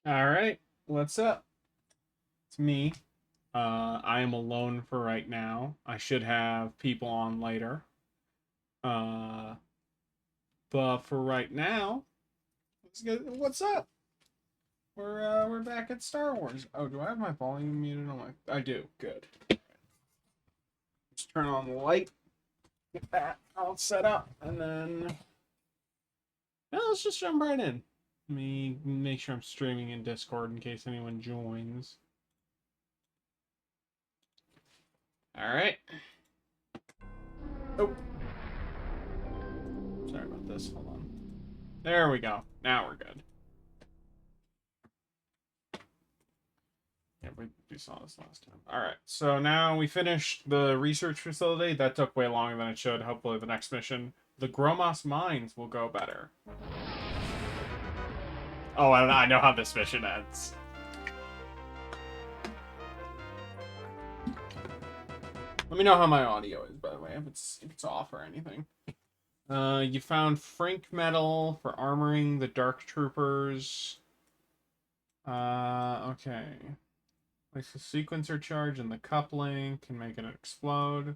All right, what's up? It's me. I am alone for right now. I should have people on later. Uh, but for right now, what's up? We're back at Star Wars. Oh, do I have my volume muted on my? I do. Good. Let's turn on the light. Get that all set up, and then let's just jump right in. Let me make sure I'm streaming in Discord in case anyone joins. All right. Oh, sorry about this. Hold on. There we go. Now we're good. Yeah, we saw this last time. All right, so now we finished the research facility. That took way longer than it should. Hopefully, the next mission, the Gromos mines, will go better. Oh, I know how this mission ends. Let me know how my audio is, by the way, if it's off or anything. You found Frank metal for armoring the Dark Troopers. Okay. Place the sequencer charge in the coupling, can make it explode.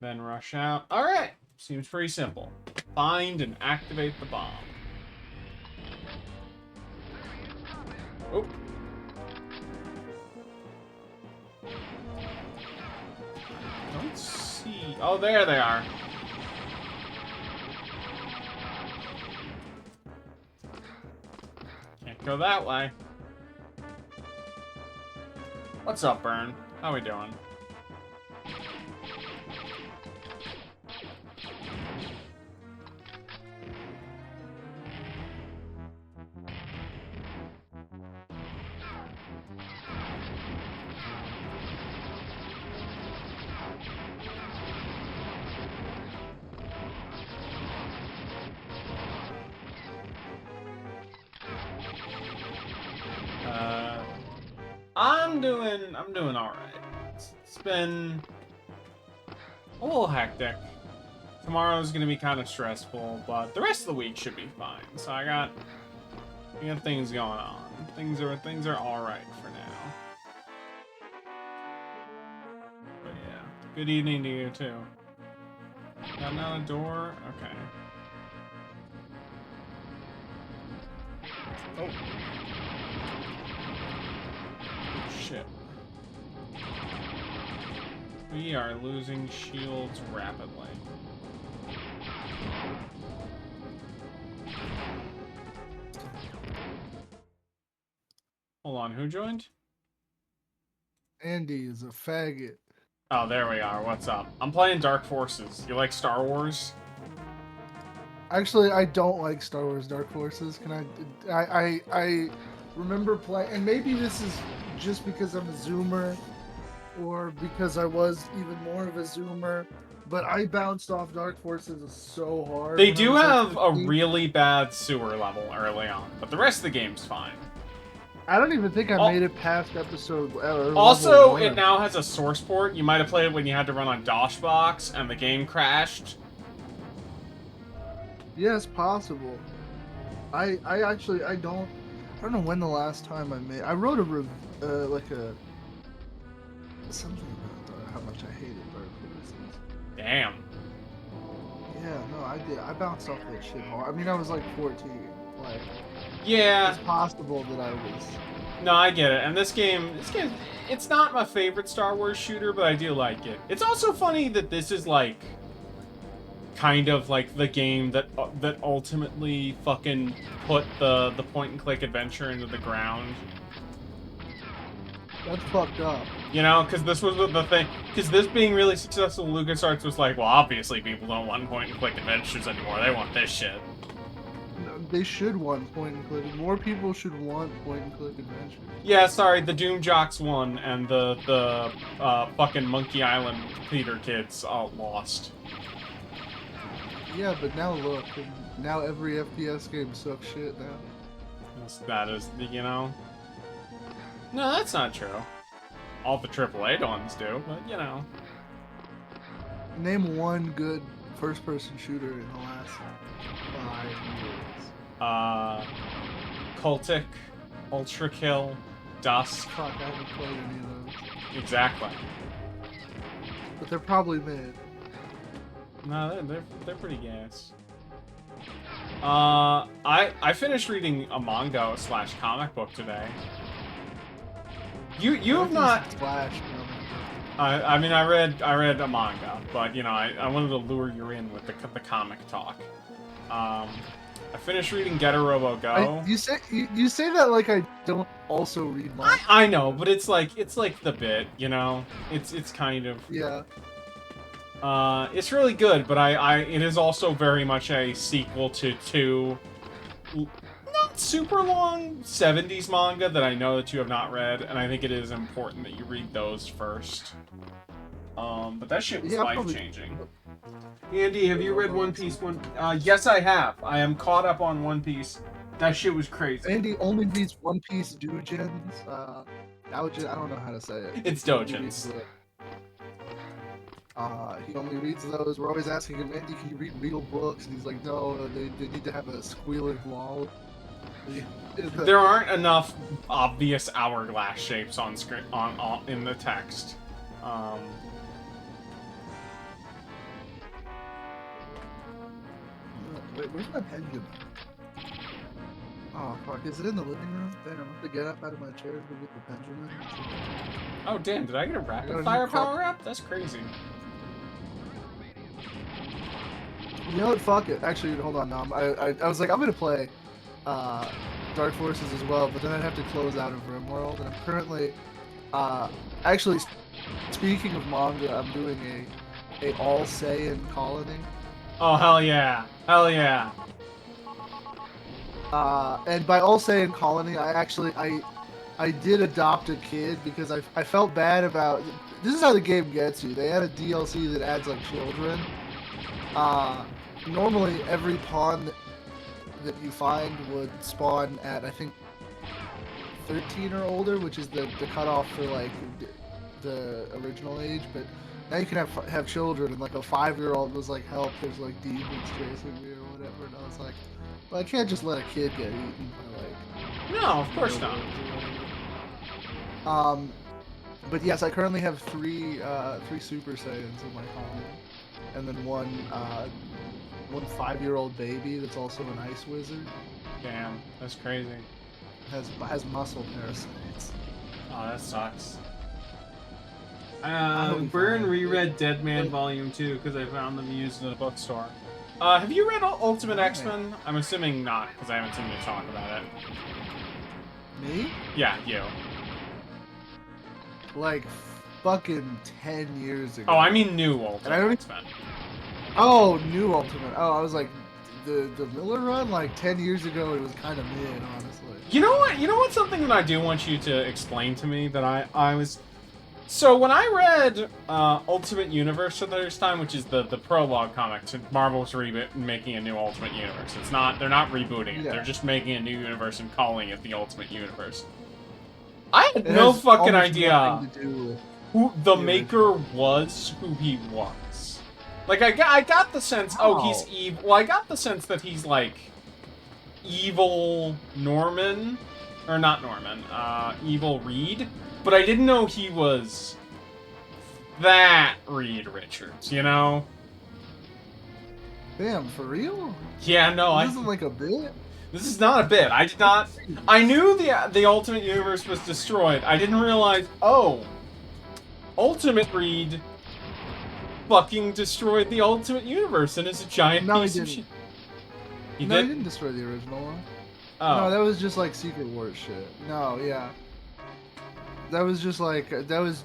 Then rush out. Alright! Seems pretty simple. Find and activate the bomb. Oh. Don't see. Oh, there they are. Can't go that way. What's up, Burn? How we doing? I'm doing all right. It's been a little hectic. Tomorrow's gonna be kind of stressful, but the rest of the week should be fine. So I got things going on. Things are all right for now. But yeah, good evening to you too. Got another door. Okay. Oh. Shit. We are losing shields rapidly. Hold on, who joined? Andy is a faggot. Oh, there we are. What's up? I'm playing Dark Forces. You like Star Wars? Actually, I don't like Star Wars Dark Forces. Can I remember playing, and maybe this is just because I'm a Zoomer, or because I was even more of a Zoomer. But I bounced off Dark Forces so hard. They when I do was, like, have a 15. really bad sewer level early on, but the rest of the game's fine. I don't even think I Al- made it past episode. Also, level it 1. now has a source port. You might have played it when you had to run on DOSBox and the game crashed. Yes, possible. I actually I don't know when the last time I wrote like a something about how much I hated Dark Forces. Damn. Yeah, no, I did. I bounced off that shit hard. I mean, I was like 14. Like, Yeah. it's possible that I was. No, I get it. And this game, it's not my favorite Star Wars shooter, but I do like it. It's also funny that this is like kind of like the game that ultimately fucking put the point and click adventure into the ground. That's fucked up. You know, because this was the thing. Because this being really successful, LucasArts was like, well, obviously people don't want point and click adventures anymore. They want this shit. No, they should want point and click. More people should want point and click adventures. Yeah, sorry, the Doom Jocks won, and the fucking Monkey Island Peter kids lost. Yeah, but now look, now every FPS game sucks shit now. That is, you know. No, that's not true. All the AAA ones do, but you know. Name one good first-person shooter in the last 5 years. Cultic. Ultra Kill, Dusk. Fuck, I haven't played any of those. Exactly. But they're probably mid. No, they're pretty gas. I finished reading a manga / comic book today. You have not. Flash. I mean, I read a manga, but you know, I wanted to lure you in with the comic talk. I finished reading Getter Robo Go. You say that like I don't also read manga. I know, but it's like the bit, you know. It's kind of Yeah. It's really good, but it is also very much a sequel to two not super long 70s manga that I know that you have not read, and I think it is important that you read those first. But that shit was life-changing. Andy, have you read One Piece? Yes, I have. I am caught up on One Piece. That shit was crazy. Andy only reads One Piece doujins. I don't know how to say it. It's dojins. He only reads those. We're always asking him, Andy, can you read real books? And he's like, no, they need to have a squealing wall. There aren't enough obvious hourglass shapes on screen in the text. Wait, where's my pendulum? Oh fuck, is it in the living room? Damn, I have to get up out of my chair to get the pendulum. Oh damn, did I get a got a rapid new fire cup. power up? That's crazy. You know what? Fuck it. Actually, hold on. Nom. I was like, I'm gonna play Dark Forces as well, but then I'd have to close out of RimWorld, and I'm currently actually speaking of manga, I'm doing a All Saiyan colony. Oh hell yeah, hell yeah. And by All Saiyan colony, I did adopt a kid because I felt bad about. This is how the game gets you. They had a DLC that adds like children. Normally every pawn that you find would spawn at, I think, 13 or older, which is the cutoff for like the original age. But now you can have children, and like a 5-year-old was like, help, there's like demons chasing me or whatever, and I was like, well, I can't just let a kid get eaten by like. No, of course not. But yes, I currently have three Super Saiyans in my colony, and then one 5-year-old baby that's also an ice wizard. Damn, that's crazy. Has muscle parasites. Oh, that sucks. That'll be Burn fine. reread Dead Man Wait. Volume 2 because I found them used in a bookstore. Have you read Ultimate Why? X-Men? I'm assuming not, because I haven't seen you talk about it. Me? Yeah, you. Like fucking 10 years ago. Oh, I mean new Ultimate And I don't- X-Men. Oh, new Ultimate. Oh, I was like, the Miller run, like 10 years ago, it was kind of mid, honestly. You know what? You know what? Something that I do want you to explain to me that I was. So when I read Ultimate Universe for the first time, which is the prologue comic to Marvel's making a new Ultimate Universe. It's not. They're not rebooting it. Yeah. They're just making a new universe and calling it the Ultimate Universe. I had It no has fucking almost idea nothing to do with- who the the maker was, who he was. Like I got the sense. Oh, he's Oh. evil. Well, I got the sense that he's like evil Norman, or not Norman. Evil Reed. But I didn't know he was that Reed Richards, you know? Damn, for real? Yeah, no, This isn't like a bit? this is not a bit. I did not. I knew the Ultimate Universe was destroyed. I didn't realize. Oh, Ultimate Reed fucking destroyed the Ultimate Universe and is a giant No, he piece of didn't. shit. He No, did. he didn't destroy the original one. Oh, No, that was just like Secret Wars shit. No, yeah. That was just like there was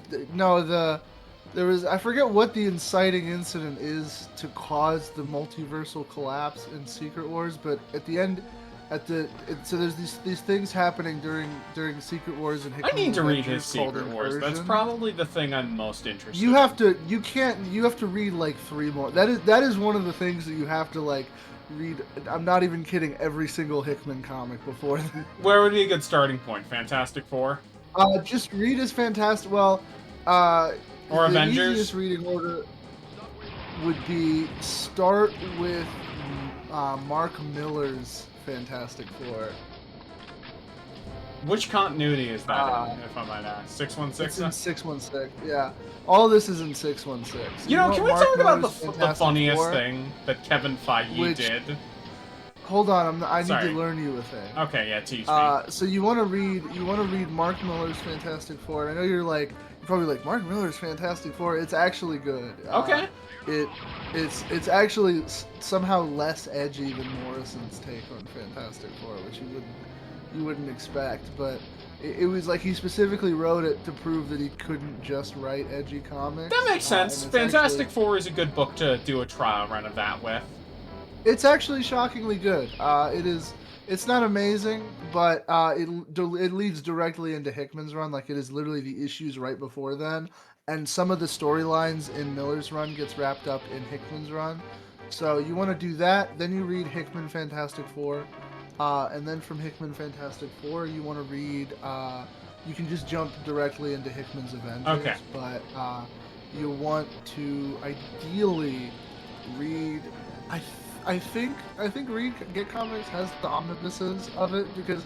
I forget what the inciting incident is to cause the multiversal collapse in Secret Wars, but at the end, so there's these things happening during Secret Wars and I need to read his Avengers called Secret Wars. That's Incursion. probably the thing I'm most interested. You have to read like 3 more. That is one of the things that you have to like read. I'm not even kidding. Every single Hickman comic before that. Where would be a good starting point? Fantastic Four? Just read his fantastic. Well, Or the Avengers? easiest reading order would be start with Mark Miller's Fantastic Four. Which continuity is that in, if I might ask? 616? It's in 616. Yeah, all this is in 616. You know, can we talk about the funniest Four, thing that Kevin Feige did? Hold on, I need Sorry. to learn you a thing. Okay, yeah, teach me. So you want to read Mark Miller's Fantastic Four. I know you're probably like, Mark Miller's Fantastic Four. It's actually good. Okay. It's actually somehow less edgy than Morrison's take on Fantastic Four, which you wouldn't expect. But it was like he specifically wrote it to prove that he couldn't just write edgy comics. That makes sense. Fantastic Four is a good book to do a trial run of that with. It's actually shockingly good. It's not amazing, but it leads directly into Hickman's run. Like, it is literally the issues right before then, and some of the storylines in Miller's run gets wrapped up in Hickman's run. So you want to do that, then you read Hickman Fantastic Four, and then from Hickman Fantastic Four you want to read. You can just jump directly into Hickman's Avengers. Okay. But you want to ideally read. I think Read Get Comics has the omnibuses of it, because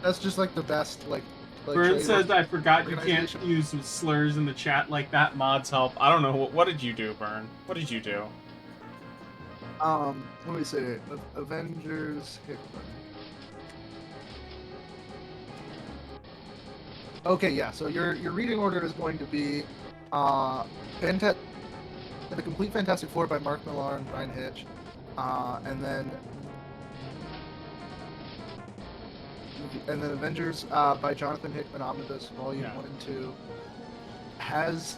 that's just like the best like Burn says, I forgot you can't use some slurs in the chat like that. Mods help. I don't know. What did you do, Burn? What did you do? Let me see. Avengers Hickman. Okay, yeah. So your reading order is going to be The Complete Fantastic Four by Mark Millar and Brian Hitch. And then Avengers by Jonathan Hickman Omnibus Volume 1 and 2 has,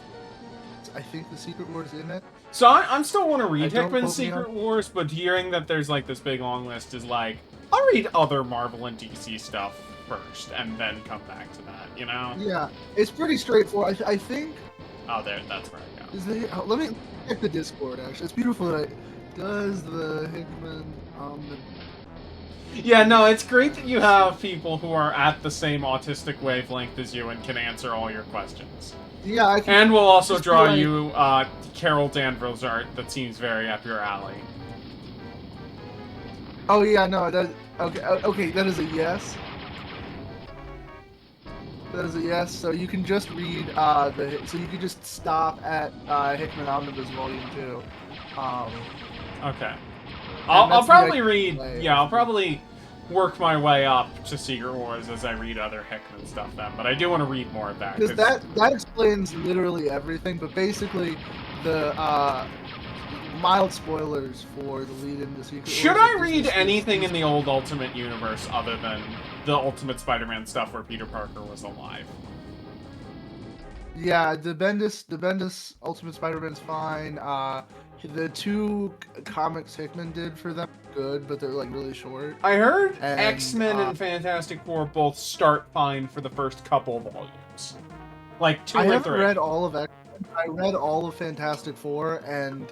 I think, the Secret Wars in it. So I still want to read Hickman's Secret Wars, but hearing that there's like this big long list is like, I'll read other Marvel and DC stuff first and then come back to that, you know? Yeah, it's pretty straightforward. I think. Oh, that's where I go. Let me check the Discord. Actually, it's beautiful that does the Hickman Yeah, no, it's great that you have people who are at the same autistic wavelength as you and can answer all your questions. Yeah, I can. And we'll also draw you Carol Danvers art that seems very up your alley. Oh yeah, no, that okay, that is a yes. That is a yes. So you can just read so you can just stop at Hickman Omnibus Volume 2. Okay. I'll probably read. Yeah, I'll probably work my way up to Secret Wars as I read other Hickman stuff then. But I do want to read more of that. Because that explains literally everything. But basically, the mild spoilers for the lead into Secret Wars. Should I read anything in the old Ultimate Universe other than the Ultimate Spider-Man stuff where Peter Parker was alive? Yeah, the Bendis Ultimate Spider-Man's fine. The two comics Hickman did for them good, but they're like really short. I heard X-Men and Fantastic Four both start fine for the first couple volumes, like 2 or 3. I haven't read all of X-Men. I read all of Fantastic Four, and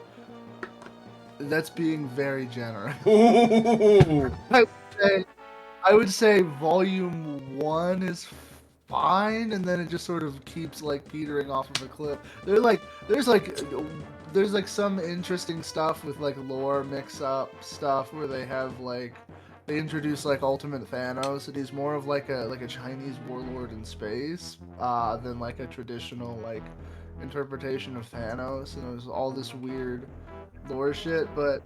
that's being very generous. Ooh. I would say Volume 1 is fine, and then it just sort of keeps like petering off of a cliff. There's like some interesting stuff with like lore mix-up stuff where they have like they introduce like Ultimate Thanos, and he's more of like a Chinese warlord in space than like a traditional like interpretation of Thanos, and there's all this weird lore shit. But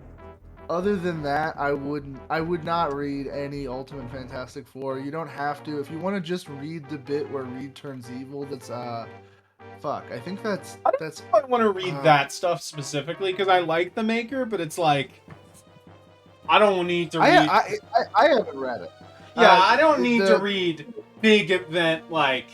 other than that, I would not read any Ultimate Fantastic Four. You don't have to. If you want to just read the bit where Reed turns evil, that's fuck. I think that's. I want to read that stuff specifically because I like the Maker, but it's like I don't need to read. I haven't read it. Yeah, I don't need to read big event like.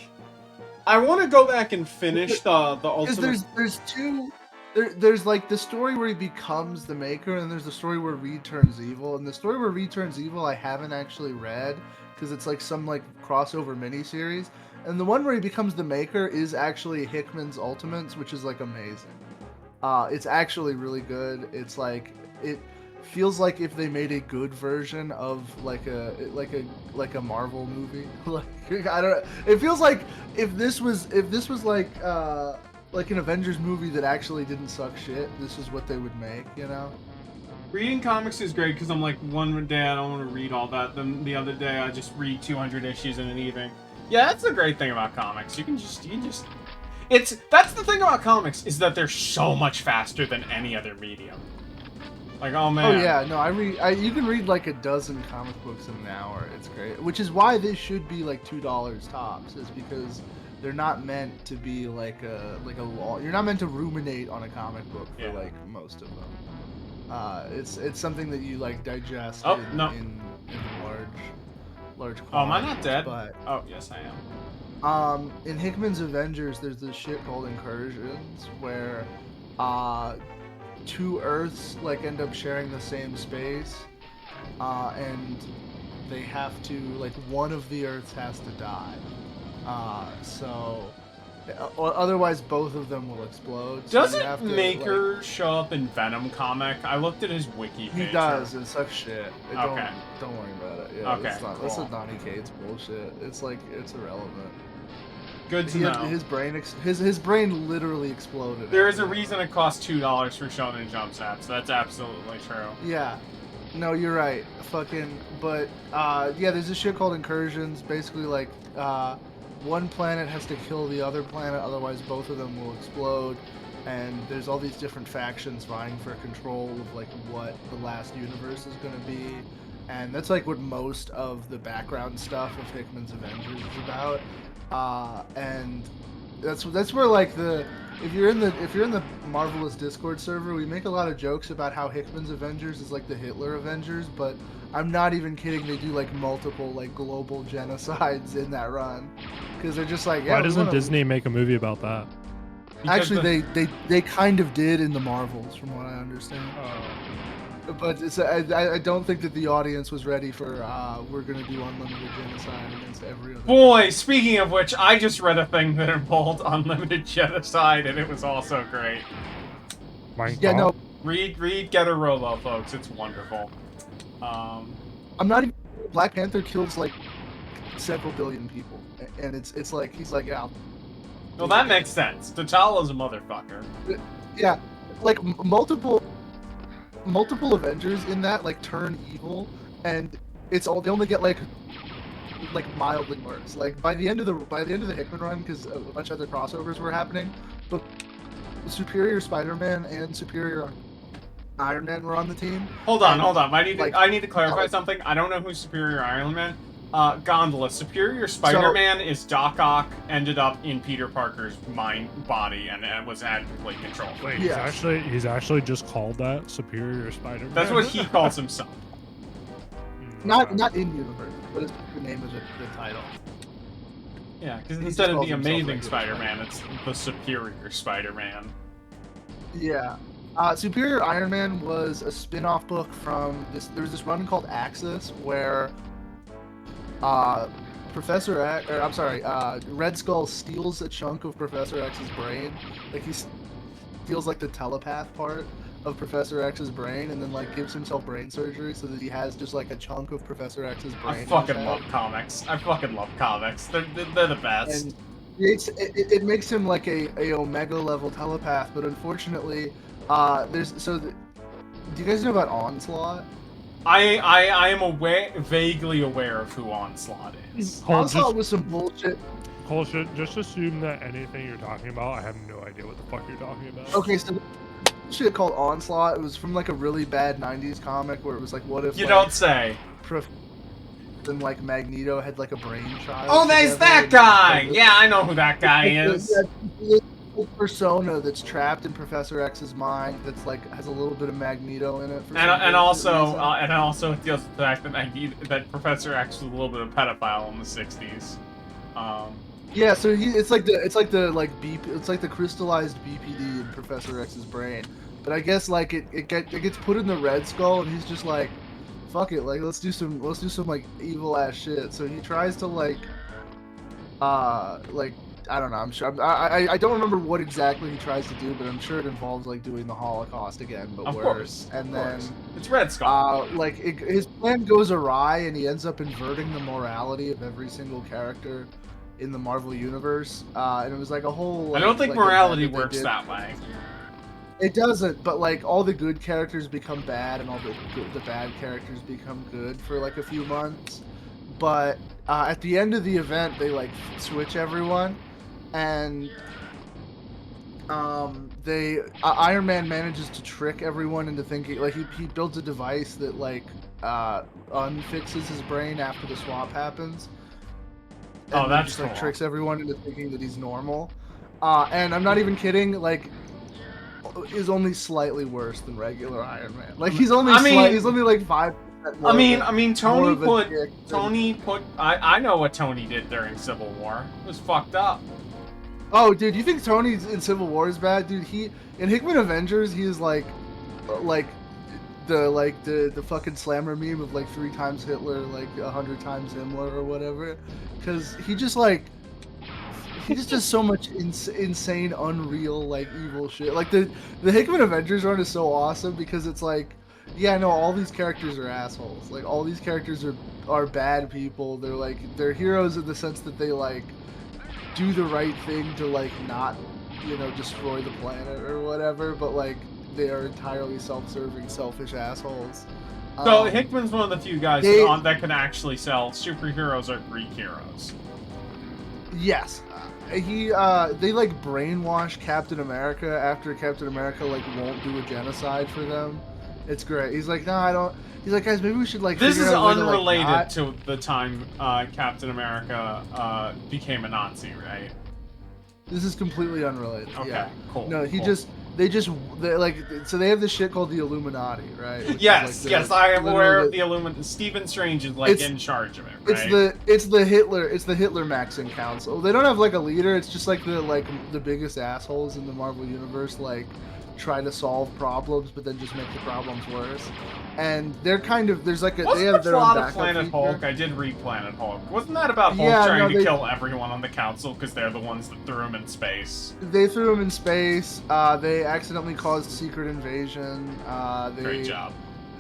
I want to go back and finish the Ultimate. There's two. There's like the story where he becomes the Maker, and there's the story where Reed turns evil. And the story where Reed turns evil, I haven't actually read because it's like some like crossover miniseries. And the one where he becomes the Maker is actually Hickman's Ultimates, which is like amazing. It's actually really good. It's like it feels like if they made a good version of like a Marvel movie. Like I don't know. It feels like if this was like an Avengers movie that actually didn't suck shit, this is what they would make, you know? Reading comics is great because I'm like, one day I don't want to read all that. Then the other day I just read 200 issues in an evening. Yeah, that's the great thing about comics. You just that's the thing about comics is that they're so much faster than any other medium. Like, oh man. Oh yeah, no, you can read like a dozen comic books in an hour. It's great. Which is why they should be like $2 tops, is because they're not meant to be like a law. You're not meant to ruminate on a comic book for like most of them. It's something that you like digest in large quantities. Oh, am I not dead? But oh yes, I am. In Hickman's Avengers, there's this shit called incursions where two Earths like end up sharing the same space, and they have to like one of the Earths has to die. Otherwise both of them will explode. So Doesn't Maker show up in Venom comic? I looked at his wiki page. He does. It sucks shit. Okay. Don't worry about it. Yeah, okay. That's a Donny Cates bullshit. It's like it's irrelevant. Good to know. His brain literally exploded. There is a reason it costs $2 for Shonen Jump sets. That's absolutely true. Yeah. No, you're right. But yeah, there's this shit called incursions. Basically, like, one planet has to kill the other planet, otherwise both of them will explode. And there's all these different factions vying for control of like what the last universe is going to be. And that's like what most of the background stuff of Hickman's Avengers is about. And that's where like if you're in the Marvelous Discord server, we make a lot of jokes about how Hickman's Avengers is like the Hitler Avengers, but I'm not even kidding. They do like multiple like global genocides in that run because they're just like, yeah, why doesn't Disney make a movie about that? Actually, they kind of did in the Marvels, from what I understand. But I don't think that the audience was ready for we're gonna do unlimited genocide against every other. Boy, speaking of which, I just read a thing that involved unlimited genocide, and it was also great. No. Read Getter Rolo, folks. It's wonderful. I'm not even. Black Panther kills like several billion people, and it's like he's like, yeah. Well, that makes sense. T'Challa's a motherfucker. Yeah, like multiple Avengers in that like turn evil, and they only get like mildly worse. Like by the end of the Hickman run, because a bunch of other crossovers were happening, but Superior Spider-Man and Superior Iron Man were on the team. Hold on. I need to clarify something. I don't know who's Superior Iron Man. Gondola. Superior Spider-Man is Doc Ock ended up in Peter Parker's body and was actively controlled. Wait, he's actually just called that Superior Spider-Man? That's what he calls himself. Not in universe, but it's the name of the title. Yeah, because instead of the Amazing Spider-Man, it's the Superior Spider-Man. Yeah. Superior Iron Man was a spin-off book from this. There was this run called Axis where Red Skull steals a chunk of Professor X's brain. Like he steals like the telepath part of Professor X's brain, and then like gives himself brain surgery so that he has just like a chunk of Professor X's brain. I fucking love comics. They're the best. And it makes him like a Omega level telepath, but unfortunately, do you guys know about Onslaught? I am vaguely aware of who Onslaught is. Onslaught was some bullshit. Cole, just assume that anything you're talking about, I have no idea what the fuck you're talking about. Okay, so shit called Onslaught. It was from like a really bad '90s comic where it was like, what if you don't say? And like Magneto had like a brainchild. Oh, there's that guy. Yeah, I know who that guy is. Persona that's trapped in Professor X's mind that's like has a little bit of Magneto in it. And also it deals with the fact that Professor X was a little bit of a pedophile in the '60s. Yeah, so it's like the crystallized BPD in Professor X's brain. But I guess like it gets put in the Red Skull, and he's just like, fuck it, like let's do some like evil ass shit. So he tries to like I don't know. I'm sure. I don't remember what exactly he tries to do, but I'm sure it involves like doing the Holocaust again, but of worse. Course, and of then course. It's Red Skull. His plan goes awry, and he ends up inverting the morality of every single character in the Marvel universe. And it was like a whole. I don't think morality works that way. It doesn't, but like all the good characters become bad, and all the bad characters become good for like a few months. But at the end of the event, they like switch everyone, and Iron Man manages to trick everyone into thinking like he builds a device that like unfixes his brain after the swap happens. Oh, And that's just like cool. tricks everyone into thinking that he's normal. And I'm not even kidding. Like, is only slightly worse than regular Iron Man. Like he's only he's only like 5% more. I mean, Tony put Tony. I know what Tony did during Civil War. It was fucked up. Oh, dude, you think Tony's in Civil War is bad, dude? He in Hickman Avengers, he is like the fucking slammer meme of like 3 times Hitler, like 100 times Himmler or whatever, because he just does so much insane, unreal, like evil shit. Like the Hickman Avengers run is so awesome because it's like, yeah, no, all these characters are assholes. Like all these characters are bad people. They're heroes in the sense that they like do the right thing to like not, destroy the planet or whatever. But like they are entirely self-serving, selfish assholes. So Hickman's one of the few guys that can actually sell superheroes or Greek heroes. Yes. They like brainwash Captain America after Captain America like won't do a genocide for them. It's great. He's like, no, I don't. He's like, guys, maybe we should like. This is unrelated to the time Captain America became a Nazi, right? This is completely unrelated. Okay, yeah. cool. No, so they have this shit called the Illuminati, right? Which yes, is like I am aware of the Illuminati. Stephen Strange is like in charge of it, right? It's the Hitler Maxing Council. They don't have like a leader. It's just like the biggest assholes in the Marvel universe, like try to solve problems, but then just make the problems worse. And they're kind of they have their own backup Planet feature. Hulk? I did read Planet Hulk. Wasn't that about Hulk trying to kill everyone on the council because they're the ones that threw him in space? They threw him in space. They accidentally caused secret invasion. Great job.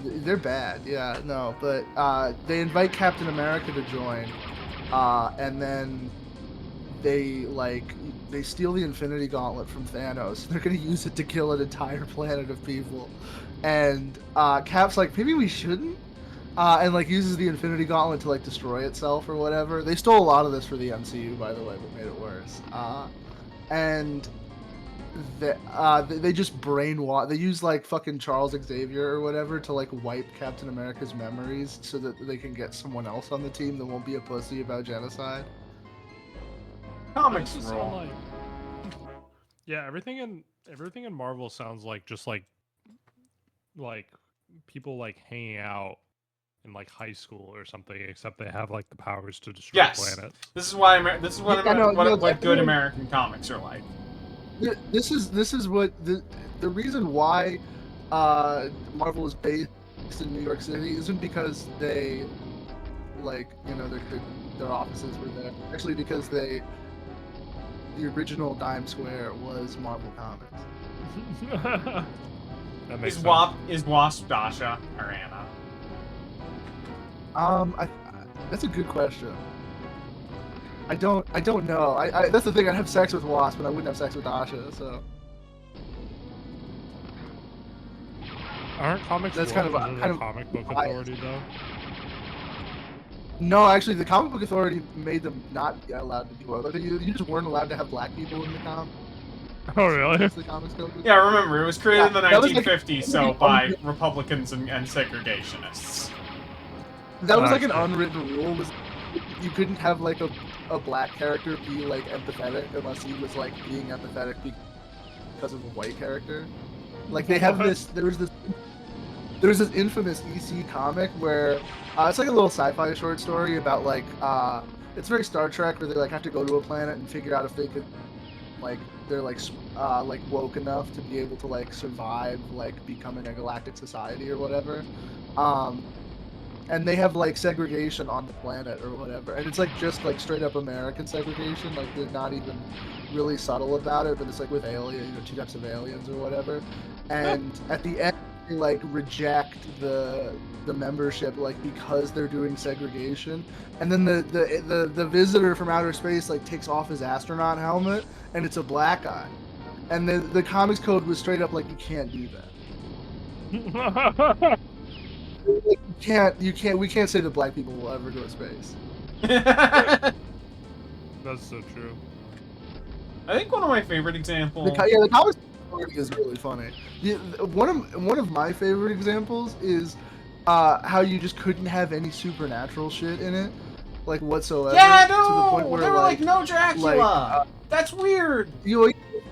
They're bad, yeah, no, but they invite Captain America to join, and then they steal the Infinity Gauntlet from Thanos. They're gonna use it to kill an entire planet of people, and Cap's like, maybe we shouldn't, and like uses the Infinity Gauntlet to like destroy itself or whatever. They stole a lot of this for the MCU, by the way, but made it worse. And they just brainwash. They use like fucking Charles Xavier or whatever to like wipe Captain America's memories so that they can get someone else on the team that won't be a pussy about genocide. Comics rule. Like, yeah, everything in Marvel sounds like just like people like hanging out in like high school or something, except they have like the powers to destroy planets. This is what good American comics are like. This is what the reason why Marvel is based in New York City isn't because they their offices were there. Actually, because the original Dime Square was Marvel Comics. That makes sense. Is Wasp Dasha or Anna? That's a good question. I don't know. I that's the thing. I'd have sex with Wasp, but I wouldn't have sex with Dasha. So aren't comics that's kind of comic book authority though? No, actually, the comic book authority made them not allowed to do it. Like, you just weren't allowed to have black people in the comic. Oh, really? The comics yeah, remember, it was created in the 1950s, so by Republicans and segregationists. That was like an unwritten rule. You couldn't have like a black character be like empathetic unless he was like being empathetic because of a white character. Like they have this. There's this infamous EC comic where it's like a little sci-fi short story about like it's very Star Trek where they like have to go to a planet and figure out if they could like they're like woke enough to be able to like survive like becoming a galactic society or whatever. And they have like segregation on the planet or whatever, and it's like just like straight up American segregation. Like they're not even really subtle about it, but it's like with aliens, 2 types of aliens or whatever. And at the end, they like reject the membership like because they're doing segregation. And then the visitor from outer space like takes off his astronaut helmet, and it's a black guy. and then the comics code was straight up like you can't do that. Like, we can't say that black people will ever go to space. That's so true. I think one of my favorite examples. The comics code is really funny. One of my favorite examples is how you just couldn't have any supernatural shit in it, like whatsoever. Yeah, To the no, point where they were like, no Dracula. That's weird.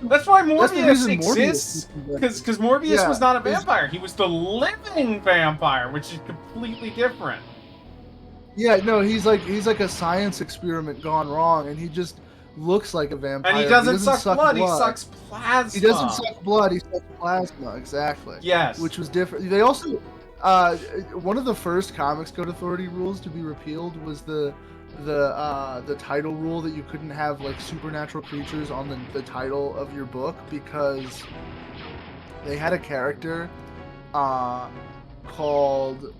That's why Morbius exists. Because Morbius was not a vampire. He was the living vampire, which is completely different. Yeah, no, he's like a science experiment gone wrong, and he just looks like a vampire. And he doesn't suck blood. He sucks plasma. He doesn't suck blood. He sucks plasma. Exactly. Yes. Which was different. They also, one of the first Comics Code Authority rules to be repealed was the title rule that you couldn't have like supernatural creatures on the title of your book, because they had a character called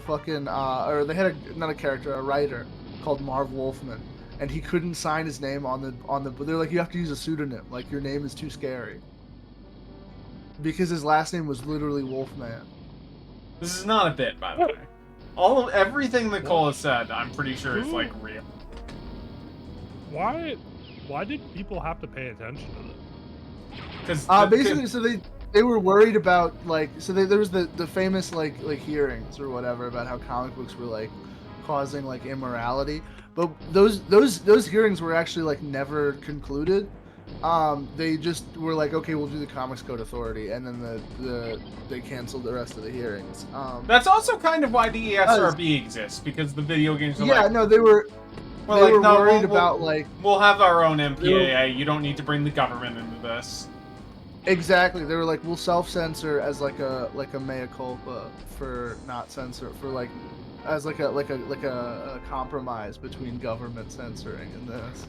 fucking or they had a writer called Marv Wolfman, and he couldn't sign his name on the they're like, you have to use a pseudonym, like your name is too scary, because his last name was literally Wolfman. This is not a bit, by the way. Everything that Cole has said, I'm pretty sure is like real. Why did people have to pay attention to this? Because basically, so they were worried about there was the famous like hearings or whatever about how comic books were like causing like immorality, but those hearings were actually like never concluded. They just were like, okay, we'll do the Comics Code Authority, and then they canceled the rest of the hearings. That's also kind of why the ESRB exists, because the video games are they were worried about we'll have our own MPAA. You don't need to bring the government into this. Exactly. They were like, we'll self-censor as like a mea culpa for not censor, for like as like a compromise between government censoring and this.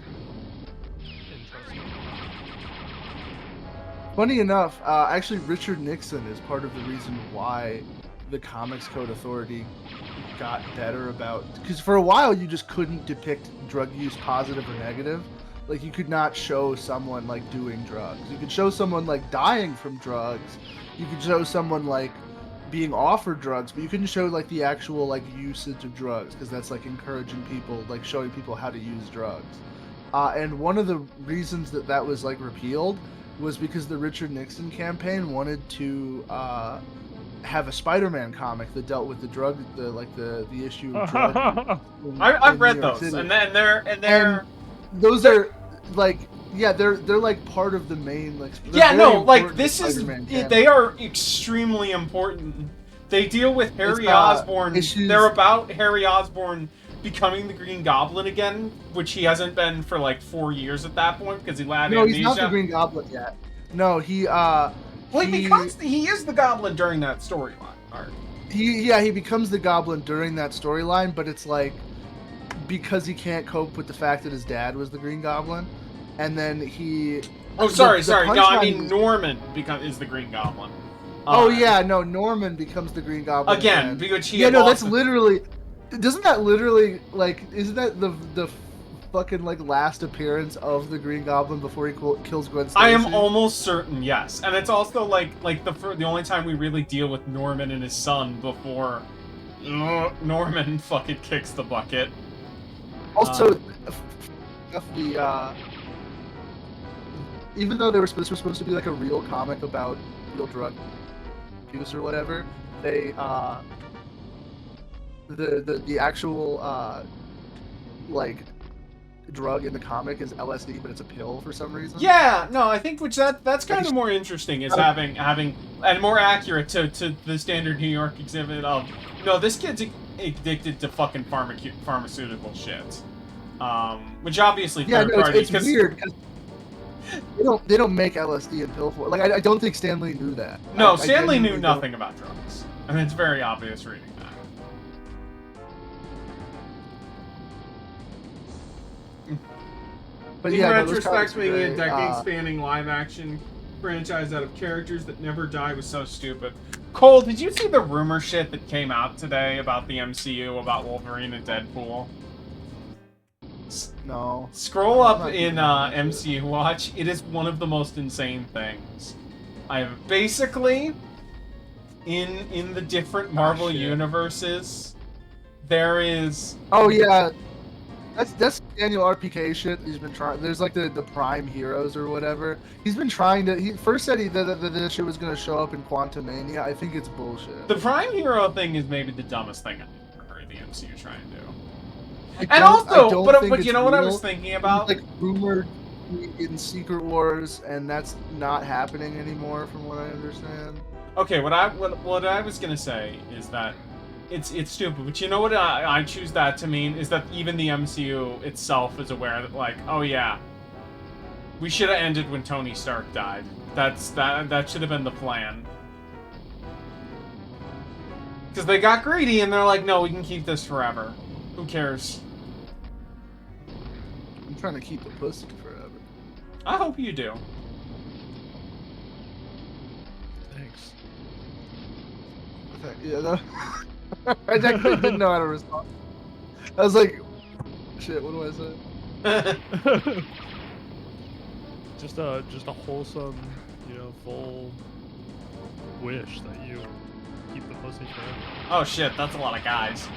Funny enough, actually Richard Nixon is part of the reason why the Comics Code Authority got better about, because for a while you just couldn't depict drug use positive or negative. Like, you could not show someone like doing drugs. You could show someone like dying from drugs. You could show someone like being offered drugs, but you couldn't show like the actual like usage of drugs, because that's like encouraging people, like showing people how to use drugs. And one of the reasons that was like repealed was because the Richard Nixon campaign wanted to have a Spider-Man comic that dealt with the issue of drug. I've read those, and they're those are like, yeah, they're like part of the main like. This is they are extremely important. They deal with Harry Osborn. They're about Harry Osborn becoming the Green Goblin again, which he hasn't been for like 4 years at that point because he had amnesia. No, he's not the Green Goblin yet. No, he is the Goblin during that storyline arc. He becomes the Goblin during that storyline, but it's like because he can't cope with the fact that his dad was the Green Goblin, and then he. Oh, sorry. No, I mean Norman is the Green Goblin. Norman becomes the Green Goblin again because he. Yeah, no, that's literally. Doesn't that literally like? Isn't that the fucking like last appearance of the Green Goblin before he kills Gwen Stacy? I am almost certain, yes, and it's also like the only time we really deal with Norman and his son before Norman fucking kicks the bucket. Also, even though this was supposed to be like a real comic about real drug use or whatever, they the actual like drug in the comic is LSD, but it's a pill for some reason. Yeah, no, I think that's kind of more interesting is having and more accurate to the standard New York exhibit of no, this kid's addicted to fucking pharmaceutical shit. Which obviously third party. It's weird because they don't make LSD in pill form. Like I don't think Stan Lee knew that. No, Stan Lee knew nothing about drugs, and it's very obvious reading that. But in yeah, retrospect, making a decade-spanning live-action franchise out of characters that never die was so stupid. Cole, did you see the rumor shit that came out today about the MCU, about Wolverine and Deadpool? things. No. Scroll I'm up not in doing that shit. MCU Watch. It is one of the most insane things. I've basically in the different Marvel shit. universes, there is Oh yeah, that's Daniel RPK shit. He's been trying. There's like the Prime Heroes or whatever. He's been trying to. He first said that this shit was gonna show up in Quantumania. I think it's bullshit. the Prime Hero thing is maybe the dumbest thing I've ever heard the MCU try and do. I And don't- I also, don't but think you it's know what I real. was thinking It was, about? like rumored in Secret Wars, and that's not happening anymore, from what I understand. Okay, what I was gonna say is that it's stupid, but you know what I choose that to mean is that even the MCU itself is aware that, like, oh yeah, we should have ended when Tony Stark died. That should have been the plan. Because they got greedy and they're like, no, we can keep this forever. Who cares? I'm trying to keep the pussy forever. I hope you do. Thanks. Okay, yeah, no. I actually didn't know how to respond. I was like, shit, what do I say? Just a wholesome, full wish that you keep the pussy forever. Oh shit, that's a lot of guys.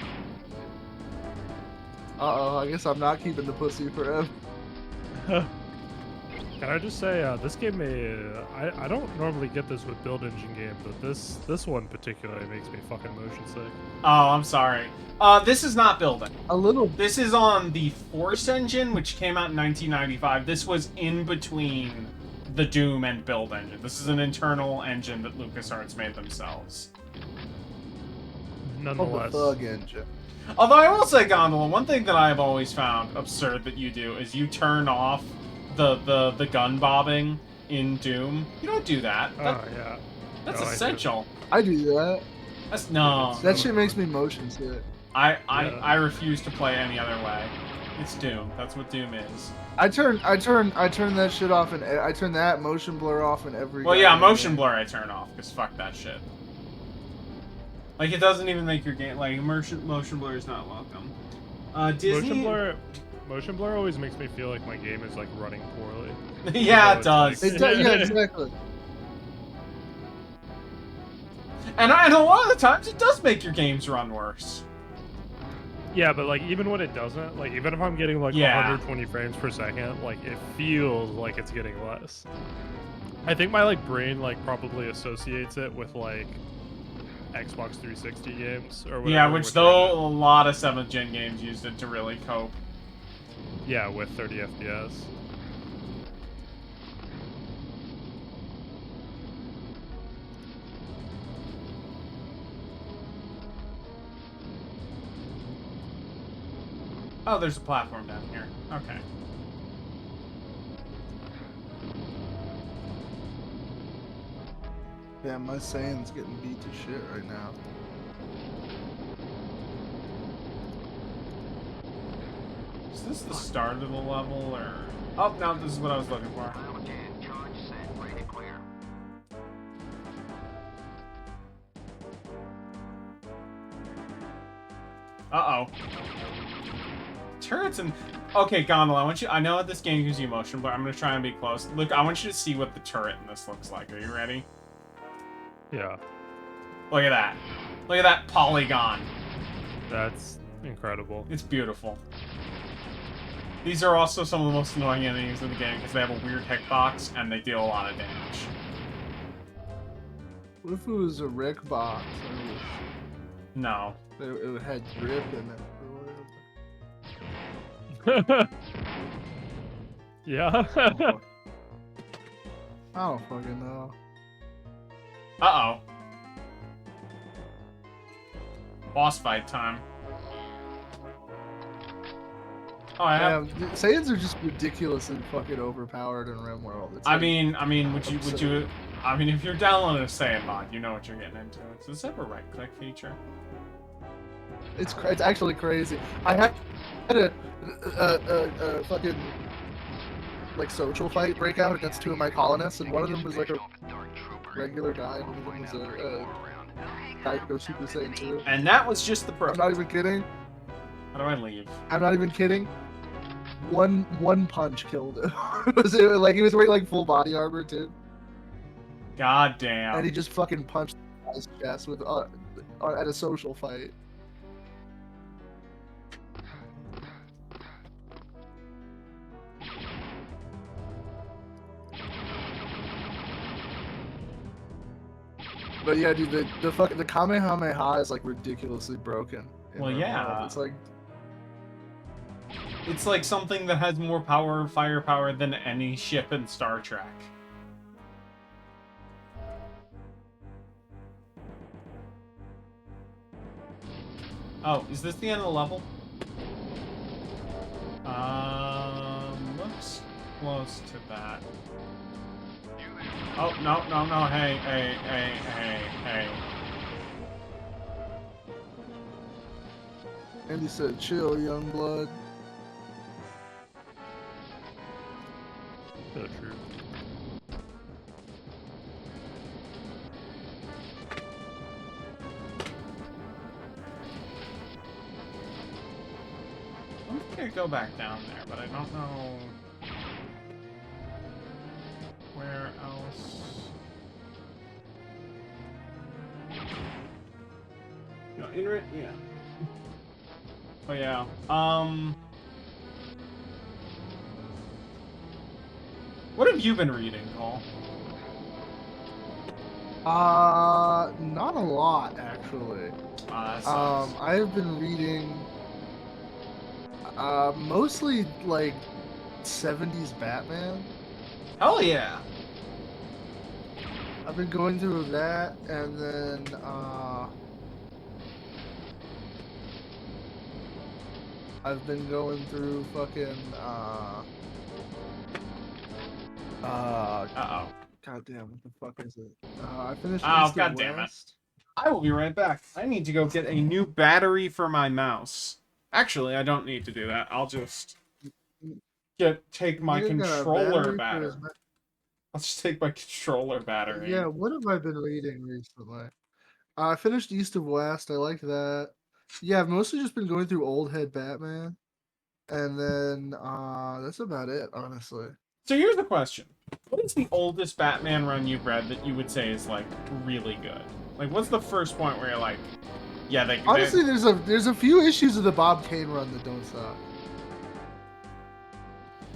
Uh-oh, I guess I'm not keeping the pussy forever. Can I just say, this game I don't normally get this with build engine games, but this one particularly makes me fucking motion sick. Oh, I'm sorry. This is not building. A little. This is on the Force engine, which came out in 1995. This was in between the Doom and Build engine. This is an internal engine that LucasArts made themselves. Of the Nonetheless, thug engine. Although I will say, Gondola, one thing that I have always found absurd that you do is you turn off the gun bobbing in Doom. You don't do that. oh yeah, That's No, I do. essential. I do that. That's no. That shit makes me motion sick. I refuse to play any other way. It's Doom. That's what Doom is. I turn that shit off, and I turn that motion blur off in every. Well, yeah, goddamn motion game. blur I turn off because fuck that shit. Like it doesn't even make your game like motion blur is not welcome. Disney. Motion blur always makes me feel like my game is like running poorly. Yeah, So it does. it's It does, yeah, exactly. And a lot of the times it does make your games run worse. Yeah, but like even when it doesn't, like even if I'm getting like Yeah. 120 frames per second, like it feels like it's getting less. I think my like brain like probably associates it with like Xbox 360 games or whatever. Yeah, which though a lot of 7th gen games used it to really cope. Yeah, with 30 FPS. Oh, there's a platform down here. Okay. Yeah, my Saiyan's getting beat to shit right now. Is this the start of the level or? Oh no, this is what I was looking for. Uh-oh. Turrets and... Okay, Gondola, I know this game gives you motion, but I'm gonna try and be close. Look, I want you to see what the turret in this looks like. Are you ready? Yeah, Look at that. Look at that polygon. that's incredible. It's beautiful. These are also some of the most annoying enemies in the game because they have a weird hitbox and they deal a lot of damage. What if it was a Rick box? No. It had drip in it or whatever. Yeah. I don't fucking know. Uh-oh. Boss fight time. Oh, I have... Yeah, Saiyans are just ridiculous and fucking overpowered in RimWorld. It's like- I mean, if you're downloading a Saiyan mod, you know what you're getting into. Does it have a right-click feature? it's actually crazy. I had a fucking like social fight break out against two of my colonists, and one of them was like a regular guy, and one of them was a guy who goes Super Saiyan 2. And that was just the pro. I'm not even kidding. How do I leave? I'm not even kidding. one punch killed him. Was it like he was wearing like full body armor too, God and he damn. just fucking punched his chest with at a social fight. But yeah, dude, the Kamehameha is like ridiculously broken. in Well, Realm of yeah. Love. It's like It's like something that has more firepower than any ship in Star Trek. Oh, is this the end of the level? Looks close to that. Oh, no, no, no, hey, hey, hey, hey, hey. Andy said, "Chill, young blood." So true. I'm gonna go back down there, but I don't know where else. No, yeah. Oh yeah. What have you been reading, Cole? Not a lot actually. That sucks. I have been reading mostly like 70s Batman. Hell yeah. I've been going through that, and then I've been going through fucking Uh-oh. goddamn, what the fuck is it? I finished Oh, East God and damn it. West. I will be right back. I need to go get a new battery for my mouse. Actually, I don't need to do that. I'll just take my Nigga got a controller battery for his battery. I'll just take my controller battery. Yeah, what have I been reading recently? I finished East of West. I liked that. Yeah, I've mostly just been going through Old Head Batman, and then that's about it, honestly. So here's the question. What is the oldest Batman run you've read that you would say is, like, really good? Like, what's the first point where you're like, yeah, Honestly, there's a few issues of the Bob Kane run that don't suck.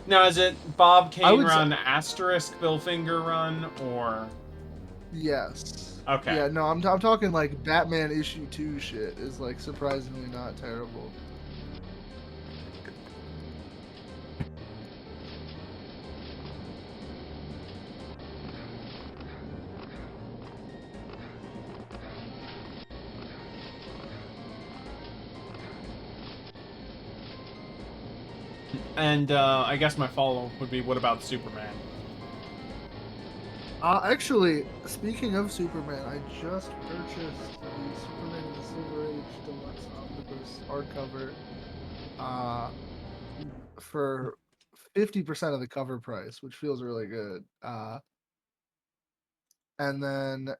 Now, is it Bob I Kane would say- run, asterisk Bill Finger run, or... Yes. Okay. Yeah, no, I'm talking like Batman issue 2 shit is like surprisingly not terrible. And, I guess my follow-up would be, what about Superman? Actually, speaking of Superman, I just purchased the Superman in the Silver Age Deluxe Omnibus hardcover for 50% of the cover price, which feels really good. And then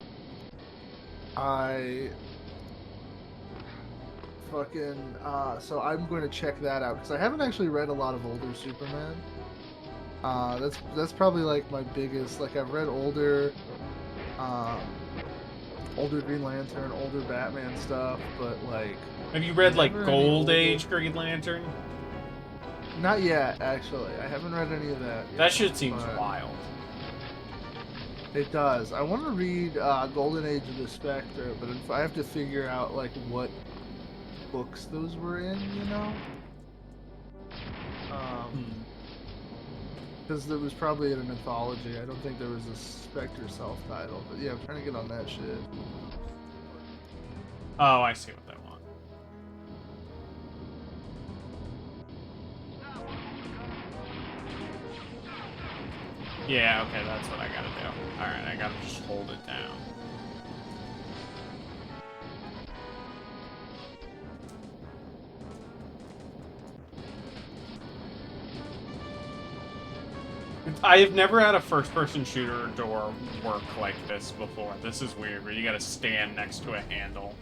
I fucking so I'm going to check that out because I haven't actually read a lot of older Superman. That's probably like my biggest. Like I've read older Green Lantern, older Batman stuff, but like Have you read, like, never any Gold older- Age Green Lantern? Not yet, actually. I haven't read any of that. Yet, That shit seems but wild. It does. I want to read Golden Age of the Spectre, but if I have to figure out like what books those were in, you know. Because there was probably an anthology. I don't think there was a Spectre self-title, but yeah, I'm trying to get on that shit. Oh, I see what they want. Yeah, okay, that's what I gotta do. Alright, I gotta just hold it down. I have never had a first-person shooter door work like this before. This is weird, where you gotta stand next to a handle.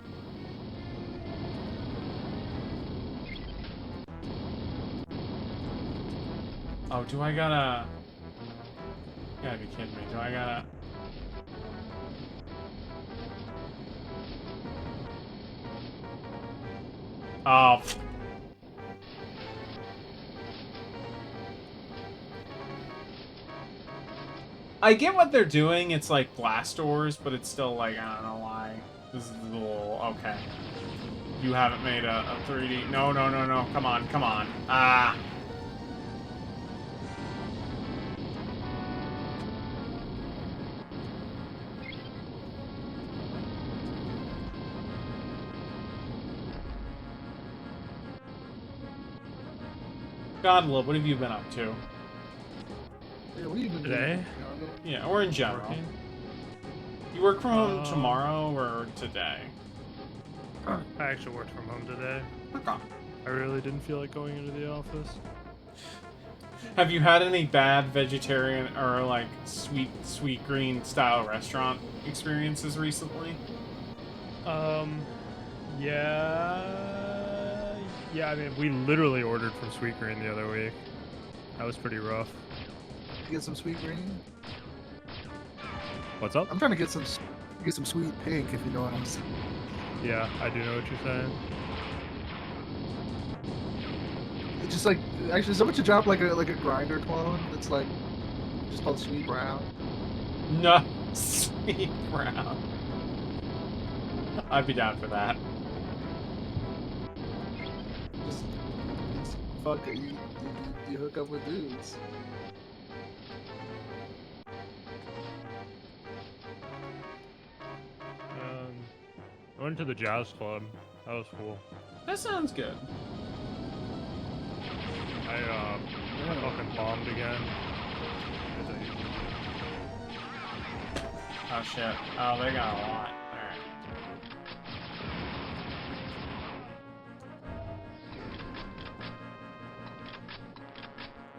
Oh, do I gotta... You gotta be kidding me. Do I gotta... Oh. I get what they're doing. It's like glass doors, but it's still like, I don't know why. This is a little... Okay. You haven't made a 3D... No, no, no, no. Come on, come on. Ah. Godla, what have you been up to? Yeah, what have you been Today? doing? Yeah, or in general. Working. You work from home tomorrow or today? I actually worked from home today. Okay. I really didn't feel like going into the office. Have you had any bad vegetarian or like sweet green style restaurant experiences recently? Yeah, I mean, we literally ordered from Sweet Green the other week. That was pretty rough. You get some sweet green. What's up? I'm trying to get some sweet pink, if you know what I'm saying. Yeah, I do know what you're saying. It's just like actually, someone should drop like a grinder clone that's like just called Sweet Brown. No, sweet brown. I'd be down for that. Just fuck it. You hook up with dudes. I went to the jazz club. That was cool. That sounds good. I fucking bombed again. Oh shit. Oh, they got a lot. Alright.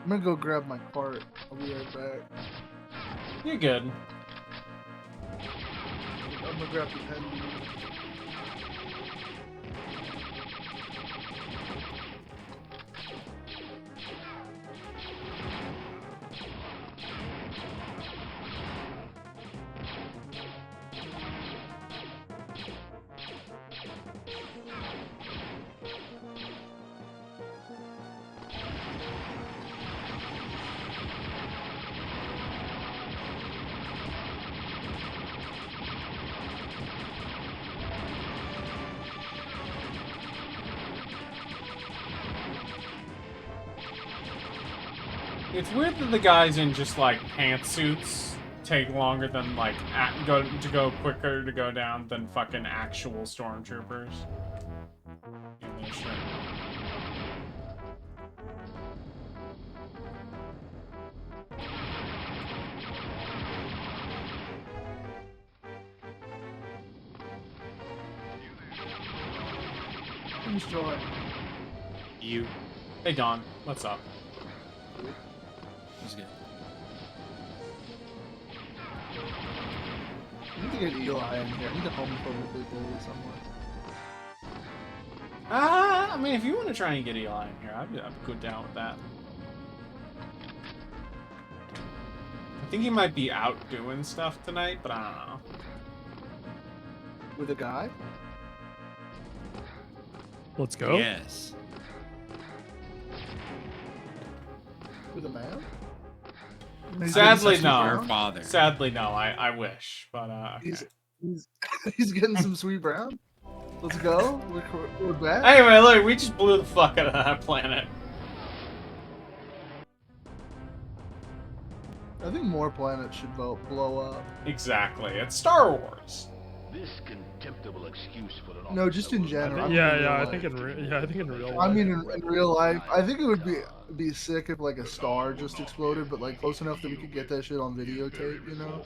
I'm gonna go grab my cart. I'll be right back. You're good. I'm gonna grab the pen. It's weird that the guys in just like pantsuits take longer than like go quicker to go down than fucking actual stormtroopers. Give me a shit. Who's drawing? You. Hey Don, what's up? He's good. I need to get Eli in here. I need to homophobe people somewhere. I mean, if you want to try and get Eli in here, I'd go down with that. I think he might be out doing stuff tonight, but I don't know. With a guy? Let's go. Yes. With a man? Sadly, He's no. Your father. Sadly, no. I wish, but okay. He's getting some Sweet Brown. Let's go. We're back. Anyway, look, we just blew the fuck out of that planet. I think more planets should blow up. Exactly. It's Star Wars. This contemptible excuse for an No, just in officer general. was- I think in real life. I mean, in real life, I think it would be sick if like a star just exploded, but like close enough that we could get that shit on videotape. You know.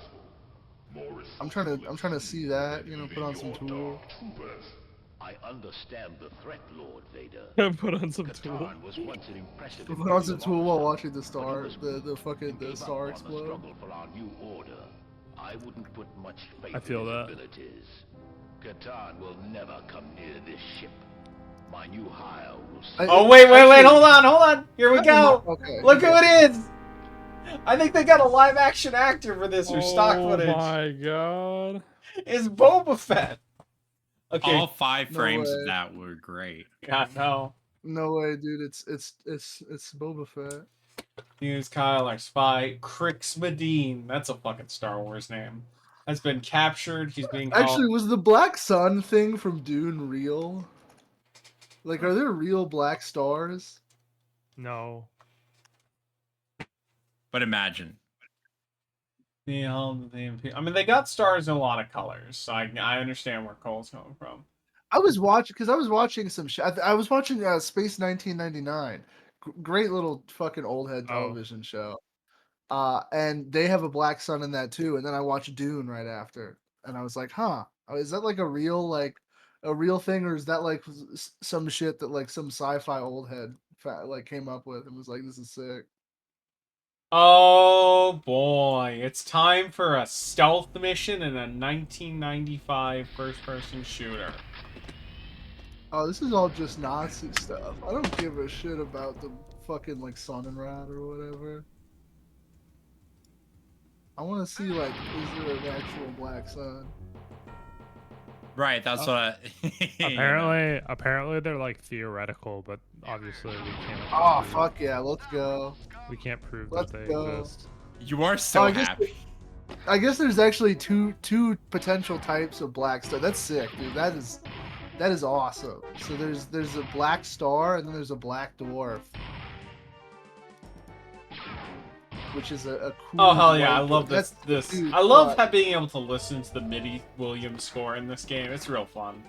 I'm trying to see that. You know, put on some Tool. I understand the threat, Lord Vader. Put on some tool. Katarn was once an impressive Put on some Tool while watching the but he star, was the weak fucking and the gave up star on the explode. struggle for our new order. I wouldn't put much faith I feel in his that. abilities. Katarn will never come near this ship. My new hire will Oh, wait, hold on. Here we go. Okay. Look who it is. I think they got a live action actor for this or stock footage. Oh my god. It's Boba Fett. Okay. All 5 No frames of way. that were great. Yeah, no. No way, dude. It's Boba Fett. Use Kyle, our spy. Crix Medine. That's a fucking Star Wars name. Has been captured. He's being called... Actually, was the Black Sun thing from Dune real? Like, are there real black stars? No. But imagine. I mean, they got stars in a lot of colors, so I understand where Cole's coming from. I was watching some shit. I was watching Space 1999. Great little fucking old head television show. And they have a black sun in that too. And then I watched Dune right after, and I was like, huh, is that like a real thing, or is that like some shit that like some sci-fi old head like came up with and was like, this is sick. Oh boy, it's time for a stealth mission in a 1995 first-person shooter. Oh, this is all just Nazi stuff. I don't give a shit about the fucking like Sonnenrad or whatever. I want to see like, is there an actual black sun? Right, that's what I... Apparently they're like theoretical, but obviously we can't. Oh fuck yeah, let's go. We can't prove Let's that they go. exist. You are so I guess happy. I guess there's actually two potential types of black star. That's sick, dude. That is awesome. So there's a black star and then there's a black dwarf, which is a cool. Oh hell yeah, I white love dwarf. this. That's the dude I love spot. being able to listen to the MIDI Williams score in this game. It's real fun.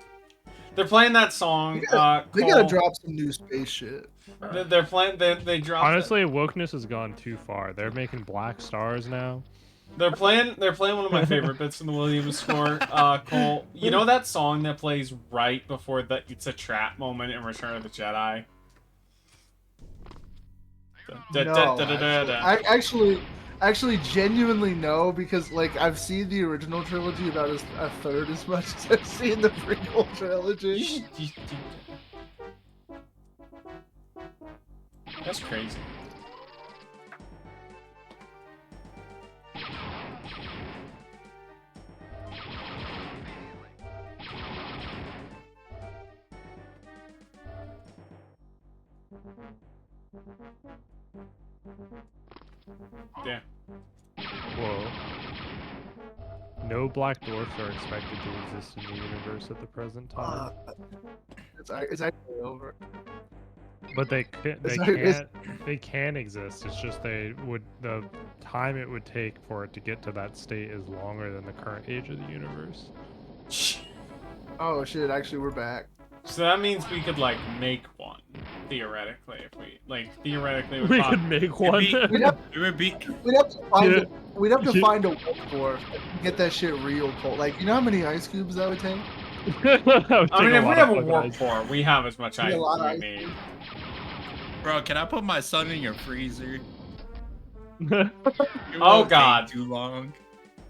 They're playing that song. They gotta Cole. drop some new space shit. They're playing. They dropped. Honestly, wokeness has gone too far. They're making black stars now. They're playing one of my favorite bits in the Williams score. Cole, you know that song that plays right before the "It's a Trap" moment in Return of the Jedi? No, I actually genuinely no, because like I've seen the original trilogy about a third as much as I've seen the prequel trilogy. That's crazy. Yeah. Whoa. No black dwarfs are expected to exist in the universe at the present time. It's actually over. But they can, It's- they can exist. It's just the time it would take for it to get to that state is longer than the current age of the universe. Oh shit! Actually, we're back. So that means we could like make one theoretically if we theoretically We could make one. We'd have, It would be... we'd have to find Yeah. we'd have to Yeah. find a wolf dwarf and get that shit real cold. Like, you know how many ice cubes that would take? I mean, if we have a warp core, we have as much Yeah, ice a lot of as we ice need. Bro, can I put my son in your freezer? It Oh, won't take God. Too long.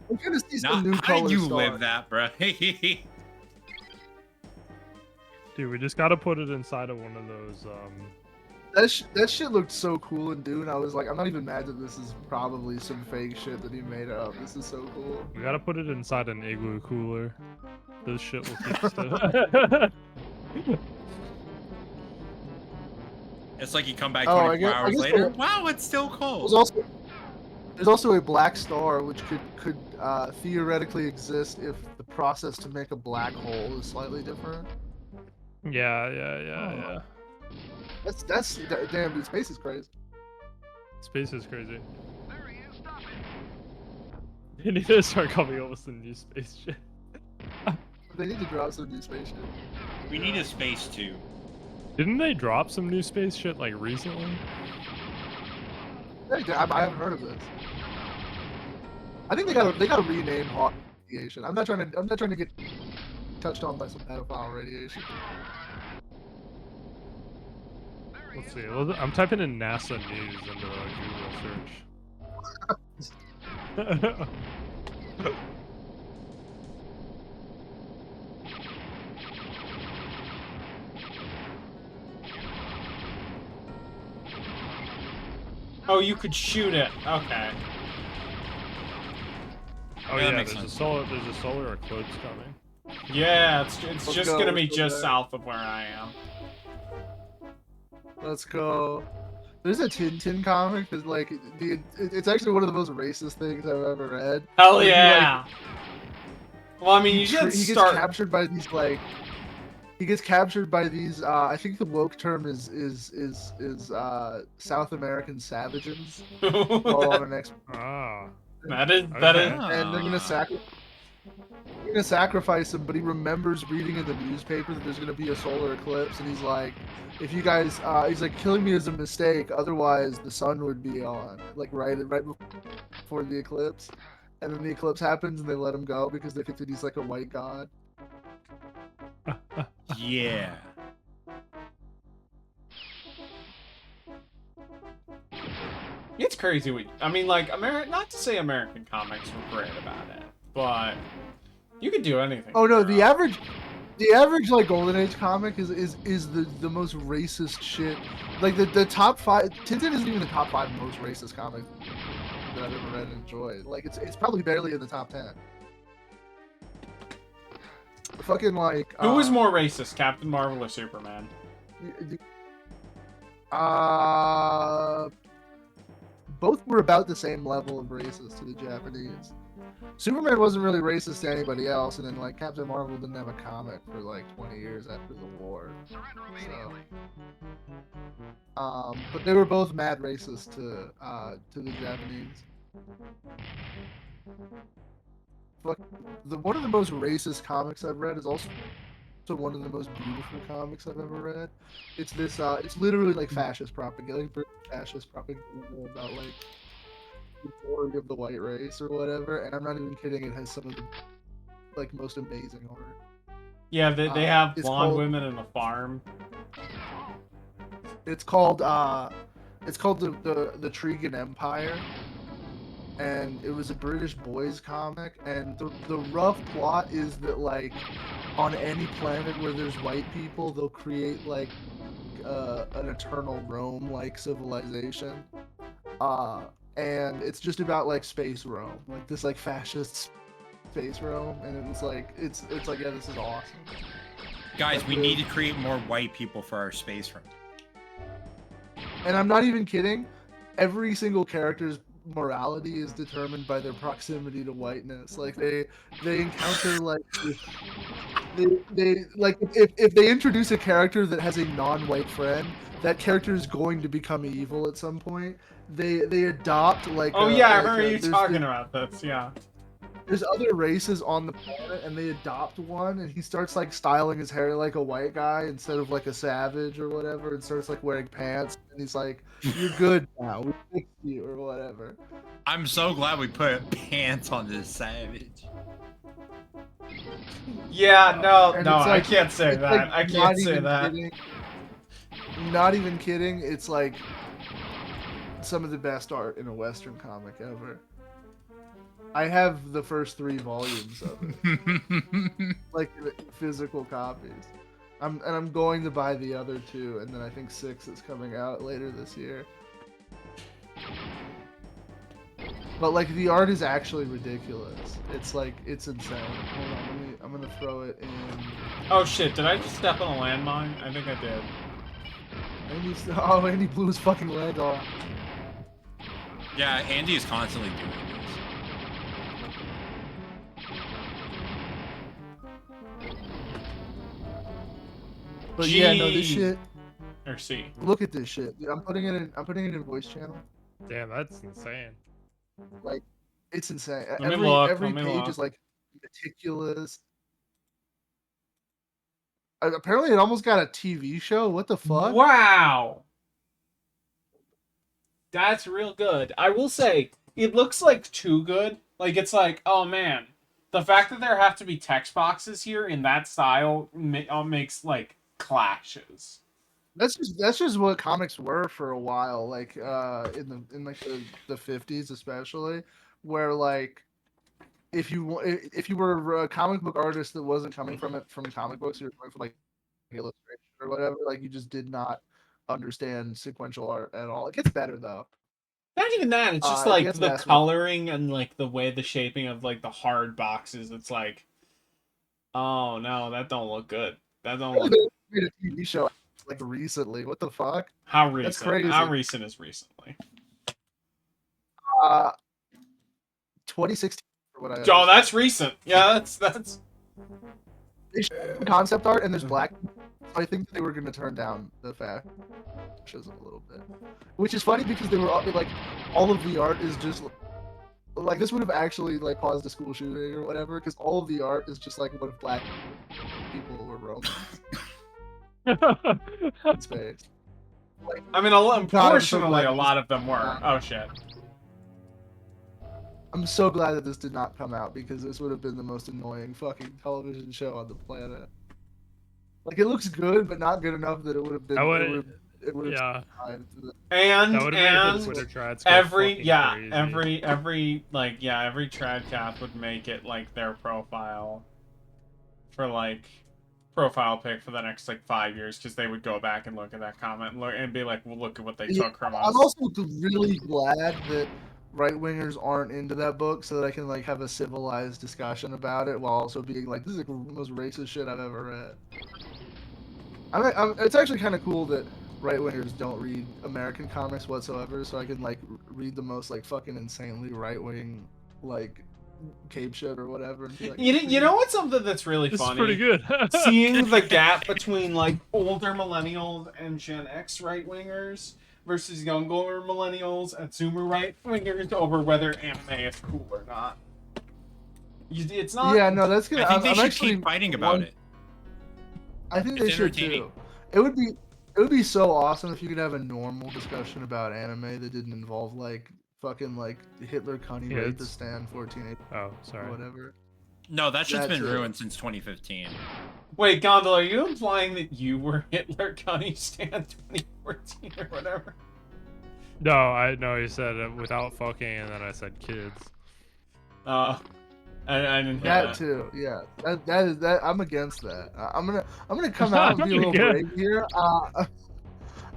We're gonna see Now, some new how color did you stars. live that, bro? Dude, we just gotta put it inside of one of those. That shit looked so cool in Dune. I was like, I'm not even mad that this is probably some fake shit that he made up. This is so cool. We gotta put it inside an igloo cooler. This shit will keep still. It's like you come back Oh, 24 I hours guess later. the- Wow, it's still cold. There's also a black star which could theoretically exist if the process to make a black hole is slightly different. Yeah. That's damn, dude, space is crazy. Space is crazy. They need to start coming up with some new space shit. They need to drop some new space shit. We need a space too. Didn't they drop some new space shit like recently? I haven't heard of this. I think they gotta rename hawk radiation. I'm not trying to get touched on by some pedophile radiation. Let's see. I'm typing in NASA news into Google search. Oh, you could shoot it. Okay. Oh Yeah, that yeah, makes there's sense. a solar eclipse coming. Yeah, it's Let's just go, gonna let's be go just there. south of where I am. Let's go. There's a Tintin comic that's like it's actually one of the most racist things I've ever read. Hell Where yeah! Well, I mean, you should he gets start. captured by these like he gets captured by these I think the woke term is South American savages while on an Ah, that is okay. and they're gonna sacrifice him, but he remembers reading in the newspaper that there's gonna be a solar eclipse, and he's like, if you guys, he's like, killing me is a mistake. Otherwise, the sun would be on, like right before the eclipse, and then the eclipse happens, and they let him go because they think that he's like a white god. Yeah. It's crazy. I mean, like, not to say American comics were great about it, but you could do anything. Oh no, with the your own. average like Golden Age comic is the most racist shit. Like the top 5, Tintin isn't even the top 5 most racist comic that I've ever read and enjoyed. Like it's probably barely in the top 10. Fucking like Who was more racist, Captain Marvel or Superman? Both were about the same level of racist to the Japanese. Superman wasn't really racist to anybody else, and then like Captain Marvel didn't have a comic for like 20 years after the war. So, but they were both mad racist to the Japanese. But one of the most racist comics I've read is also one of the most beautiful comics I've ever read. It's this it's literally like fascist propaganda, like fascist propaganda about like the glory of the white race or whatever, and I'm not even kidding, it has some of the like most amazing art. Yeah, they have It's blonde called- women in a farm. It's called the Trigan Empire, and it was a British boys comic, and the rough plot is that like on any planet where there's white people, they'll create like an eternal Rome like civilization. And it's just about like space Rome, like this like fascist space Rome, and it was like it's like, yeah, this is awesome. Guys, we need to create more white people for our space room. And I'm not even kidding. Every single character's morality is determined by their proximity to whiteness. Like they encounter like they like if they introduce a character that has a non-white friend, that character is going to become evil at some point. They adopt like Oh yeah, I like remember you there's talking about this. Yeah. There's other races on the planet, and they adopt one, and he starts like styling his hair like a white guy instead of like a savage or whatever, and starts like wearing pants. And he's like, "You're good now. We fixed you," or whatever. I'm so glad we put pants on this savage. Yeah. No. And No. it's I like- can't say it's, that. like, I not can't say even that. kidding. Not even kidding. It's like some of the best art in a Western comic ever. I have the first 3 volumes of it, like physical copies. I'm going to buy the other 2, and then I think 6 is coming out later this year. But like the art is actually ridiculous. It's like it's insane. Hold on, I'm gonna throw it in. Oh shit! Did I just step on a landmine? I think I did. Andy blew his fucking leg off. Yeah, Andy is constantly doing this. But yeah, no, this Gee. shit. Or C. Look at this shit. Dude, I'm putting it in voice channel. Damn, that's insane. Like, it's insane. Let me look, every let me page look. is like meticulous. Apparently, it almost got a TV show. What the fuck? Wow. That's real good. I will say, it looks like too good. Like, it's like, oh man. The fact that there have to be text boxes here in that style makes, like, clashes. That's just what comics were for a while, like in like the 50s especially, where like if you were a comic book artist that wasn't coming from comic books, you were coming from like illustration or whatever, like you just did not understand sequential art at all. It gets better though. Not even that. It's just He like has the basketball. coloring and like the way the shaping of like the hard boxes. It's like, oh no, that don't look good. That don't look. They made a TV show like recently. What the fuck? How That's recent? crazy. How recent is recently? Uh, 2016. For what I Oh, understand. that's recent. Yeah, that's. They showed concept art and there's black. I think they were gonna turn down the fascism a little bit, which is funny because they were like, all of the art is just like this would have actually like caused a school shooting or whatever because all of the art is just like what if black people were roaming in space. I mean, God, I'm so proportionally, glad a this- lot of them were. Oh shit. I'm so glad that this did not come out because this would have been the most annoying fucking television show on the planet. Like it looks good, but not good enough that it would have been. It would have Yeah. survived the- And That would have made the and Twitter trats go every fucking yeah crazy. every like yeah every tradcap would make it like their profile for like profile pic for the next like 5 years because they would go back and look at that comment and look and be like, well, look at what they Yeah, took from I'm us. also really glad that right wingers aren't into that book, so that I can like have a civilized discussion about it while also being like, this is like the most racist shit I've ever read. It's actually kind of cool that right wingers don't read American comics whatsoever, so I can like read the most like fucking insanely right wing like cape shit or whatever. And be like, You know what's something that's really This is funny? pretty good. Seeing the gap between like older millennials and Gen X right wingers versus younger millennials and Zoomer right wingers over whether anime is cool or not. It's not. Yeah, no, that's gonna. I think they I'm should actually keep fighting about it. I think It's they should entertaining. too. It would be so awesome if you could have a normal discussion about anime that didn't involve like fucking like Hitler cunny Kids. rapist stand 14 Oh, or sorry. whatever. No, that shit's That been too. ruined since 2015. Wait, Gondola, are you implying that you were Hitler Cunny Stand 2014 or whatever? No, I know you said without fucking, and then I said kids. I didn't hear That that. too, yeah. That is that. I'm against that. I'm gonna come out and be a little Yeah. brave here.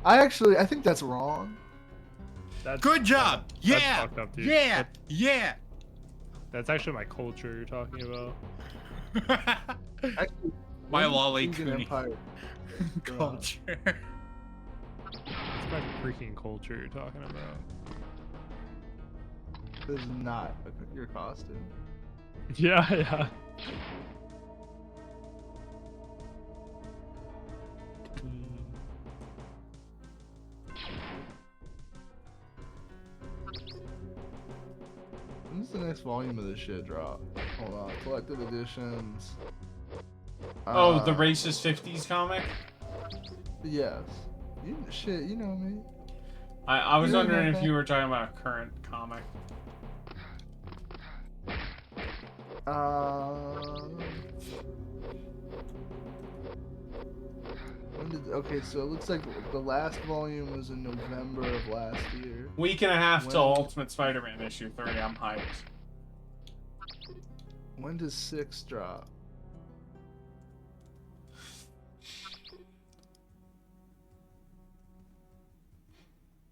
I think that's wrong. That's, Good job. That's Yeah. fucked up, dude. Yeah. Yeah. That's actually my culture you're talking about. Actually, My when did Lolly Vegan Cooney Empire? culture. It's my freaking culture you're talking about. This is not your costume. Yeah, yeah. When does the next volume of this shit drop? Hold on, collected editions. Oh, the Uh, racist 50s comic? Yes. Shit, you know me. I was Yeah, wondering if okay. you were talking about a current comic. Okay, so it looks like the last volume was in November of last year. Week and a half When- till Ultimate Spider-Man issue 3. I'm hyped. When does 6 drop?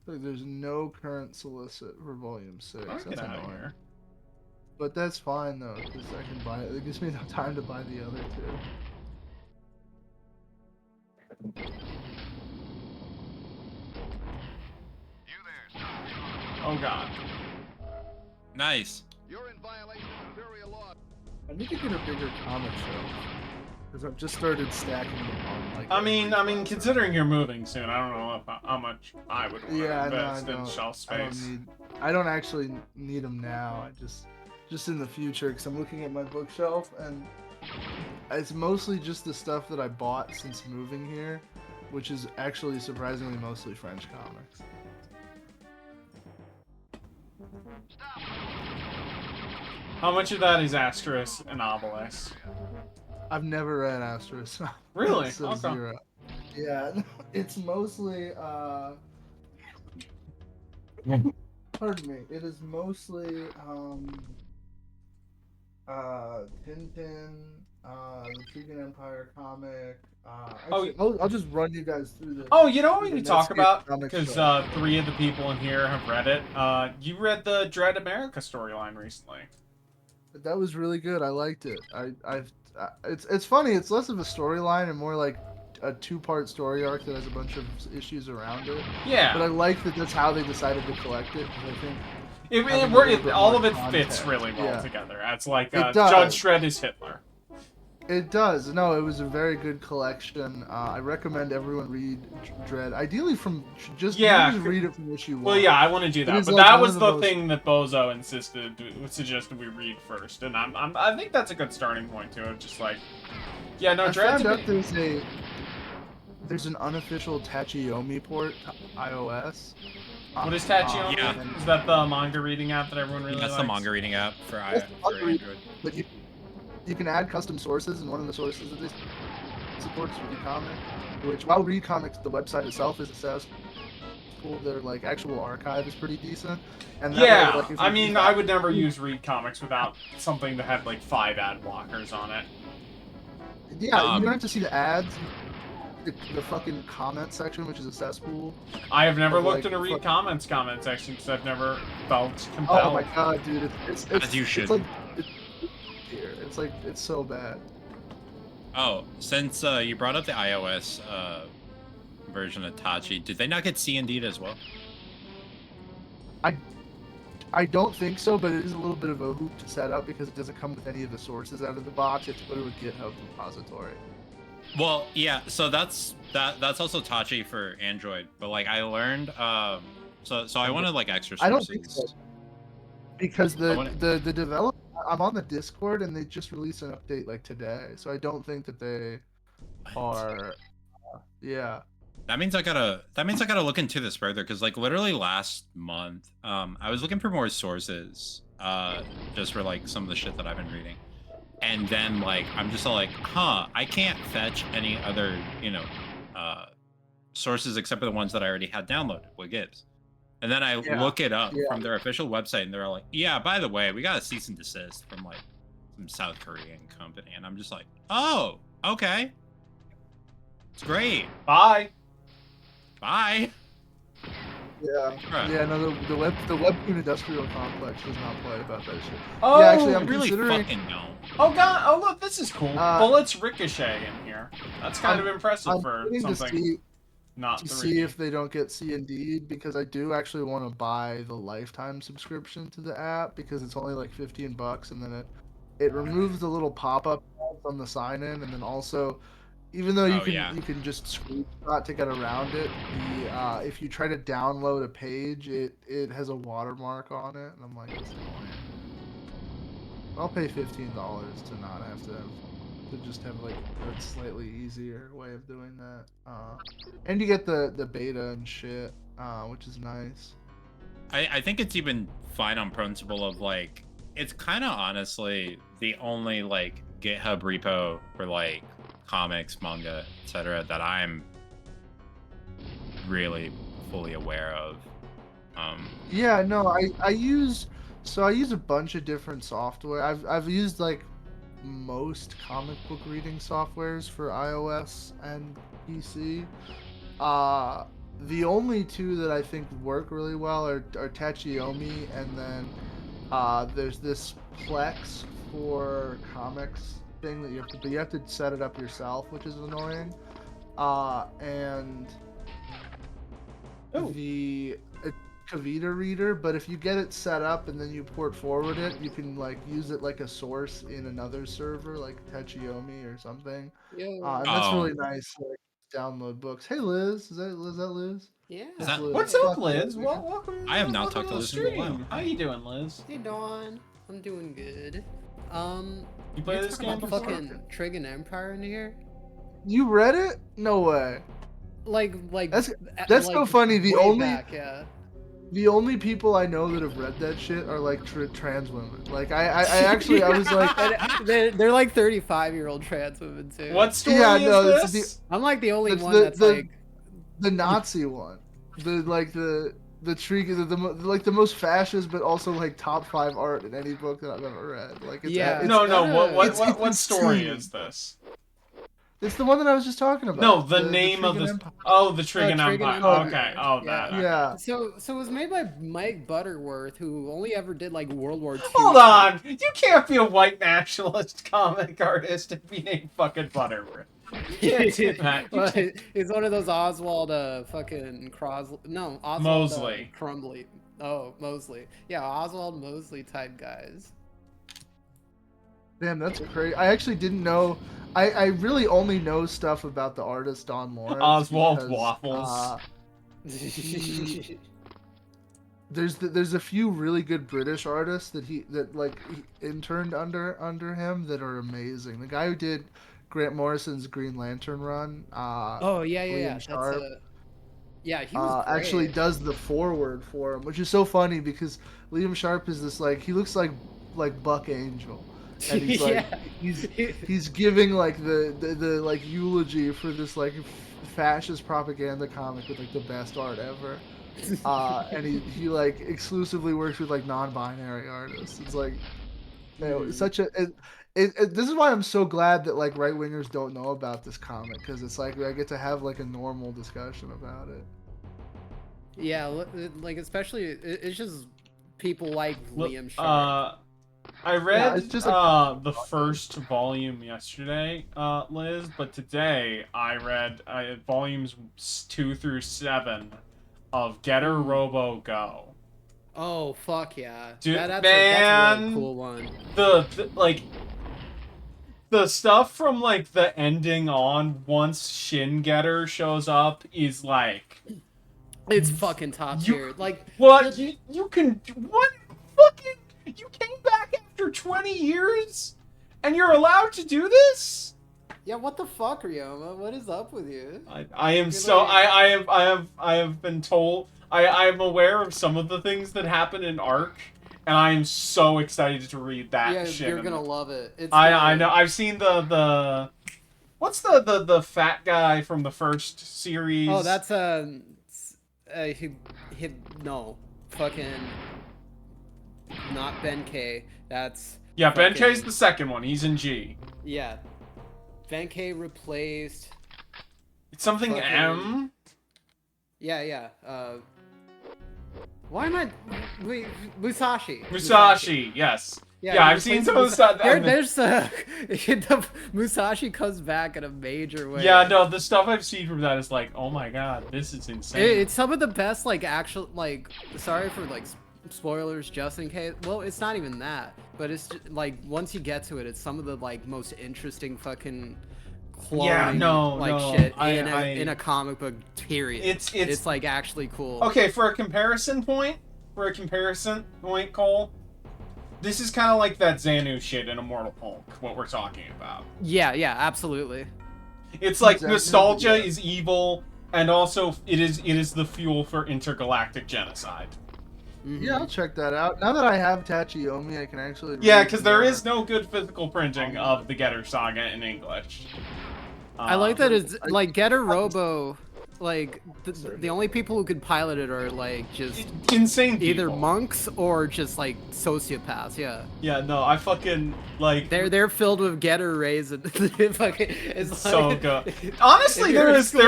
Like, there's no current solicit for volume 6. Let's That's get out of annoying. here. But that's fine though, because I can buy it. It gives me enough time to buy the other two. Oh god. Nice. You're in violation of Imperial law. I need to get a bigger comic shelf. Because I've just started stacking them on like. I mean, every class. considering you're moving soon, I don't know how much I would want to Yeah, no, I invest in don't. shelf I space. I don't actually need them now. I just in the future, because I'm looking at my bookshelf and it's mostly just the stuff that I bought since moving here, which is actually surprisingly mostly French comics. How much of that is Asteris and Obelix? I've never read Asteris. Really? So Okay. 0. Yeah, it's mostly pardon me. It is mostly Tintin, the Trigan Empire comic. Oh, Actually, I'll just run you guys through the. Oh, you know what we the can talk Netscape about? comic Because shop. 3 of the people in here have read it. You read the Dread America storyline recently. That was really good. I liked it. It's funny. It's less of a storyline and more like a 2-part story arc that has a bunch of issues around it. Yeah. But I like that that's how they decided to collect it. 'Cause I think All of it more fits context. really well Yeah. together. It's like It does. Judge Dredd is Hitler. It does. No, it was a very good collection. I recommend everyone read Dread. Ideally, just read it from issue 1. Well, yeah, I want to do It that, is but like that one was of the the thing that Bozo suggested we read first, and I think that's a good starting point to it. Just like, yeah, no, I Dread's found a out bit... there's an unofficial Tachiyomi port to iOS. What is Tachiyomi? Yeah. Is that the manga reading app that everyone really That's likes? the manga reading app for That's the manga reading- Android. But you can add custom sources, and one of the sources of this supports Readcomic, which while Readcomics, the website itself is accessible, their like actual archive is pretty decent. And that way, Yeah, like, if I you mean, do I that- would never use Read Comics without something that had like 5 ad blockers on it. Yeah, you don't have to see the ads. The fucking comment section, which is a cesspool. I have never Of, looked like, in a Read fuck- comment section because I've never felt compelled. Oh my god, dude! It's As you it's should. like it's so bad. Oh, since you brought up the iOS version of Tachi, did they not get C&D'd as well? I don't think so, but it is a little bit of a hoop to set up because it doesn't come with any of the sources out of the box. You have to go to a GitHub repository. Well, yeah. So that's also Tachi for Android. But like I learned, so I wanted like extra sources. I don't think so. Because I wanna- the developer, I'm on the Discord and they just released an update like today, so I don't think that they are. Yeah. That means I gotta look into this further because like literally last month, I was looking for more sources, just for like some of the shit that I've been reading, and then like I'm just all like, I can't fetch any other sources except for the ones that I already had downloaded. What gives? And then I Yeah, look it up yeah. from their official website, and they're like, yeah, by the way, we got a cease and desist from like some South Korean company, and I'm just like, oh, okay, it's great. Bye. Bye. Yeah. Right. Yeah. No, the Webtoon Industrial Complex does not play about that shit. Oh, yeah, actually, I I'm really considering. fucking don't. Oh god! Oh look, this is cool. Bullets ricochet in here. That's kind of impressive I'm for waiting to something see not to 3D. see if they don't get C&D because I do actually want to buy the lifetime subscription to the app because it's only like $15 and then it removes the little pop-up on the sign-in and then also even though you Oh, can yeah. you can just screenshot to get around it, if you try to download a page, it has a watermark on it and I'm like, it's annoying. I'll pay $15 to not have to just have like a slightly easier way of doing that. And you get the beta and shit, which is nice. I think it's even fine on principle of like, it's kind of honestly the only like GitHub repo for like comics, manga, etc. that I'm really fully aware of. Yeah, no, I use a bunch of different software. I've used like most comic book reading softwares for iOS and PC. The only two that I think work really well are Tachiyomi and then there's this Plex for comics thing that you have to set it up yourself, which is annoying. And Ooh. the Kavita reader, but if you get it set up and then you port forward it, you can like use it like a source in another server, like Tachiyomi or something. And that's Oh. really nice. Like, download books. Hey Liz, is that Liz? Yeah. Is that- Liz. What's up, Fuck Liz? Liz. Welcome. I have not welcome talked to to the Liz in a stream. while. How you doing, Liz? Hey Dawn, I'm doing good. You play you're this talking game about before? fucking Trigon Empire in here? You read it? No way. Like That's like, so funny. The way only back, yeah. the only people I know that have read that shit are like trans women. Like I actually I was like, And they're like 35-year-old trans women too. What story Yeah, is no, this? it's I'm like the only It's one the- that's the- like the Nazi one, the like the most fascist, but also like top 5 art in any book that I've ever read. Like, it's, Yeah. it's, No, got a- what it's story insane. is this? It's the one that I was just talking about. No, the name of Trigon the Empire. Oh, the Trigon Trigon Empire. Empire. Okay. Oh, Yeah. that. Okay. Yeah. So it was made by Mike Butterworth, who only ever did like World War II. Hold on, you can't be a white nationalist comic artist and be named fucking Butterworth. You can't do that. You Well, can't- he's one of those Oswald fucking No, Oswald Mosley. Crumbly. Oh, Mosley. Yeah, Oswald Mosley type guys. Damn, that's crazy. I actually didn't know. I really only know stuff about the artist Don Lawrence. Oswald because, Waffles. there's a few really good British artists that he interned under him that are amazing. The guy who did Grant Morrison's Green Lantern run. Oh yeah, Liam yeah. That's Sharp. yeah, he was great. Actually does the foreword for him, which is so funny because Liam Sharp is this he looks like Buck Angel. And he's like Yeah. he's giving like the like eulogy for this like fascist propaganda comic with like the best art ever. And he like exclusively works with like non-binary artists. It's like, you know, such a this is why I'm so glad that like right wingers don't know about this comic, because it's like I get to have like a normal discussion about it. Yeah, like especially it's just people like Liam Sharp. I read it's just the first volume yesterday, Liz, but today I read volumes 2 through 7 of Getter Robo Go. Oh fuck yeah, Dude, that's a man, really cool one. The stuff from like the ending on once Shin Getter shows up is like, It's fucking top tier. Like what you can what fucking you came back after 20 years and you're allowed to do this? yeah, what the fuck, Ryoma? What is up with you? I am so I have been told I am aware of some of the things that happen in Arc, and I am so excited to read that Yeah, shit. you're gonna love it. It's I good. know I've seen the what's the fat guy from the first series? Oh, that's no, fucking not Ben K. That's yeah, Ben fucking- K's the second one. He's in G. yeah. Ben K replaced. It's something Fucking- M. Yeah. Why am I? Wait, Musashi. Musashi, yes. Yeah, I've seen some of the stuff. There's the Musashi comes back in a major way. Yeah, no, the stuff I've seen from that is like, oh my god, this is insane. It's some of the best, like, actual, like, sorry for, like, spoilers just in case. Well, it's not even that, but it's just, like, once you get to it, it's some of the, like, most interesting fucking cloning, Yeah, no, shit I- in a comic book, period. It's like, actually cool. okay, for a comparison point, Cole, this is kind of like that Xanu shit in Immortal Hulk, what we're talking about. Yeah, absolutely. It's like Exactly, nostalgia yeah. is evil, and also it is the fuel for intergalactic genocide. Mhm. Yeah, I'll check that out. Now that I have Tachiyomi, I can actually. Yeah, read because there more. is no good physical printing of the Getter Saga in English. I like that it's, I- like, Getter Robo, like, the only people who could pilot it are, like, just Insane people. either monks or just, like, sociopaths, yeah. Yeah, no, I fucking like. They're filled with Getter rays and fucking it's So like, good. Honestly, if you're in school-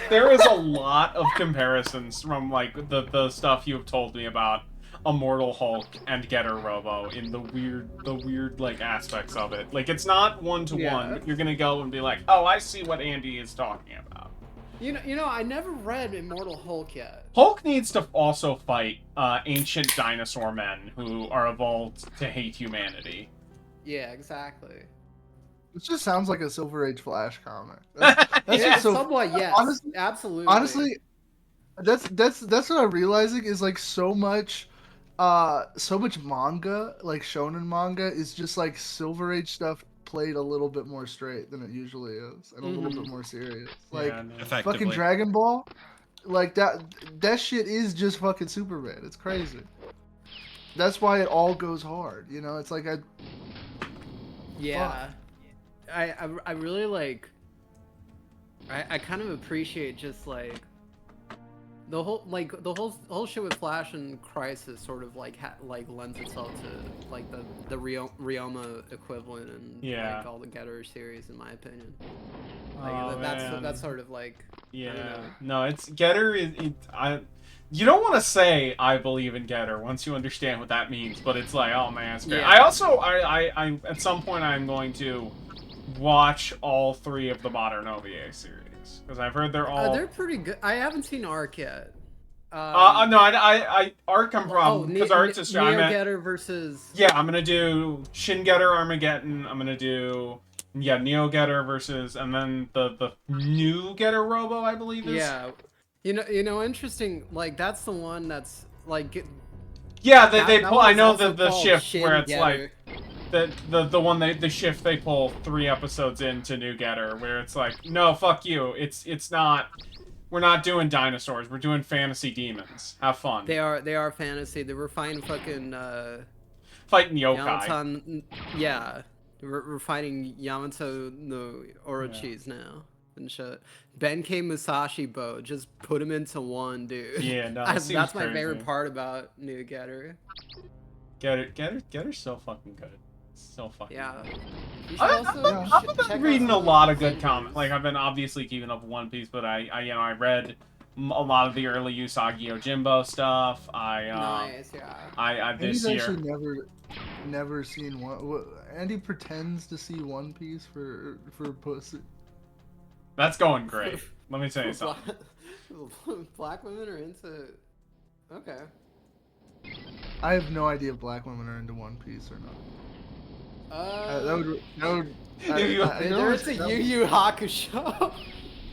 there is a lot of comparisons from like the stuff you have told me about Immortal Hulk and Getter Robo in the weird like aspects of it. Like it's not one to Yeah. one. You're gonna go and be like, oh, I see what Andy is talking about. You know, I never read Immortal Hulk yet. Hulk needs to also fight ancient dinosaur men who are evolved to hate humanity. Yeah, exactly. It just sounds like a Silver Age Flash comic. That's Yeah, just so. Somewhat, yes. honestly- Absolutely. Honestly, that's what I'm realizing is like so much manga, like shonen manga, is just like Silver Age stuff played a little bit more straight than it usually is, and a little bit more serious. Like Yeah, no. Effectively. fucking Dragon Ball, like that shit is just fucking Superman. It's crazy. That's why it all goes hard. You know, it's like Yeah. I really like. I kind of appreciate just like The whole shit with Flash and Crisis sort of like lends itself to like the Ryoma equivalent and Yeah. like all the Getter series, in my opinion. Oh, Like man. that's sort of like Yeah. No, it's Getter. You don't want to say I believe in Getter once you understand what that means, but it's like, oh man, it's great. Yeah. I also, I at some point I'm going to watch all 3 of the modern OVA series because I've heard they're all. they're pretty good. I haven't seen Arc yet. No, I Arc I'm from because Arc's a Neo I meant, Getter versus. Yeah, I'm gonna do Shin Getter Armageddon. I'm gonna do Neo Getter versus, and then the new Getter Robo, I believe is. Yeah, you know, interesting. Like that's the one that's like. Yeah, that they pull. I one's know also the called shift Shin where it's Getter. like the one the shift they pull 3 episodes into New Getter where it's like, no, fuck you. It's not. We're not doing dinosaurs. We're doing fantasy demons. Have fun. They are fantasy. They were fighting fucking Fighting yokai. Yamato, yeah. We're fighting Yamato no Orochis now and shit. Benkei Musashi Bo, just put him into one, dude. Yeah, no, that's seems my crazy. favorite part about New Getter. Getter's so fucking good. So fucking. Yeah. Good. You should I've also check been out reading a some lot of good things. comics. Like I've been obviously keeping up with One Piece, but I read a lot of the early Usagi Yojimbo stuff. Nice, yeah. I this Andy's year. actually never seen one. Andy pretends to see One Piece for pussy. That's going great. Let me tell you something. Black women are into. Okay. I have no idea if black women are into One Piece or not. That would. If you- They're into Yu Yu Hakusho.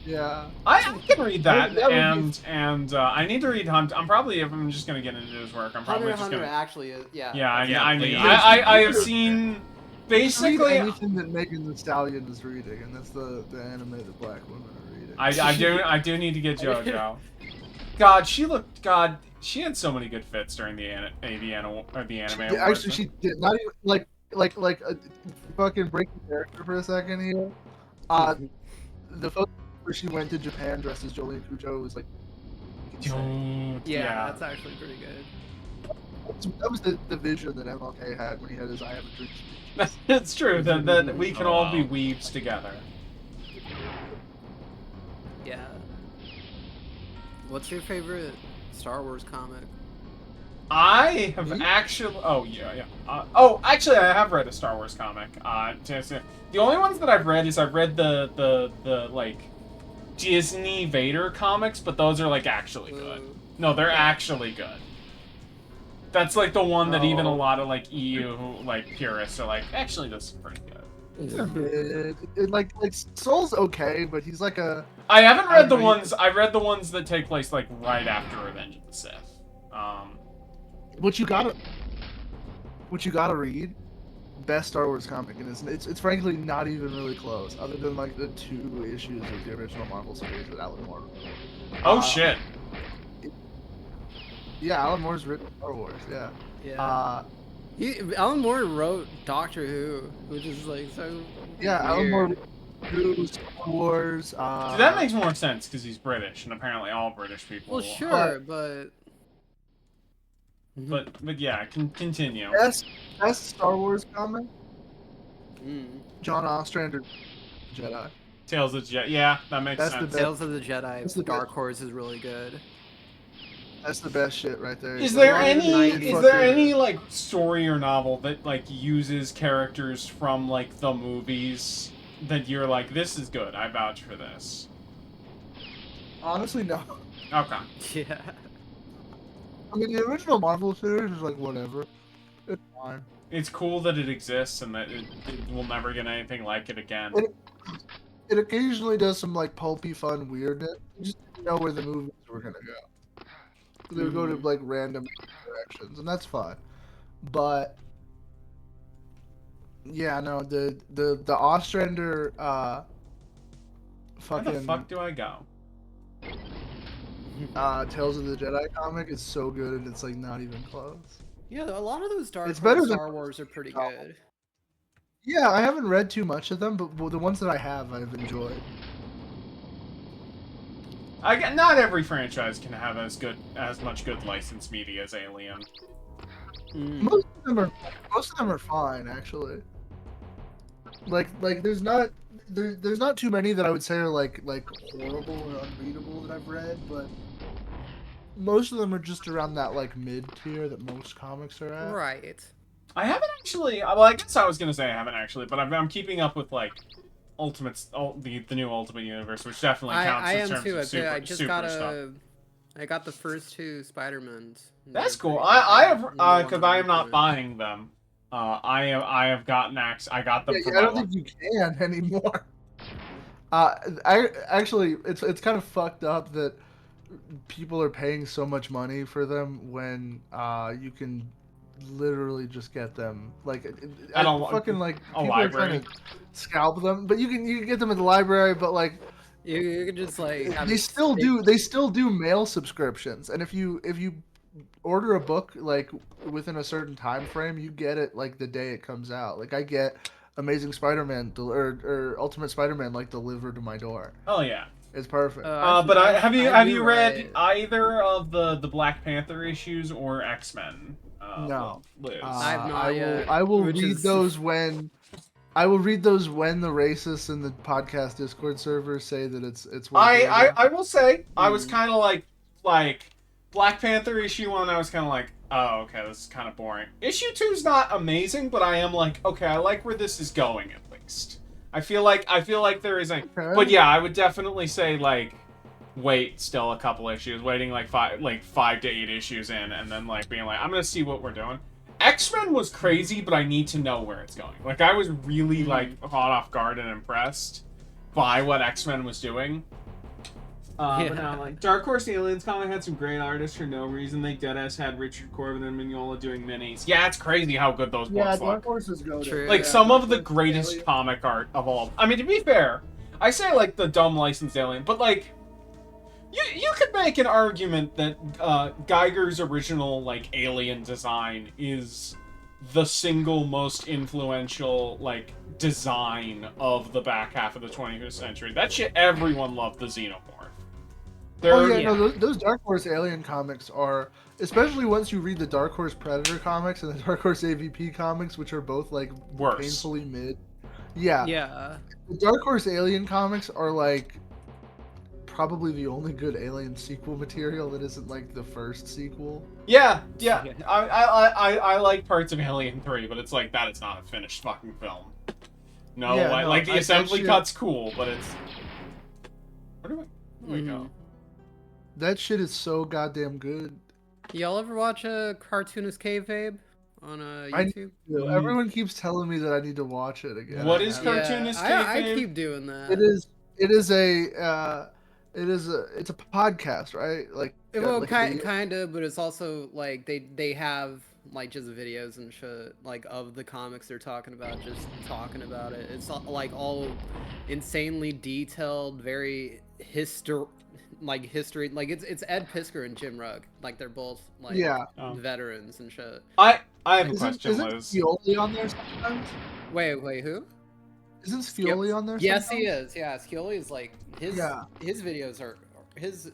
Yeah. I can read that, That would be- and I need to read Hunt. I'm just gonna get into his work. I'm probably Hunter just Hunter gonna. actually is, yeah. Yeah, Yeah, I please. I have seen Read basically. anything that Megan Thee Stallion is reading, and that's the anime that black women are reading. I do need to get JoJo. God, she had so many good fits during the anime Yeah, awards. actually, she did not even like fucking breaking character for a second here. The photo where she went to Japan dressed as Jolene Cujo was like. Dude, Yeah, that's actually pretty good. That was the vision that MLK had when he had his "I Have a Dream" speech. it's true that we can Oh, all be wow. weebs together. Yeah. What's your favorite Star Wars comic? I have Me? actually. Oh yeah. Actually, I have read a Star Wars comic. The only ones that I've read is I've read the like Disney Vader comics, but those are like actually good. No, they're actually good. That's like the one that even a Oh. lot of like EU like purists are like, actually, this is pretty good. Like Soul's okay, but he's like a. I haven't read the I- ones. I read the ones that take place like right after Revenge of the Sith. What you gotta read, best Star Wars comic, and it's frankly not even really close, other than like the 2 issues of the original Marvel series with Alan Moore. Oh shit. Yeah, Alan Moore's written Star Wars. Yeah. Yeah. Alan Moore wrote Doctor Who, which is like so. Yeah, Alan weird. Moore wrote Star Wars. See, that makes more sense because he's British, and apparently all British people. Well, sure, but. But yeah, continue. best Star Wars comic, Mm. John Ostrander, Jedi. Tales of Jet. Yeah, that makes That's the sense. best. Tales of the Jedi, That's the Dark best. Horse is really good. That's the best shit right there. Is there Like, any? like, Is there any like story or novel that like uses characters from like the movies that you're like, this is good. I vouch for this. Honestly, no. Okay. Yeah. I mean, the original Marvel series is like whatever. It's fine. It's cool that it exists and that it will never get anything like it again. It occasionally does some like pulpy, fun weirdness. You just didn't know where the movies were gonna go. They would go to like random directions, and that's fine. But yeah, no, the Ostrander Where fucking the fuck do I go? Tales of the Jedi comic is so good, and it's like not even close. Yeah, a lot of those Dark It's better Horse than- Star Wars are pretty Oh. good. Yeah, I haven't read too much of them, but the ones that I have, I've enjoyed. Not every franchise can have as much good licensed media as Alien. Mm. Most of them are fine, actually. Like there's not too many that I would say are like horrible or unreadable that I've read, but most of them are just around that like mid tier that most comics are at. Right. I haven't actually. Well, I guess I was gonna say I haven't actually, but I'm keeping up with like the new Ultimate Universe, which definitely counts I in am terms too. of super, I just super got stuff. I got the first 2 Spider-Mans. That's They're cool. pretty I have fucking because I am not good. buying them. I have gotten I got them Yeah, for I my don't think you can anymore. It's kind of fucked up that people are paying so much money for them when you can literally just get them like At a fucking like a people library. are trying to scalp them, but you can get them at the library, but like You could just like have they it still saved. do mail subscriptions, and if you order a book like within a certain time frame, you get it like the day it comes out. Like I get Amazing Spider-Man or Ultimate Spider-Man like delivered to my door. Oh yeah. It's perfect. But have you do read right. either of the Black Panther issues or X-Men? No. Liz. I've not yet, I will which read is- those when I will read those when the racists in the podcast Discord server say that it's worth reading. I will say I was Mhm. kind of like Black Panther issue 1. I was kind of like, oh okay, this is kind of boring. Issue 2's not amazing, but I am like, okay, I like where this is going at least. I feel like there is a, Okay. but yeah, I would definitely say like wait still a couple issues, waiting like 5 to 8 issues in, and then like being like, I'm gonna see what we're doing. X-Men was crazy, but I need to know where it's going. Like I was really like caught off guard and impressed by what X-Men was doing. But now, like, Dark Horse Aliens comic had some great artists for no reason. They deadass had Richard Corbin and Mignola doing minis. Yeah, it's crazy how good those Yeah, books Dark look. Horses go True. Like, Yeah, some of the Dark Horse greatest Alien. comic art of all. I mean, to be fair, I say, like, the dumb licensed Alien, but, like, you could make an argument that Geiger's original, like, Alien design is the single most influential, like, design of the back half of the 20th century. That shit, everyone loved the Xenomorph. Oh yeah, Yeah. no, those Dark Horse Alien comics are, especially once you read the Dark Horse Predator comics and the Dark Horse AVP comics, which are both like Worse. painfully mid. Yeah, Yeah. the Dark Horse Alien comics are like probably the only good Alien sequel material that isn't like the first sequel. Yeah. Yeah. I like parts of Alien 3, but it's like that is not a finished fucking film. No, Yeah, like, no, like the that assembly shit- cut's cool, but it's. Where do we go? Mhm. That shit is so goddamn good. Y'all ever watch a cartoonist kayfabe on I- YouTube? Mm. Everyone keeps telling me that I need to watch it again. What I is haven't. cartoonist I kayfabe? keep doing that. It's a podcast, right? Like Well, like a kind video. of, but it's also like they have like just videos and shit like of the comics they're talking about, just talking about it. It's like all insanely detailed, very history. Like it's Ed Piskor and Jim Rugg. Like they're both like Yeah. Oh. veterans and shit. I have a Isn't question, isn't Liz. Scioli on there sometimes? Wait, who? Isn't Scioli on there? Yes, he sometimes? is. Yeah, Scioli is like his Yeah. his videos are his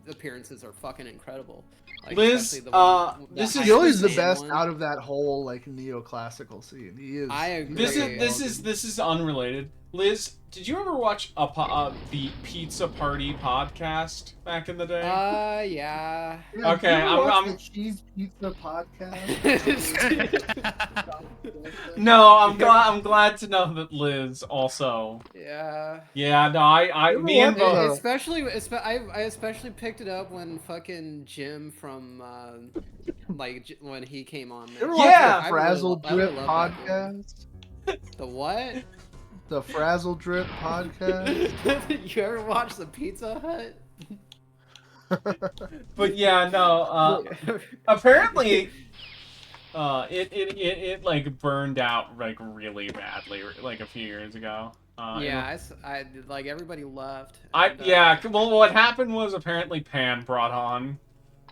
appearances are fucking incredible. Like, Liz, especially the one- this the is- Scioli's the Iron best one. out of that whole like neoclassical scene. He is. I agree. This Okay, this is unrelated. Liz, did you ever watch the Pizza Party podcast back in the day? Yeah. Yeah, Okay, you ever watch I'm- the Cheese Pizza podcast. No, I'm glad to know that Liz also. Yeah. Yeah, no, I You ever me and watch, both. Especially, I especially picked it up when fucking Jim from when he came on. You There. ever Yeah. watch the Frazzle I really Drip love that podcast? The what? The Frazzle Drip podcast. You ever watch the Pizza Hut? But yeah, no. Apparently, it like burned out like really badly like a few years ago. Yeah, I like everybody left. I and, yeah. Well, what happened was apparently Pan brought on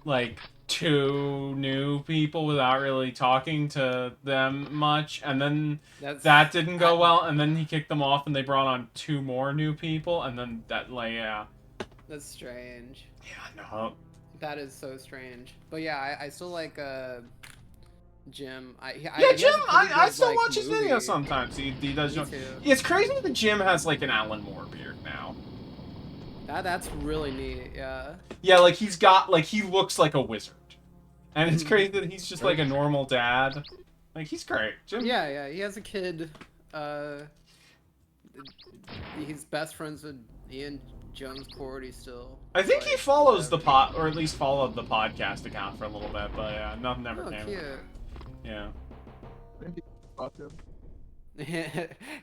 like 2 new people without really talking to them much, and then that didn't go well, and then he kicked them off, and they brought on 2 more new people, and then that like yeah. That's strange. Yeah, no. That is so strange. But yeah, I still like Jim. Yeah, he has Jim, a pretty I good, still like, watch his movie. videos sometimes. He does. Me too. It's crazy that Jim has like an Alan Moore beard now. That's really neat. Yeah. Yeah, like he's got like he looks like a wizard, and it's crazy that he's just like a normal dad. Like he's great. Jim. Yeah. He has a kid. He's best friends with Ian Jones Cordy still. I think he like, follows the whatever. or at least followed the podcast account for a little bit, but yeah, nothing ever Oh, came. cute. Yeah. Fuck him.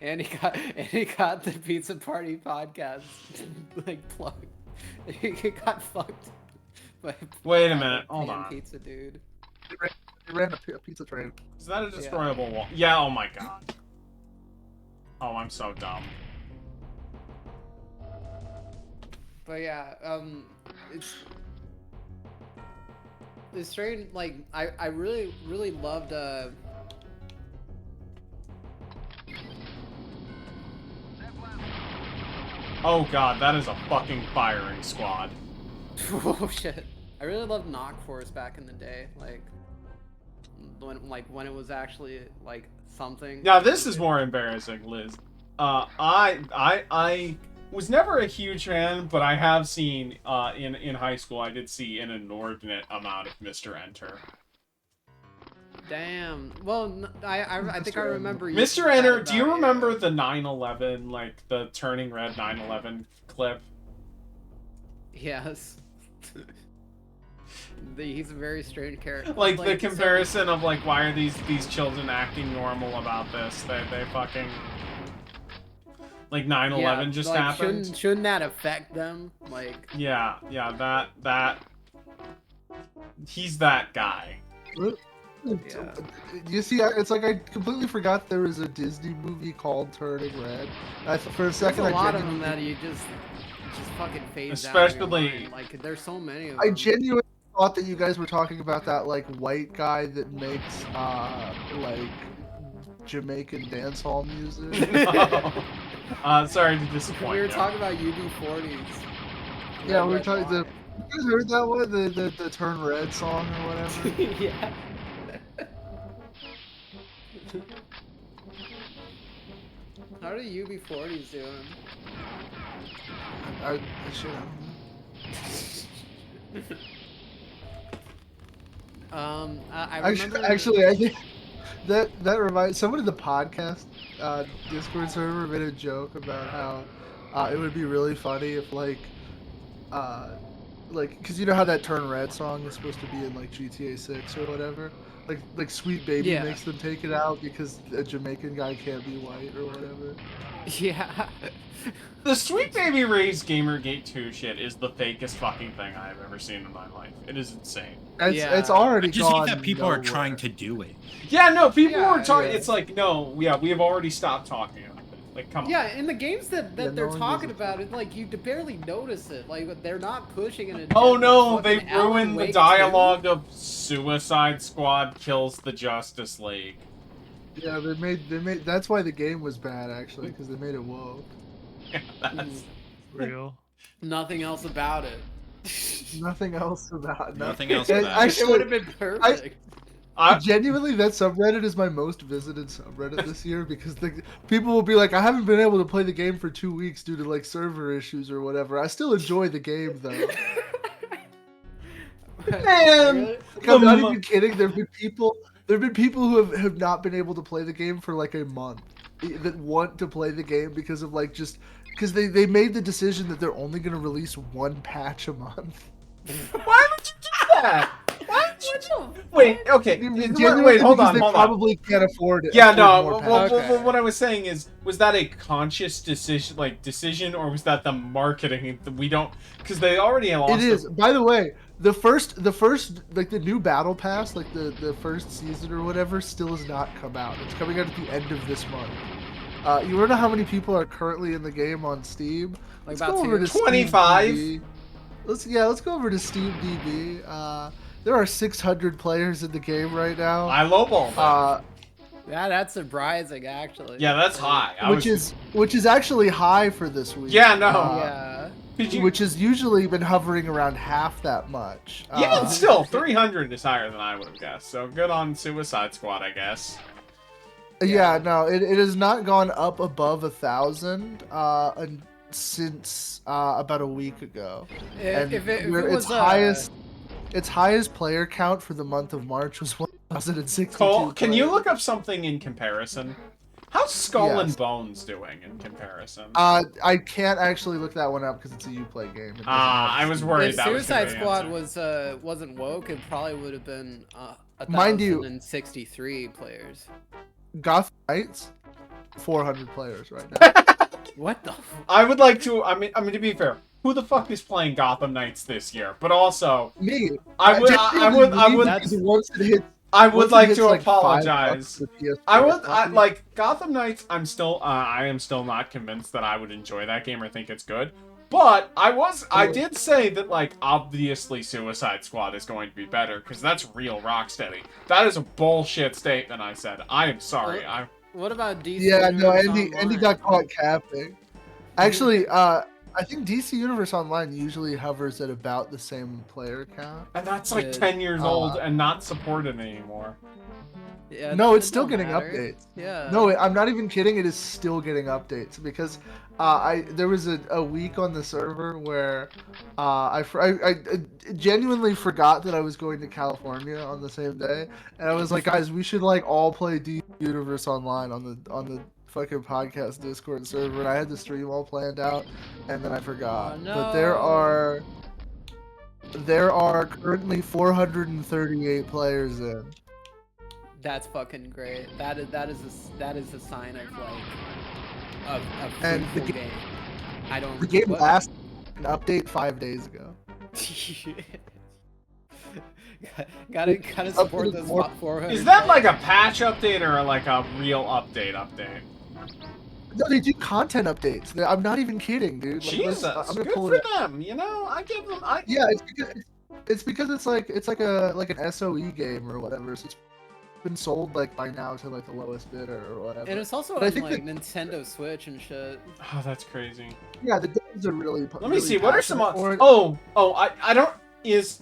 and he got the Pizza Party podcast like plugged. He got fucked. By Wait a by minute, the hold pan on. Pizza dude. He ran a pizza train. Is that a destroyable wall? Yeah. Oh my god. Oh, I'm so dumb. But yeah, it's strange. Like I really loved Oh god, that is a fucking firing squad. oh shit. I really loved Knock Force back in the day, like when it was actually like something. Now this is more embarrassing, Liz. I was never a huge fan, but I have seen in high school I did see an inordinate amount of Mr. Enter. Damn. Well, I think I remember you Mr. said Enter, that do you about, remember yeah. the 9/11, like the turning red 9/11 clip? Yes. He's a very strange character. Like the so- comparison of like why are these children acting normal about this? They fucking like 9/11 yeah, just like, happened. Shouldn't that affect them? Like. Yeah, that he's that guy. Yeah. You see, it's like I completely forgot there was a Disney movie called Turning Red. For a There's second, a lot of them genuinely- that you just fucking phase out. Especially- Like there's so many of I them. genuinely thought that you guys were talking about that like white guy that makes like Jamaican dancehall music. No. Sorry to disappoint We were you. talking about UB40s. Yeah, we were Red talking. Wine. You guys heard that one? The Turn Red song or whatever. Yeah. How are the UB40s doing? I should. I remember. Actually, I think that reminds someone in the podcast Discord server made a joke about how it would be really funny if like because you know how that Turn Red song is supposed to be in like GTA 6 or whatever. Like Sweet Baby Yeah. makes them take it out because a Jamaican guy can't be white or whatever. Yeah. The Sweet Baby Ray's Gamergate 2 shit is the fakest fucking thing I have ever seen in my life. It is insane. It's Yeah. already I just gone hate that people are nowhere. trying to do it. Yeah, no, people Yeah, were talking. yeah. It's like, no, yeah, we have already stopped talking about it. Like, come on. Yeah, in the games that Yeah, they're no one talking gives a about, it like you barely notice it. Like they're not pushing an. Oh agenda. no, they Fucking Alan ruined the Wake 2? dialogue of Suicide Squad kills the Justice League. Yeah, they made that's why the game was bad actually because they made it woke. Yeah, that's, Real. Nothing else about it. Nothing else about Nothing else Yeah, about it. It would have Actually, been perfect. genuinely, that subreddit is my most visited subreddit this year because the people will be like, I haven't been able to play the game for 2 weeks due to like server issues or whatever. I still enjoy the game though. Man. Really? Like, I'm not Um, even kidding. There've been people who have not been able to play the game for like a month that want to play the game because of like just because they made the decision that they're only going to release one patch a month. Why would you do that? Why would you do? Wait, okay. Genuinely Wait, hold because on, they hold on. probably can't afford it. Yeah, afford no. more Well, patches. Okay. what I was saying is, was that a conscious decision, or was that the marketing? We don't, because they already lost. It is. By the way, the first like the new battle pass, like the first season or whatever, still has not come out. It's coming out at the end of this month. You wanna know how many people are currently in the game on Steam? Like Let's about go over to 25? SteamDB. Let's go over to SteamDB. There are 600 players in the game right now. I lowballed them. Yeah, that's surprising actually. Yeah, that's high. Which is actually high for this week. Yeah, no. Uh, Yeah. Did you? which has usually been hovering around half that much. Yeah, it's still 300 is higher than I would have guessed. So good on Suicide Squad, I guess. Yeah, no, it has not gone up above 1,000 since about a week ago. And If it its highest player count for the month of March was 1,062. Cole, can you players. look up something in comparison? How's Skull and Yes. Bones doing in comparison? I can't actually look that one up because it's a Uplay game. It doesn't have I was Steam. worried if that was gonna Suicide be the Squad answer. wasn't woke, it probably would have been Mind you- 1,063 players. Gotham Knights, 400 players right now. What the? F- I would like to. I mean, to be fair, who the fuck is playing Gotham Knights this year? But also, Me. I would That's- Once it hits, I would once it like hits, to like, $5 apologize. for PS4 I copy, like Gotham Knights. I am still not convinced that I would enjoy that game or think it's good. But I did say that, like, obviously Suicide Squad is going to be better because that's real Rocksteady. That is a bullshit statement I said. I am sorry. What about DC? Yeah, no, Universe Andy Online? got caught capping. Actually, I think DC Universe Online usually hovers at about the same player count. And that's like Yeah. 10 years old and not supported anymore. Yeah, No, it it's still don't getting matter. updates. Yeah. No, I'm not even kidding. It is still getting updates because there was a week on the server where I genuinely forgot that I was going to California on the same day, and I was like, guys, we should like all play DC Universe Online on the fucking podcast Discord server, and I had the stream all planned out, and then I forgot. Oh, But there are currently 438 players in. That's fucking great. That is a sign of like a And the fruitful game. I don't. The game what? last an update 5 days ago. gotta support those more- 400. Is that like a patch update or like a real update? No, they do content updates. I'm not even kidding, dude. Like, Jesus, I'm gonna good pull for it up. them. You know, I give them. Yeah, it's because it's like an SOE game or whatever. So it's been sold like by now to like the lowest bidder or whatever. And it's also But I on think like Nintendo Switch and shit. Oh, that's crazy. Yeah, the games are really. Let me really see. What are some? passionate for it. I don't. Is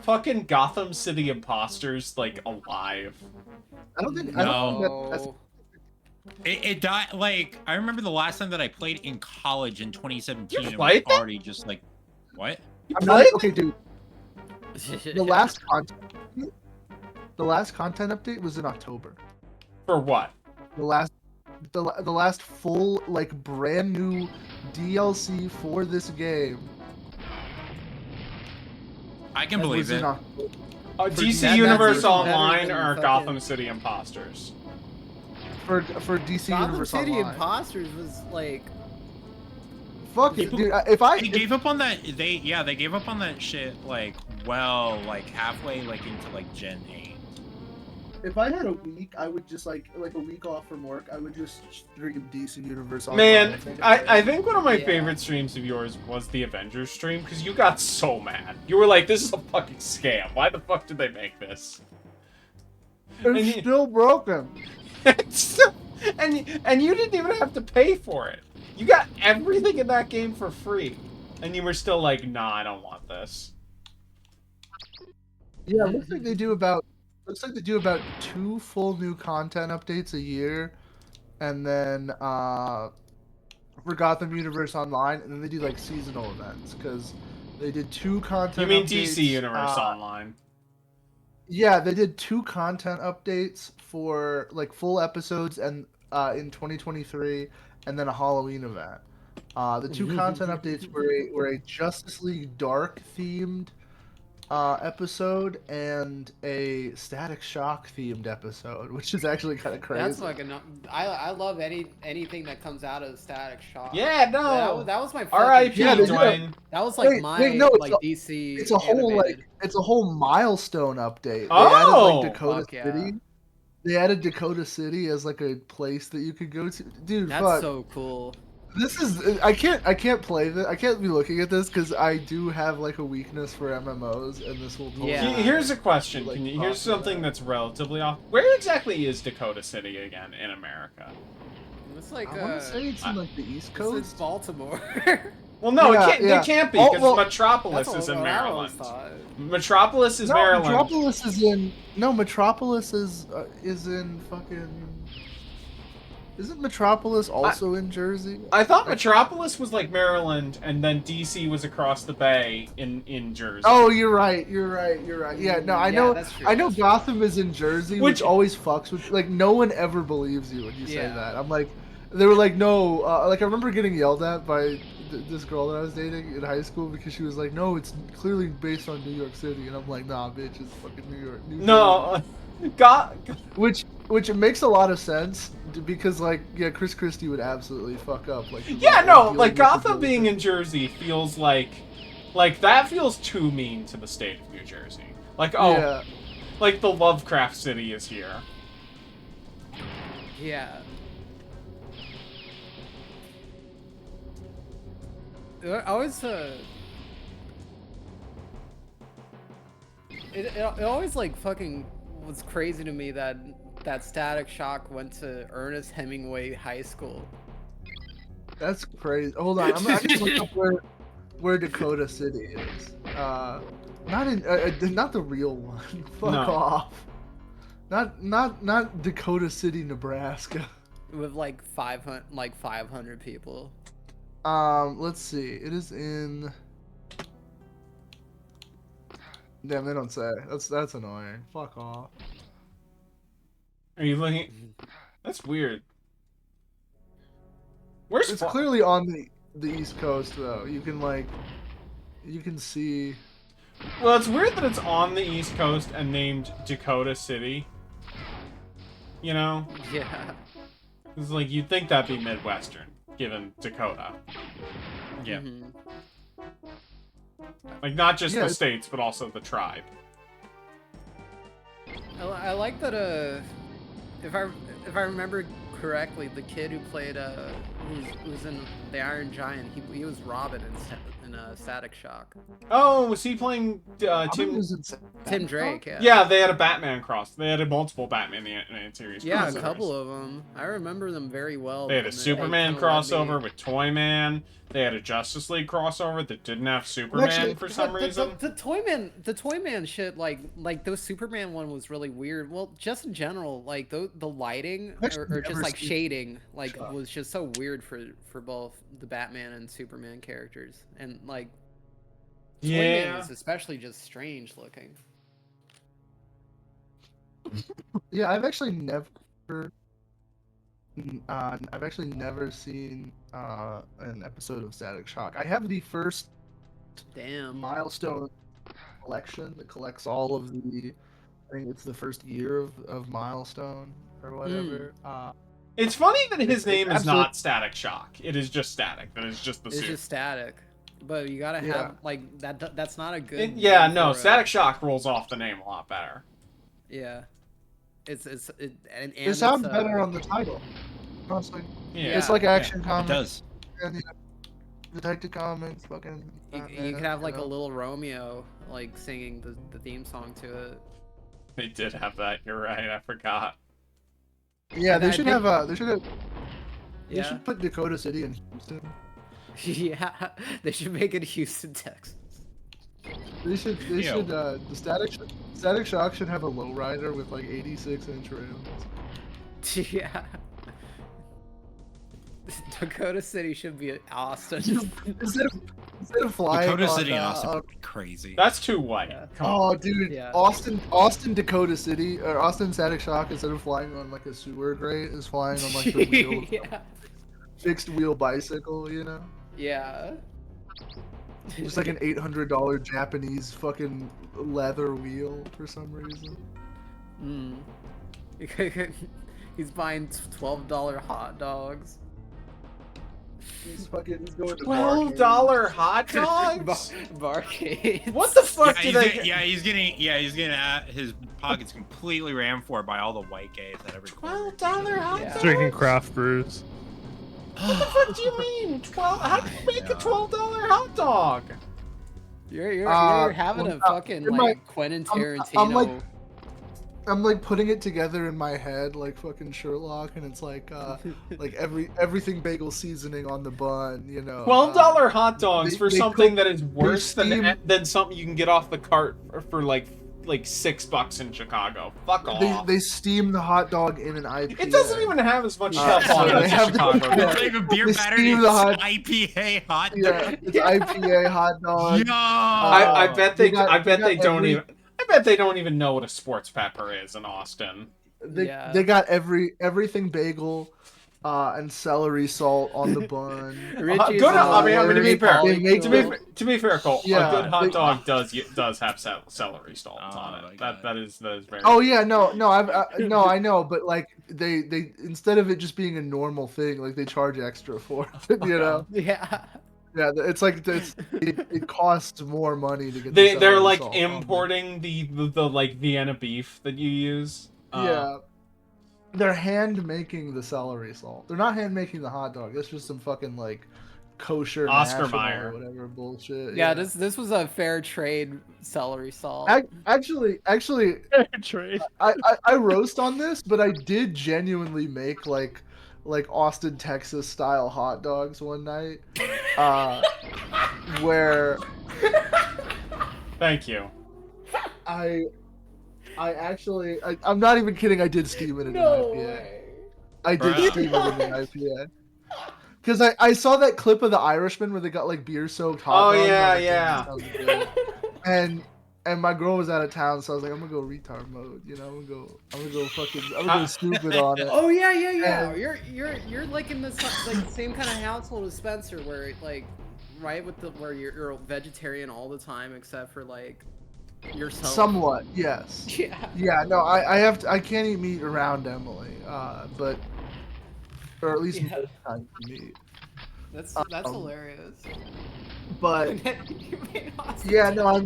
fucking Gotham City Imposters like alive? I don't think. No. It died. Like, I remember the last time that I played in college in 2017. You It was played that? already just like, what? I'm not played okay, dude. The last content update was in October. For what? The last full like brand new DLC for this game. I can was believe in it. October. DC that's Universe even better Online than or fucking- Gotham City Imposters? For DC Gotham Universe City Online. Imposters was like. Fuck it, People- dude. If I They gave up on that. They gave up on that shit like halfway like into like Gen 8. if I had a week, I would just like a week off from work. I would just stream DC Universe Online. Man, and think I think one of my Yeah. favorite streams of yours was the Avengers stream because you got so mad. You were like, "This is a fucking scam. Why the fuck did they make this?" and it's you- still broken. and you didn't even have to pay for it. You got everything in that game for free, and you were still like, "Nah, I don't want this." Yeah, it looks like they do about 2 full new content updates a year, and then for Gotham Universe Online, and then they do like seasonal events because they did 2 content. You mean updates, DC Universe uh, Online? Yeah, they did 2 content updates for like full episodes and in 2023, and then a Halloween event. The 2 content updates were a Justice League Dark themed episode and a Static Shock themed episode, which is actually kind of crazy. That's fucking. I love anything that comes out of Static Shock. Yeah, no. That was my. fucking R.I.P. Yeah, they favorite. do. Dwayne. That was like Wait, my wait, no, it's like a- DC. it's a whole animated. it's a whole milestone update. They Oh! added like Dakota Fuck yeah. City. They added Dakota City as like a place that you could go to. Dude, That's fuck. so cool. This is I can't play this. I can't be looking at this because I do have like a weakness for MMOs, and this will totally. Yeah. Here's a question. Like, Here's talk something about- that's relatively off. Where exactly is Dakota City again in America? It's like I want to say it's in like the East It's Coast. Baltimore. Well, no, Yeah, it can't. yeah. It can't be Oh, because well, Metropolis That's is in what I always Maryland. thought. Metropolis is No, Maryland. Metropolis is in. No, Metropolis is in fucking. Isn't Metropolis also in Jersey? I thought Metropolis was like Maryland, and then DC was across the bay in Jersey. Oh, you're right. You're right. You're right. Yeah. No, I Yeah, know. that's true, I know that's true. Gotham is in Jersey, which Which- always fucks with. Like, no one ever believes you when you say Yeah. that. I'm like, they were like, no. Like, I remember getting yelled at by this girl that I was dating in high school because she was like, no, it's clearly based on New York City, and I'm like, nah, bitch, it's fucking New York. New No, got. Which it makes a lot of sense because like yeah, Chris Christie would absolutely fuck up like Yeah, no, dealing like with the Gotham being bullshit. in Jersey feels like that feels too mean to the state of New Jersey. Like, oh, Yeah. like the Lovecraft City is here. Yeah. I always it always like fucking was crazy to me that Static Shock went to Ernest Hemingway High School. That's crazy. Hold on, I'm just looking up where Dakota City is. Not in not the real one. Fuck No. off. Not Dakota City, Nebraska. With like 500 people. Let's see. It is in. Damn, they don't say. That's annoying. Fuck off. Are you looking? That's weird. Where's It's Fa- clearly on the East Coast though. You can see. Well, it's weird that it's on the East Coast and named Dakota City. You know, Yeah. it's like you'd think that'd be Midwestern, given Dakota. Yeah. Mhm. Like not just Yeah, the it's- states, but also the tribe. I like that. If I remember correctly, the kid who played who's in the Iron Giant, he was Robin in Static Shock. Oh, was he playing Tim Tim? Tim Drake. Yeah. Yeah, they had a Batman cross. They had a multiple Batman animated series. Yeah, a crossovers. couple of them. I remember them very well. They had a and Superman kinda led me- crossover with Toyman. They had a Justice League crossover that didn't have Superman actually, for some reason. The Toyman shit, like those Superman one was really weird. Well, just in general, like the lighting I've actually or just never like seen shading, like Shock. was just so weird for both the Batman and Superman characters, and like Toyman Yeah. is especially just strange looking. Yeah, I've actually never seen an episode of Static Shock. I have the first Damn. Milestone collection that collects all of the. I think it's the first year of Milestone or whatever. It's funny that his It's name is absolute- not Static Shock. It is just Static. That is just the It's suit. just static, but you gotta have Yeah. like that. That's not a good. Yeah, name no, for a- Static Shock rolls off the name a lot better. Yeah, and It sounds it's, better on the title. Honestly, Yeah, it's like yeah. Action It Comics does. and Detective Comics. Fucking. You could have like a little Romeo like singing the theme song to it. They did have that. You're right. I forgot. Yeah, And they I should did- have a. They Yeah, should put Dakota City in Houston. yeah. They should make it Houston, Texas. They should. They Yo. should. The Static Shock should have a lowrider with like 86-inch rims. Yeah. Dakota City should be Austin. instead of flying. Dakota on, City and uh, Austin would be crazy. That's too white. Yeah. Come on. Oh, dude, Yeah. Austin, Dakota City, or Austin Static Shock, instead of flying on like a sewer grate, is flying on like the wheel, yeah. fixed wheel bicycle, you know? Yeah. Just like an $800 Japanese fucking leather wheel for some reason. Mm. He's buying $12 hot dogs. He's going to $12 hot dogs? Barcades. What the fuck Yeah, did he's they? getting he's getting his pockets completely rammed for by all the white gays at every corner. $12 hot Yeah. dogs? Drinking craft brews. What the fuck do you mean? How do you make a $12 hot dog? You're Uh, having a well, fucking you're like my- Quentin I'm Tarantino. I'm like putting it together in my head like fucking Sherlock, and it's like everything bagel seasoning on the bun, you know. $12 hot dogs they- for they something cook- that is worse steam- than something you can get off the cart for like $6 in Chicago. Fuck off. They steam the hot dog in an IPA. It doesn't even have as much Uh, stuff on so it they as have the- Chicago. yeah. does. It's like a beer They battered steam the hot- IPA hot dog. Yeah, it's IPA hot dog. Yo! I bet they got- I bet they they got don't every- even I bet they don't even know what a sports pepper is in Austin. Yeah. They got everything bagel, and celery salt on the bun. Richie's good. a I mean, to be fair, They make to be fair, Cole, Yeah, a good hot they- dog does have celery salt Oh on my it. God. That is very. Oh yeah, no, I know, but like they instead of it just being a normal thing, like they charge extra for it, you know. Yeah. Yeah, it's like it costs more money to get. They're celery like salt on them. importing the like Vienna beef that you use. Yeah. They're hand making the celery salt. They're not hand making the hot dog. That's just some fucking like kosher Oscar National Mayer. or whatever bullshit. Yeah, this was a fair trade celery salt. Actually, Trade. I roast on this, but I did genuinely make like Austin, Texas style hot dogs one night, where Thank you. I'm not even kidding. I did steam it in an IPA. I did Bruh. steam it in an IPA. Because I saw that clip of The Irishman where they got like beer soaked hot Oh, dogs. and I was yeah, like, "Damn, this sounds good." And my girl was out of town, so I was like, I'm gonna go retard mode. You know, I'm gonna go stupid on it. Oh yeah. And- You're like in the same kind of household as Spencer, where like, right with where you're a vegetarian all the time except for like yourself. Somewhat, yes. Yeah. Yeah, no, I can't eat meat around Emily, but or at least Yeah. most times for meat. That's Um, hilarious. But You made awesome. yeah, no, I'm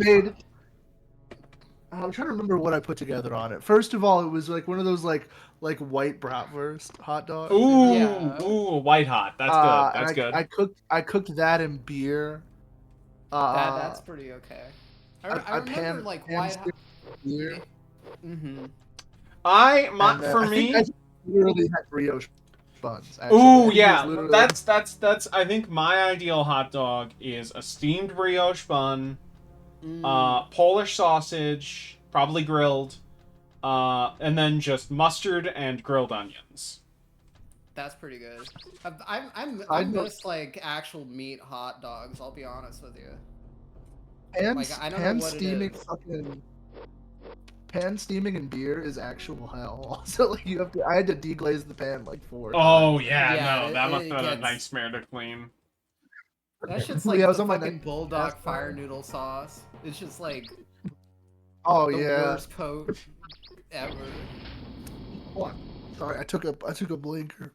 trying to remember what I put together on it. First of all, it was like one of those like white bratwurst hot dogs. Ooh, Yeah. ooh, white hot. That's And good. That's good. I cooked that in beer. That's pretty okay. I remember pan- like pan why. seared beer. Mm-hmm. And, For I me. think I literally had brioche buns. Actually. Ooh, It was yeah. literally- That's. I think my ideal hot dog is a steamed brioche bun, Polish sausage, probably grilled, and then just mustard and grilled onions. That's pretty good. I I know- miss like actual meat hot dogs. I'll be honest with you. Pan, Like, I don't know pan what it steaming is. fucking pan steaming in beer is actual hell. Also, like I had to deglaze the pan like 4 Oh times. yeah, Yeah, no, that it must have been a gets- nightmare to clean. That shit's Yeah, like it was the on my fucking neck. bulldog That's fire fine. noodle sauce. It's just like Oh the yeah. worst coat ever. What? Sorry, I took a blinker.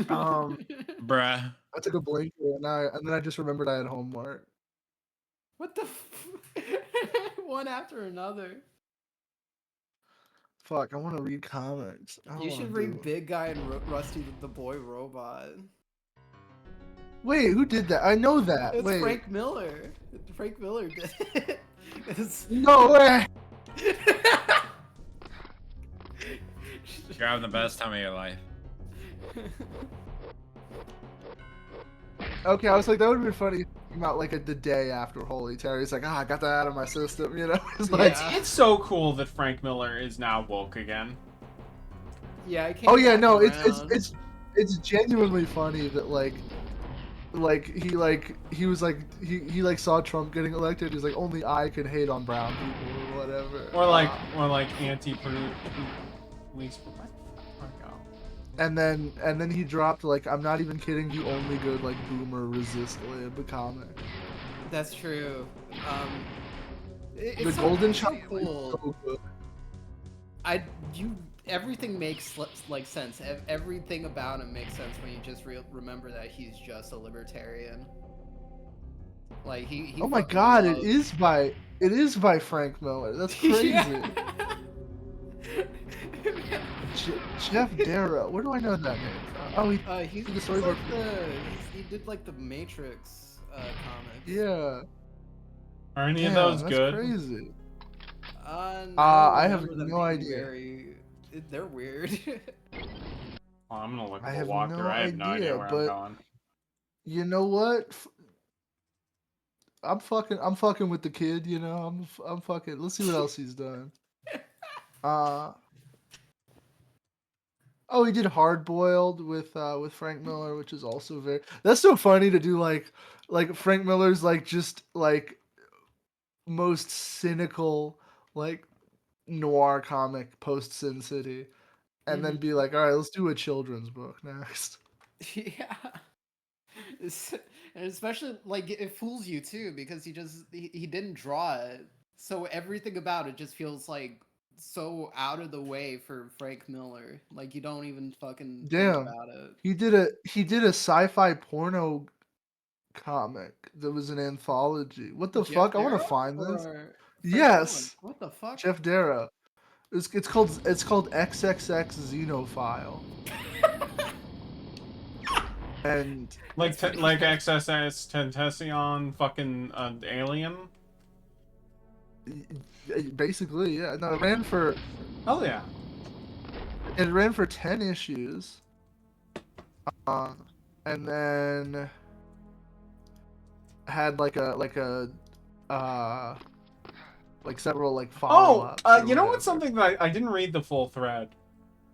Um, Bruh. I took a blinker and then I just remembered I had homework. What the? One after another. Fuck, I want to read comics. I don't You wanna should read do- Big Guy and Rusty the Boy Robot. Wait, who did that? I know that. It's Wait, Frank Miller. Frank Miller did it. It's- no way. You're having the best time of your life. Okay, I was like, that would have been funny. If it came out like the day after Holy Terror. He's like, I got that out of my system. You know, it's like, Yeah. It's so cool that Frank Miller is now woke again. Yeah, I can't. oh yeah, no, it's genuinely funny that he was like he saw Trump getting elected. He's like, only I can hate on brown people or whatever. Or like anti-police. And then he dropped like, I'm not even kidding, the only good like boomer resist lib comic. That's true. The It's Golden so Child cool. is so good. Everything makes like sense. Everything about him makes sense when you just remember that he's just a libertarian. Like he Oh my fucking god, loves- it is by Frank Miller. That's crazy. Yeah. Jeff Darrow. Where do I know that name from? Oh, He's the like storyboard. he did like the Matrix comics. yeah. Are any of Damn, those that's good? crazy. I have remember them no being idea. They're weird. Well, I'm gonna look I at have the walkthrough. no I have no idea idea, where I'm but going. you know what? I'm fucking with the kid. You know, I'm fucking. Let's see what else he's done. Uh oh, he did Hard Boiled with Frank Miller, which is also very. That's so funny to do like Frank Miller's like just like most cynical like noir comic post Sin City, and then be like, all right, let's do a children's book next. Yeah. And especially like it fools you too because he didn't draw it, so everything about it just feels like so out of the way for Frank Miller. Like you don't even fucking think Damn, about it. he did a sci-fi porno comic that was an anthology. What the Jeff fuck? I want to Darrow find this. or Frank Miller? Yes, What the fuck? Jeff Darrow. It's called XXX Xenophile. And Like like XSS Tentacion fucking alien. basically, yeah. No, Hell yeah. it ran for 10 issues. And then had like several like Oh, follow-ups. or you know whatever. what's something that I didn't read the full thread.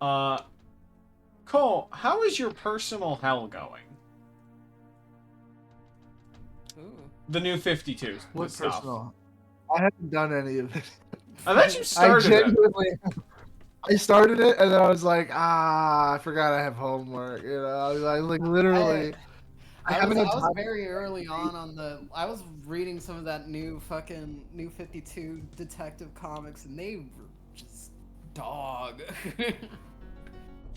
Cole, how is your personal hell going? Ooh. The new 52 What stuff. personal? I haven't done any of it. I thought you I started it. genuinely, I started it and then I was like, I forgot I have homework. You know, I like literally. I haven't had I was time. very early on the. I was reading some of that new 52 detective comics, and they were just dog.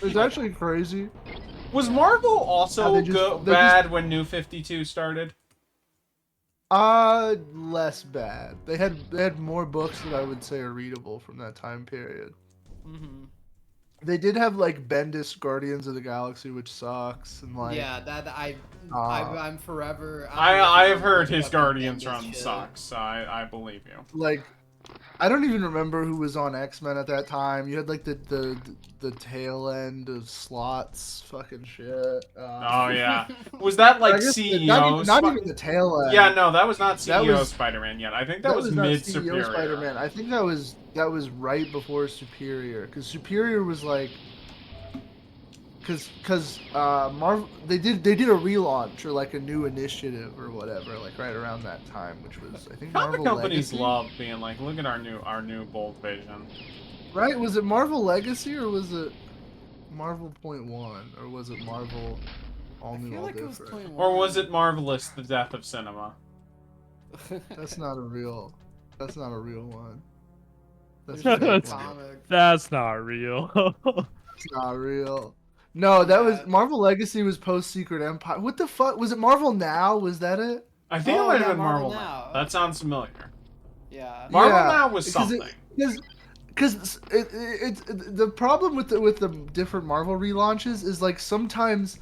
It's actually crazy. Was Marvel also they just- bad when New 52 started? Less bad. They had more books that I would say are readable from that time period. Hmm. They did have like Bendis Guardians of the Galaxy, which sucks, and like Yeah, that I'm forever. I have heard his fucking Guardians Bendis run shit. sucks. I believe you. like I don't even remember who was on X-Men at that time. You had like the tail end of Slots fucking shit. Oh yeah. Was that I like guess CEO? not even the tail end. Yeah, no, that was not That CEO was- Spider-Man yet. I think that was not mid CEO Superior. Spider-Man. I think that was right before Superior, because Superior was like, because Marvel they did a relaunch or like a new initiative or whatever, like right around that time, which was I think Comic Marvel companies Legacy. love being like, look at our new Bold Vision. Right? Was it Marvel Legacy or was it Marvel Point One or was it Marvel All I New feel All like it was Different? Or was it Marvelous: The Death of Cinema? That's not a real one. That's There's a a fake one. comic. That's not real. It's not real. No, that was Yeah. Marvel Legacy was post Secret Empire. What the fuck was it? Marvel Now? Was that it? I think it Oh, might have yeah, been Marvel Marvel Now. Now. That sounds familiar. Yeah. Marvel Yeah, Now was because something. Because it's the problem with the different Marvel relaunches is like sometimes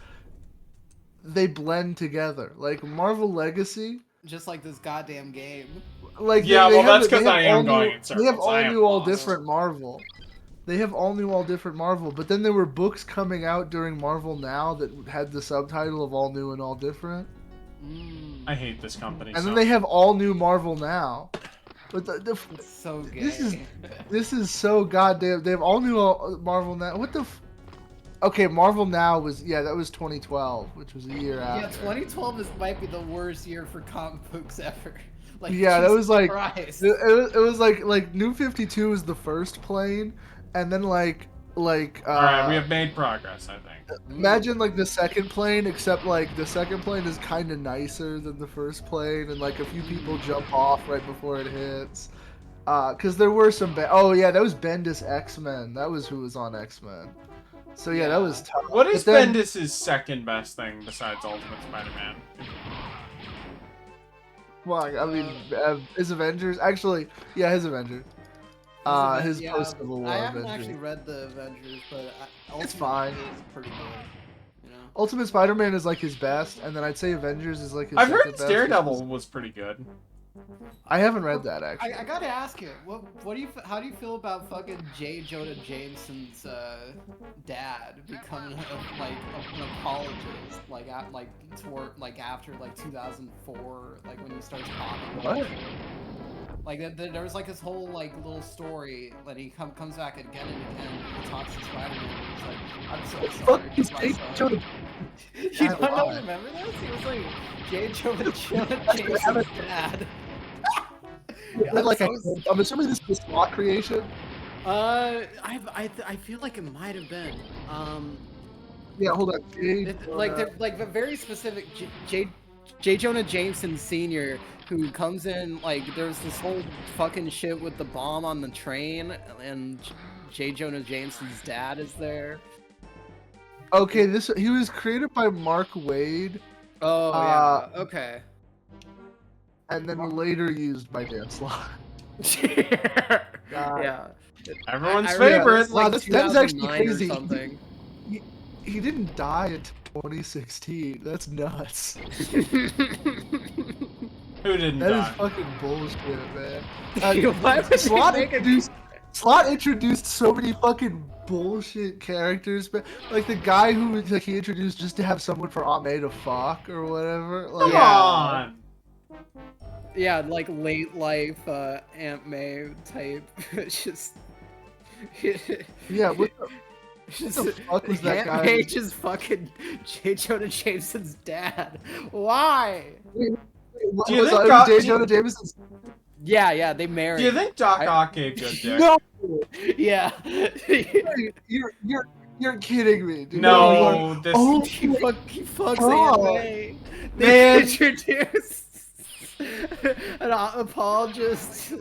they blend together. Like Marvel Legacy, Just like this goddamn game. like Yeah, they well, have- that's 'cause they have I am all going new- in They have circles. I all am new, all lost. different Marvel. They have all new, all different Marvel. But then there were books coming out during Marvel Now that had the subtitle of All New and All Different. Mm, I hate this company. And so then they have All New Marvel Now. But it's so gay. this is so goddamn. They have All New Marvel Now. What the? Okay, Marvel Now was that was 2012, which was a year Yeah, after. 2012 might be the worst year for comic books ever. Like, Yeah, that Jesus was like Christ. it was like New 52 was the first plane, and then like All right, we have made progress. I think. imagine like the second plane, except like the second plane is kind of nicer than the first plane, and like a few people jump off right before it hits. Because there were some. Oh yeah, that was Bendis X-Men. That was who was on X-Men. So yeah, that was tough. What is But then- Bendis' second best thing besides Ultimate Spider-Man? Well, I mean, his Avengers. Actually, yeah, his Avengers. His Yeah, post-Civil War I haven't Avengers. actually read the Avengers, but It's Ultimate fine. is pretty good. You know. Ultimate Spider-Man is like his best, and then I'd say Avengers is like his I've second heard best. just Daredevil was pretty good. I haven't read that actually. I gotta ask you, what do you how do you feel about fucking J. Jonah Jameson's dad becoming an apologist like after like 2004 like when he starts talking about What? it. Like there was like this whole like little story that he comes back again and again and talks to Spider-Man and he's like, I'm so sorry. Fuck is my J. son." Jonah? You don't know, Why? remember this? He was like J. Jonah Jameson's dad. But, like, so I'm assuming this is slot creation. I feel like it might have been. Yeah, hold on. Like the very specific J. Jonah Jameson Sr. who comes in like there's this whole fucking shit with the bomb on the train and J. Jonah Jameson's dad is there. Okay, he was created by Mark Wade. Oh yeah, okay. And then later used by Dan Slott. Yeah. Everyone's I remember favorite. it's like Wow, that is actually 2009 or crazy. something. He didn't die until 2016. That's nuts. Who didn't That is die? fucking bullshit, man. Why would they Slott introduced so many fucking bullshit characters, but like the guy who like he introduced just to have someone for Aunt May to fuck or whatever. Like, Come on. Yeah, like late life Aunt May type. It's just yeah, what the fuck was that Aunt guy? May just fucking J. Jonah Jameson's dad. Why? What Do you was think that? Doc- J. Jonah Jameson's? Yeah, they married. Do you think Doc Ock gave good dick? No, Yeah. you're kidding me, dude. No, this. Oh, he fucks Oh. Aunt May. They Man. introduced an apologist.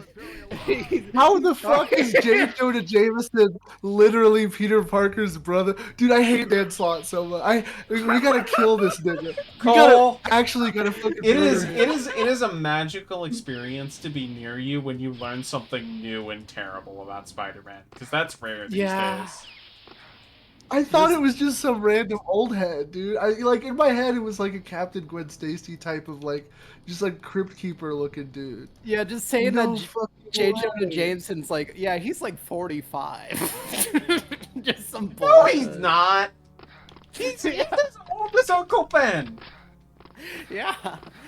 How the fuck is J. Jonah Jameson literally Peter Parker's brother? Dude, I hate Dan Slott so much. We gotta kill this nigga. Cole, Actually gotta fucking it is murder him. it is a magical experience to be near you when you learn something new and terrible about Spider-Man, because that's rare these Yeah. days. I thought it was just some random old head, dude. I like in my head it was like a Captain Gwen Stacy type of like just like crypt keeper looking dude. Yeah, just saying No that fucking J. way. Jonah Jameson's like, yeah, he's like 45. Just some No, bullshit. he's not. He's as old as Uncle Ben. Yeah,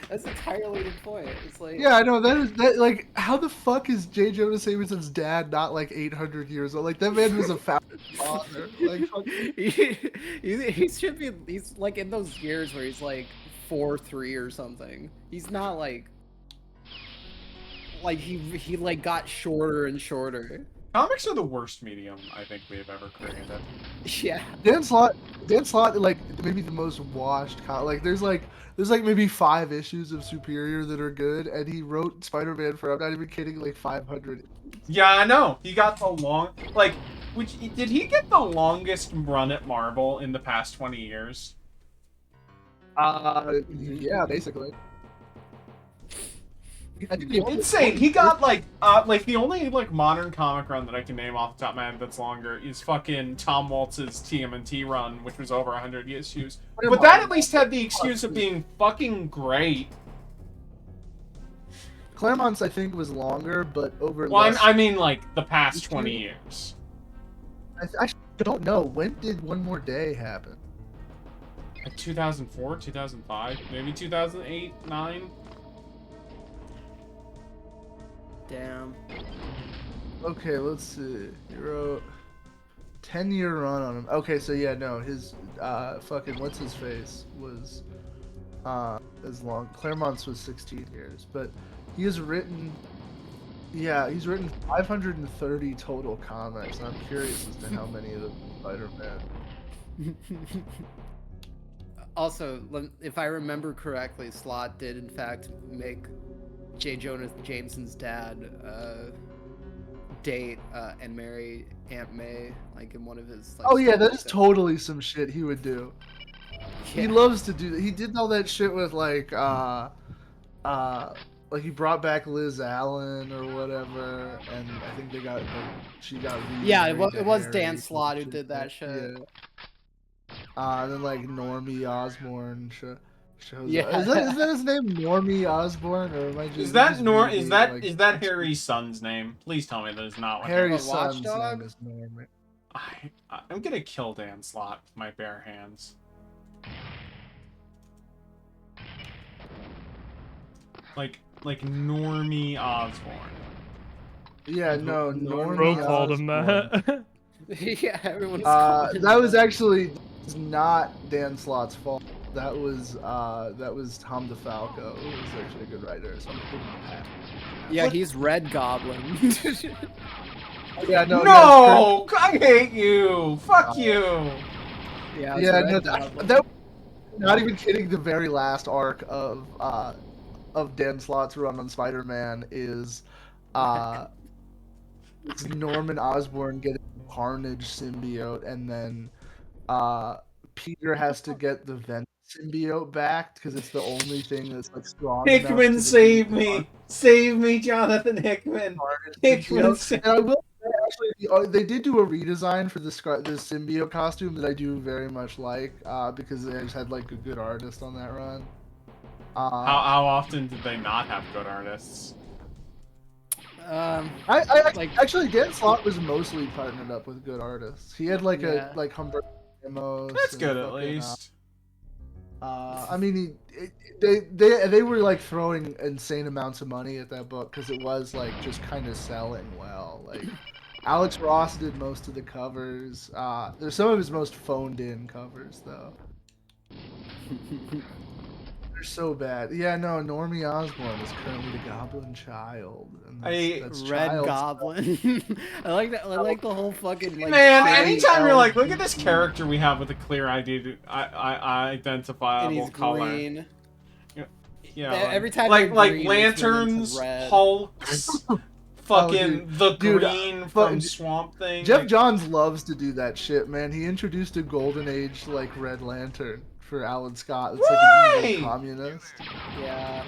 that's entirely the point. It's like, Yeah, I know that like how the fuck is J. Jonah Jameson's dad not like 800 years old? Like that man was a founding father. Like fucking- he should be. He's like in those years where he's like 4'3" or something. He's not like he like got shorter and shorter. Comics are the worst medium I think we have ever created. Yeah. Dan Slott like maybe the most washed like there's maybe 5 issues of Superior that are good, and he wrote Spider-Man for, I'm not even kidding, like 500. Yeah, I know. He got the did he get the longest run at Marvel in the past 20 years? Yeah, basically. I think the only Insane. one- He got like the only like modern comic run that I can name off the top of my head that's longer is fucking Tom Waltz's TMNT run, which was over 100 issues. But that at least had the excuse of being fucking great. Claremont's I think was longer, but over. Well, less... I mean like the past 20 years. I actually don't know, when did One More Day happen? Like 2004, 2005, maybe 2008, 9. Damn. Okay, let's see. He wrote 10-year run on him. Okay, so yeah, no, his fucking what's his face was as long. Claremont's was 16 years, but he has written. Yeah, he's written 530 total comics, and I'm curious as to how many of them Spider-Man. Also, if I remember correctly, Slott did in fact make J. Jonah Jameson's dad date and marry Aunt May, like in one of his. Like, Oh yeah, that is stories. totally some shit he would do. He Yeah. loves to do that. He did all that shit with like he brought back Liz Allen or whatever, and I think she got Yeah, remarried it to was Harry Dan or Slott who some did that shit. Yeah. And then like Normie Osborn shows Yeah. up. Is that his name, Normie Osborn, or am I just Is that just Nor? reading, Is that like, is that Harry's son's name? Please tell me that is not what Harry's What, son's Watchdog? name is Normie? I'm gonna kill Dan Slott with my bare hands. Like Normie Osborn. Yeah, no, Normie Bro called him Osborn. that. Yeah, everyone's calling That him was actually not Dan Slott's fault. That was Tom DeFalco, who was actually a good writer. So I'm gonna give him that. Yeah, he's Red Goblin. Yeah, no, No, I hate you. Fuck you. yeah, yeah, Red no, Goblin. that, not even kidding. The very last arc of Dan Slott's run on Spider-Man is it's Norman Osborn getting a Carnage symbiote, and then Peter has to get the Venom symbiote back because it's the only thing that's like strong enough Hickman, to save defeat the me! Save me, Jonathan Hickman! Carnage Hickman, symbiote. save And I will say, actually, they did do a redesign for this symbiote costume that I do very much like because they just had like a good artist on that run. How often did they not have good artists? Actually, Dan Slott was mostly partnered up with good artists. He had like Yeah. Humberto Ramos. That's and good at fucking, least. I mean, they were like throwing insane amounts of money at that book because it was like just kind of selling well. Like Alex Ross did most of the covers. There's some of his most phoned in covers though. They're so bad. Yeah, no, Normie Osborn is currently the Goblin Child. And that's Red child Goblin. I like that. I like the whole fucking like. Man, shitty anytime you're like, look at LG, this character we have with a clear and identifiable he's color. green. Yeah, Every time like they're like green, it's turned into lanterns, red. Hulks, fucking the Dude, green but from Swamp Thing. Jeff like- Johns loves to do that shit, man. He introduced a Golden Age like Red Lantern for Alan Scott. It's like an Right! evil communist. Yeah.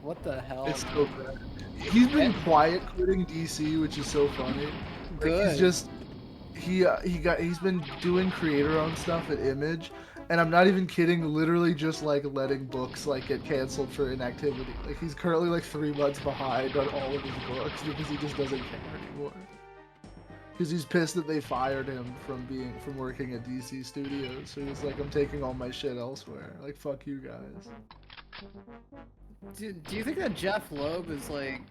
What the hell? It's so bad. He's been quiet quitting DC, which is so funny. Like, Good. He's just he's been doing creator-owned stuff at Image, and I'm not even kidding. Literally just like letting books like get canceled for inactivity. Like he's currently like 3 months behind on all of his books because he just doesn't care anymore. Because he's pissed that they fired him from working at DC Studios. So he's like, I'm taking all my shit elsewhere. Like, fuck you guys. Do you think that Jeff Loeb is like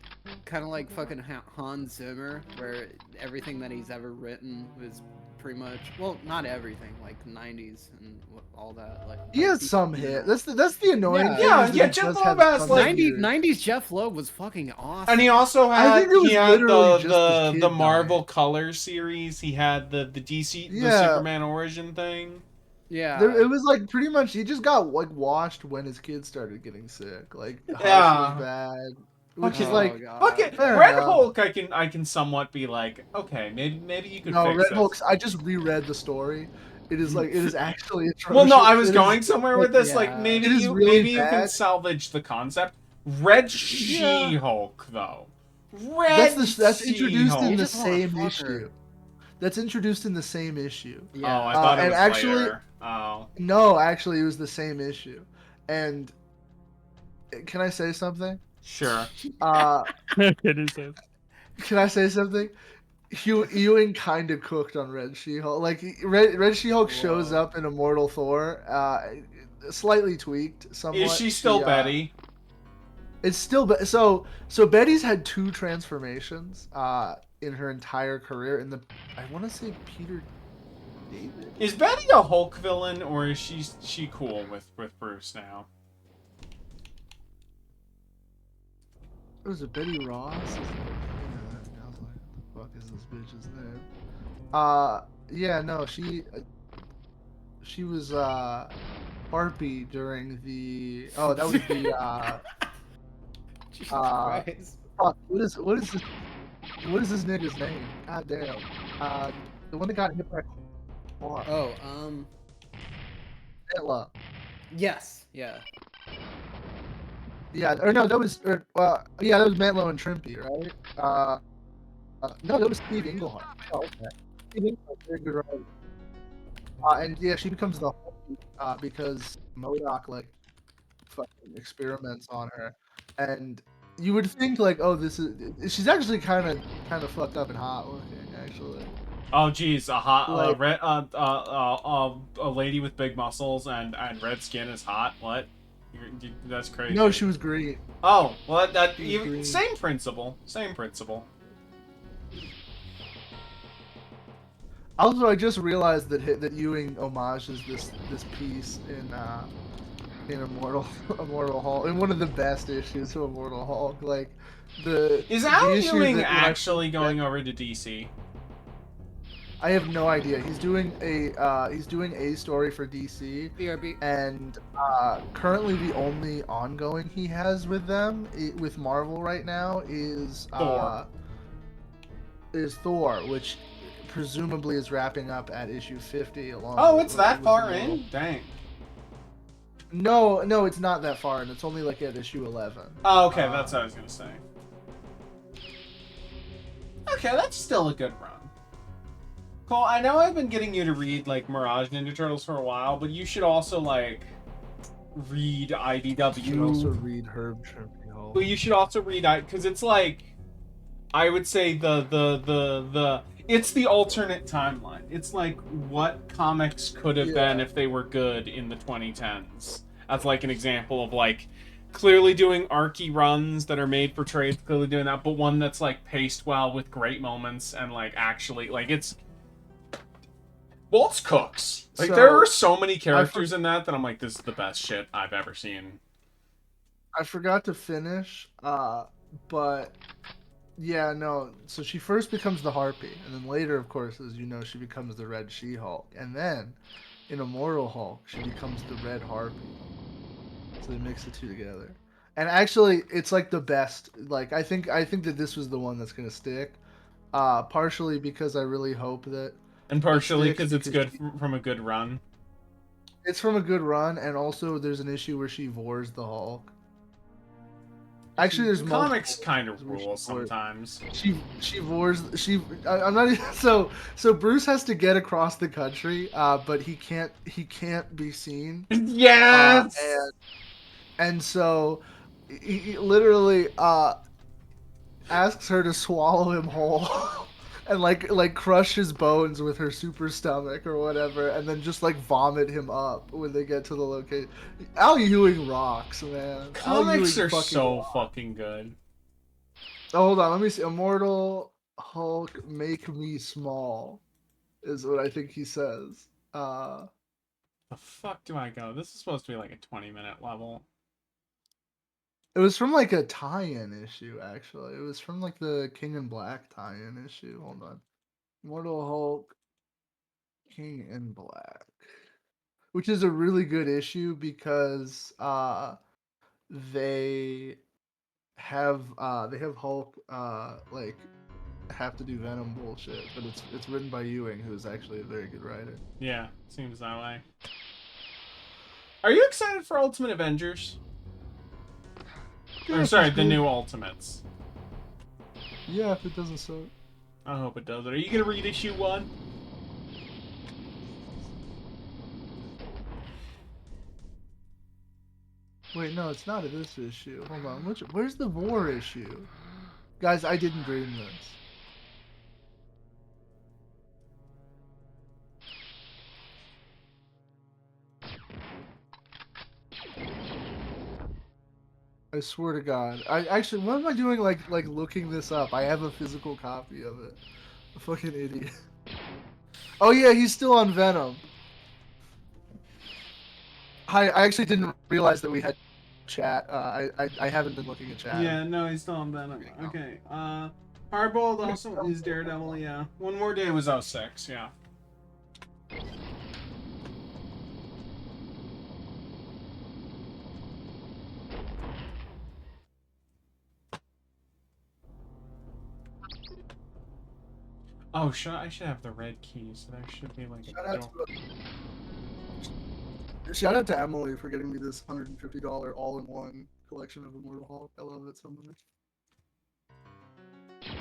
kind of like fucking Hans Zimmer, where everything that he's ever written was pretty much, well, not everything, like 90s and all that. Like He has some hit. That's the annoying Yeah. thing. Yeah, is that yeah, he Jeff does Loeb have has, some like, years. 90s Jeff Loeb was fucking awesome. And he also I had think it was literally just his kid the Marvel dying. Color series. He had the DC the Yeah. Superman origin thing. yeah. It was like pretty much he just got like washed when his kids started getting sick. Like Hush Yeah. was bad, which Okay. is like God. Fuck it, fair Red enough. Hulk. I can somewhat be like, okay, maybe you could no fix Red this. Hulk's. I just reread the story. It is like it is actually atrocious. Well, no, I was It is- going somewhere with this. yeah. Like maybe It is you really maybe you can bad. salvage the concept. Red She-Hulk though. Red That's introduced She-Hulk. in You the just want a same fucker. issue. That's introduced in the same issue. Oh, Yeah. I thought it and was actually- later. Oh. No, actually, it was the same issue. And can I say something? Sure. It is. Can I say something? Ewing kind of cooked on Red She-Hulk. Like Red She-Hulk shows Whoa. up in Immortal Thor, slightly tweaked. Somewhat. Is she still Betty? It's still so Betty's had 2 transformations in her entire career. In the I want to say Peter David. Is Betty a Hulk villain, or is she cool with Bruce now? Was it Betty Ross? I was like, what the fuck is this bitch's name? Yeah, no, she was Harpy during the. Oh, that was the. Jesus uh, Christ. Fuck, what is this nigga's name? God damn. The one that got hit by a car. Oh, Hitler. yes, yeah. Yeah, or no, that was that was Mantlo and Trimpe, right? No, that was Steve Englehart. Oh, okay. Steve Englehart, very good writer. And yeah, she becomes the Hulk because MODOK like fucking experiments on her, and you would think like, oh, she's actually kind of fucked up and hot looking, actually. Oh, geez, a hot Like- red a lady with big muscles and red skin is hot. What? That's crazy. No, she was green. Oh, well, that She was even, green. same principle. Same principle. Also, I just realized that Ewing homages this piece in Immortal Hulk, in one of the best issues of Immortal Hulk. Like Is the Al issue Ewing that- when I- actually going over to DC? I have no idea. He's doing a story for DC, BRB. and currently the only ongoing he has with them with Marvel right now is Thor, which presumably is wrapping up at issue 50 along. Oh, it's that with far Immortal. in? Dang. No, it's not that far, and it's only like at issue 11. Oh, okay, that's what I was gonna say. Okay, that's still a good run. Cole, I know I've been getting you to read like Mirage Ninja Turtles for a while, but you should also like read You should also IDW. read Herb Trimpe Hulk. But you should also read because it's like, I would say the it's the alternate timeline. It's like what comics could have been Yeah. if they were good in the 2010s. As like an example of like clearly doing archy runs that are made for trades, clearly doing that, but one that's like paced well with great moments and like actually like it's Walt's cooks. Like So, there are so many characters in that I'm like, this is the best shit I've ever seen. I forgot to finish, but yeah, no. So she first becomes the Harpy, and then later, of course, as you know, she becomes the Red She-Hulk, and then in Immortal Hulk, she becomes the Red Harpy. So they mix the two together, and actually, it's like the best. Like I think that this was the one that's gonna stick, partially because I really hope that And partially sticks because it's because good from a good run. it's from a good run, and also there's an issue where she vores the Hulk. Actually, there's Comics multiple kind of issues where she rule vores- sometimes. She vores I'm not even, so Bruce has to get across the country, but he can't be seen. Yes. And so he literally asks her to swallow him whole and like crush his bones with her super stomach or whatever, and then just like vomit him up when they get to the location. Al Ewing rocks, man. Al Comics Ewing are fucking so rocks. fucking good. Oh, hold on, let me see. Immortal Hulk, make me small, is what I think he says. The fuck do I go? This is supposed to be like a 20-minute level. It was from like a tie-in issue, actually. It was from like the King in Black tie-in issue. Hold on. Immortal Hulk, King in Black, which is a really good issue because they have Hulk like have to do Venom bullshit, but it's written by Ewing, who is actually a very good writer. Yeah, seems that way. Are you excited for Ultimate Avengers? Yeah, Or sorry, it's the good. new Ultimates. Yeah, if it doesn't suck. I hope it does. Are you gonna read issue 1? Wait, no, it's not this issue. Hold on, where's the war issue? Guys, I didn't dream this. I swear to God. I actually, what am I doing? Like looking this up. I have a physical copy of it. A fucking idiot. Oh yeah, he's still on Venom. I actually didn't realize that we had chat. I haven't been looking at chat. Yeah, no, he's still on Venom. Okay. Hardboiled also is Daredevil. Yeah. One More Day was 06. Yeah. Oh, I should have the red key, so there should be like Shout a out, shout out to Emily for getting me this $150 all-in-one collection of Immortal Hulk. I love it so much.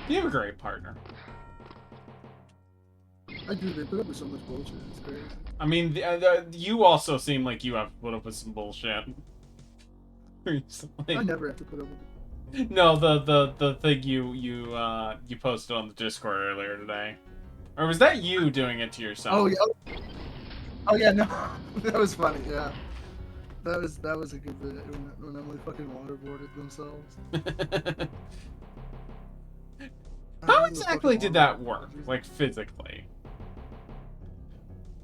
You have a great partner. I do. They put up with so much bullshit. It's crazy. I mean, you also seem like you have put up with some bullshit. recently. I never have to put up with it. No, the thing you posted on the Discord earlier today, or was that you doing it to yourself? Oh yeah. Oh yeah, no, that was funny. Yeah, that was a good bit when Emily fucking waterboarded themselves. How exactly did that work? Like physically?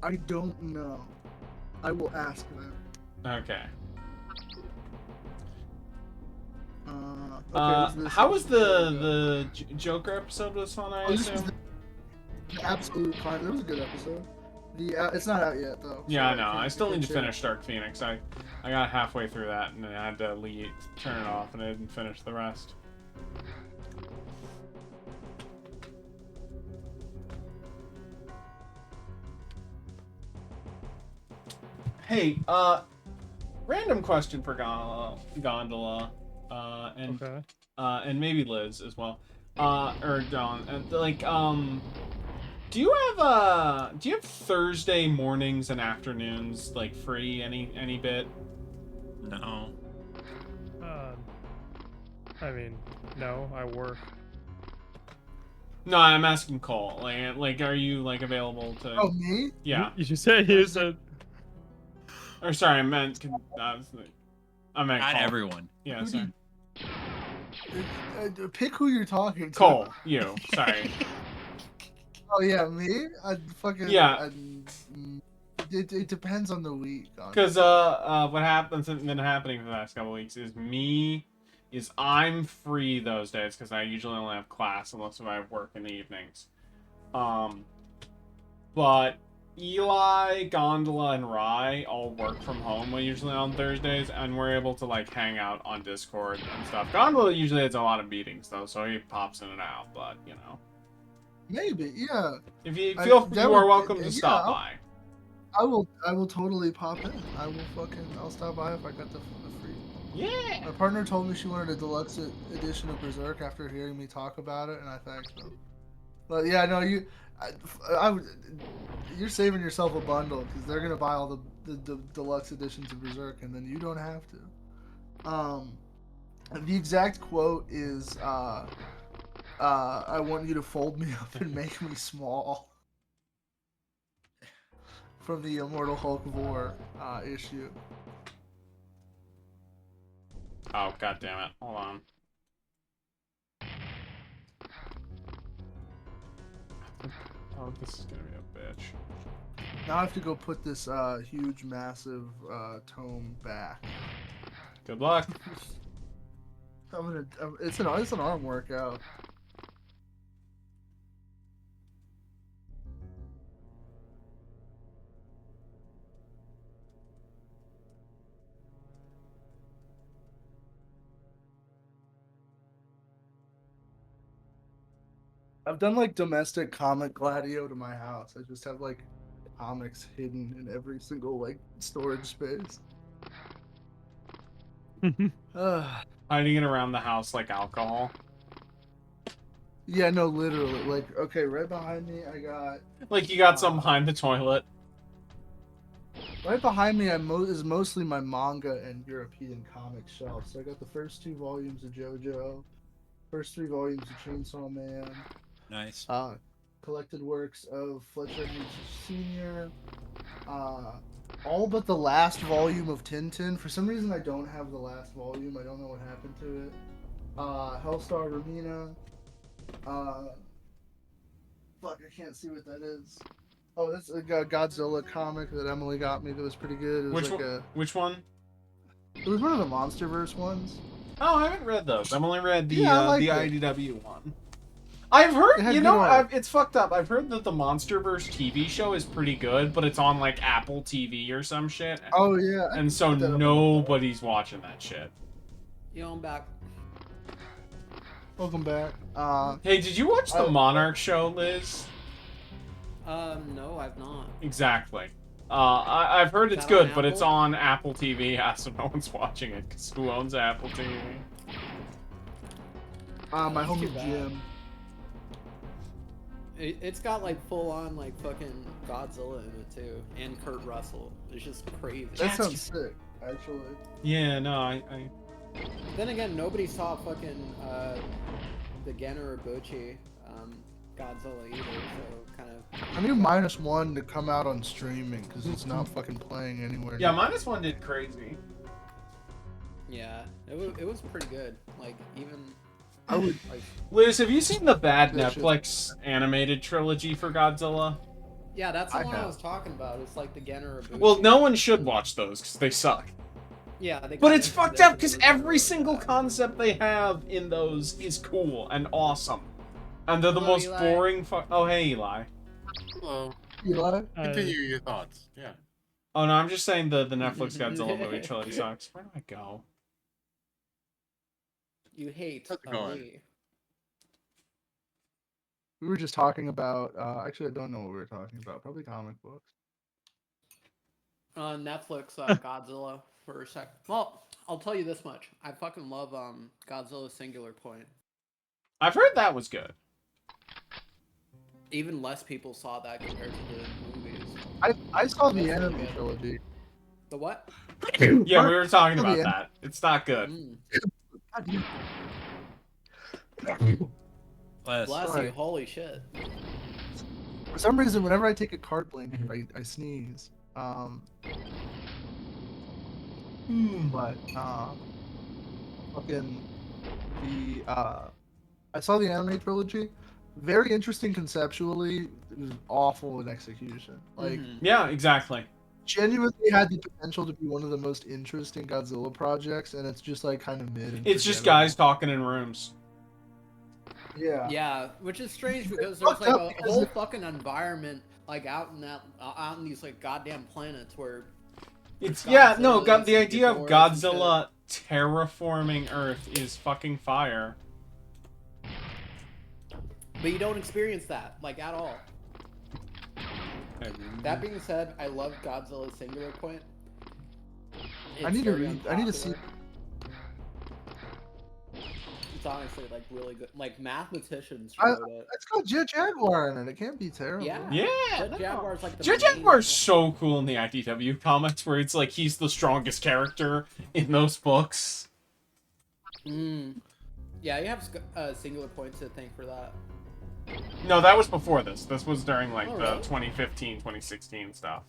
I don't know. I will ask them. Okay. what's this? How was the Joker episode was fun? I Oh, this was assume. the absolute fine. It was a good episode. It's not out yet though. Yeah, I so know. can't- I still need to can't share. finish Dark Phoenix. I got halfway through that and then I had to leave, turn it off, and I didn't finish the rest. Hey, random question for Gondola, and Okay. and maybe Liz as well, or Dawn. Do you have Thursday mornings and afternoons like free any bit? No. I mean, no, I work. No, I'm asking Cole. Like, are you like available to? Oh me? Yeah. You said. Or sorry, I meant Not Cole. everyone. Yeah, Who sorry. Pick who you're talking to. Cole, you. Sorry. Oh yeah, me? I fucking Yeah. It depends on the week. Because what happens and been happening for the last couple weeks is I'm free those days because I usually only have class unless I have work in the evenings. But Eli, Gondola, and Rye all work from home usually on Thursdays, and we're able to like hang out on Discord and stuff. Gondola usually has a lot of meetings though, so he pops in and out. But you know, Maybe, yeah. if you I- feel that you are would- welcome to yeah, stop I'll- by. I will totally pop in. I'll stop by if I got the free. Yeah. My partner told me she wanted a deluxe edition of Berserk after hearing me talk about it, and I thanked them. But yeah, no, you're saving yourself a bundle because they're gonna buy all the deluxe editions of Berserk, and then you don't have to. The exact quote is, "I want you to fold me up and make me small." From the Immortal Hulk Vor issue. Oh, god damn it. Hold on. Oh, this is gonna be a bitch. Now I have to go put this huge, massive tome back. Good luck. It's an arm workout. I've done like domestic comic gladio to my house. I just have like comics hidden in every single like storage space. Hiding it around the house like alcohol. Yeah, no, literally. Like, okay, right behind me, I got. Like you got some behind the toilet. Right behind me, is mostly my manga and European comic shelf. So I got the first 2 volumes of JoJo, first 3 volumes of Chainsaw Man, Nice. collected works of Fletcher H. Sr., all but the last volume of Tintin. For some reason, I don't have the last volume. I don't know what happened to it. Hellstar Romina. Fuck, I can't see what that is. Oh, that's a Godzilla comic that Emily got me that was pretty good. It was Which one? It was one of the MonsterVerse ones. Oh, I haven't read those. I've only read the Yeah, I like the it. IDW one. I've It heard, had you good know, art. it's fucked up. I've heard that the MonsterVerse TV show is pretty good, but it's on like Apple TV or some shit. Oh yeah. And so put that up on nobody's watching that shit. Yo, I'm back. Welcome back. Hey, did you watch the Monarch show, Liz? No, I've not. Exactly. I've heard it's Is that on good, but it's Apple? on Apple TV. Yeah, so no one's watching it because who owns Apple TV? my That's homie too bad. Jim. It's got like full on like fucking Godzilla in it too, and Kurt Russell. It's just crazy. That sounds sick, actually. Yeah, no, Then again, nobody saw fucking the Gen Urobuchi Godzilla either, so kind of. I need -1 to come out on streaming because it's not fucking playing anywhere. Yeah, near- -1 did crazy. Yeah, it was pretty good. Like even I would. like Liz, have you seen the bad That shit- Netflix animated trilogy for Godzilla? yeah, that's the I one I have. was talking about. It's like the Gen Urobuchi. Well, no one should watch those because they suck. Yeah, they But kinda it's fucked introduced up because it as every a- single concept they have in those is cool and awesome. And they're the Hello, most Eli. boring Oh, hey, Eli. Hello. Eli? Continue your thoughts. Yeah. Oh, no, I'm just saying the Netflix Godzilla movie trilogy sucks. Where do I go? You hate How's it going? me. We were just talking about. Actually, I don't know what we were talking about. Probably comic books. On Netflix, Godzilla for a sec. Well, I'll tell you this much: I fucking love Godzilla Singular Point. I've heard that was good. Even less people saw that compared to the movies. I saw the That's anime good. trilogy. The what? Yeah, we were talking about Yeah. that. It's not good. Mm, Bless. bless you. Sorry. Holy shit. For some reason, whenever I take a card blink, I sneeze. But fucking I saw the anime trilogy. Very interesting conceptually. It was awful in execution. Like Mhm. Yeah, exactly. genuinely had the potential to be one of the most interesting Godzilla projects, and it's just like kind of mid. And It's just forgettable. guys talking in rooms. Yeah. Yeah, which is strange because fucked there's like up a because whole it- fucking environment like out in these like goddamn planets where It's Godzilla yeah, no, and the idea of Ghidorahs and shit. Godzilla terraforming Earth is fucking fire. but you don't experience that like at all. That being said, I love Godzilla Singular Point. I need to read. I need to see. unpopular. It's honestly like really good. Like mathematicians I- wrote it. It's got Jet Jaguar in it. It can't be terrible. Yeah. Yeah, Jet no. Jaguar's like the Jet main- Jaguar's so cool in the IDW comics, where it's like he's the strongest character in those books. Mm. Yeah, you have Singular Point to thank for that. No, that was before this. This was during like Oh, the really? 2015, 2016 stuff.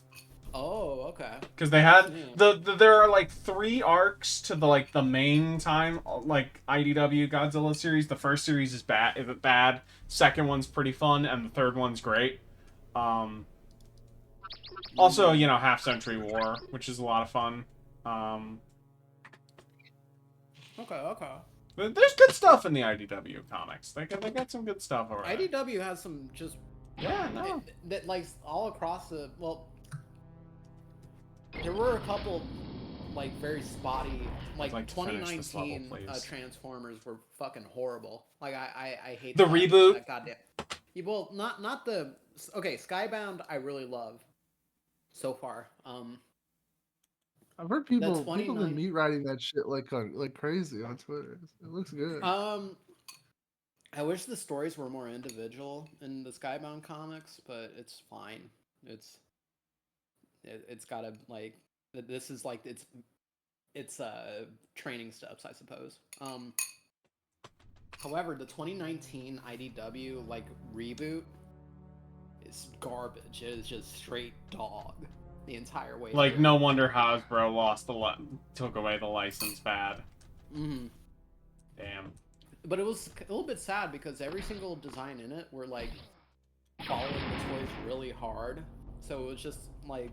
Oh, okay. Because they had Yeah. there are like 3 arcs to the main time like IDW Godzilla series. The first series is bad. Second one's pretty fun, and the third one's great. Also, you know, Half Century War, which is a lot of fun. Okay. There's good stuff in the IDW comics. They got some good stuff already. IDW has some just Yeah, no. that like all across the there were a couple like very spotty like I'd like to finish this level, 2019 please. Transformers were fucking horrible. Like I hate The that, reboot? that goddamn. Yeah, well, not the okay. Skybound I really love so far. I've heard people That's people been 29. meat riding that shit like crazy on Twitter. It looks good. I wish the stories were more individual in the Skybound comics, but it's fine. It's gotta like this is like it's training steps, I suppose. However, the 2019 IDW like reboot is garbage. It is just straight dog the entire way. Like through. no wonder Hasbro took away the license bad. Mhm. Damn. But it was a little bit sad because every single design in it were like following the toys really hard. So it was just like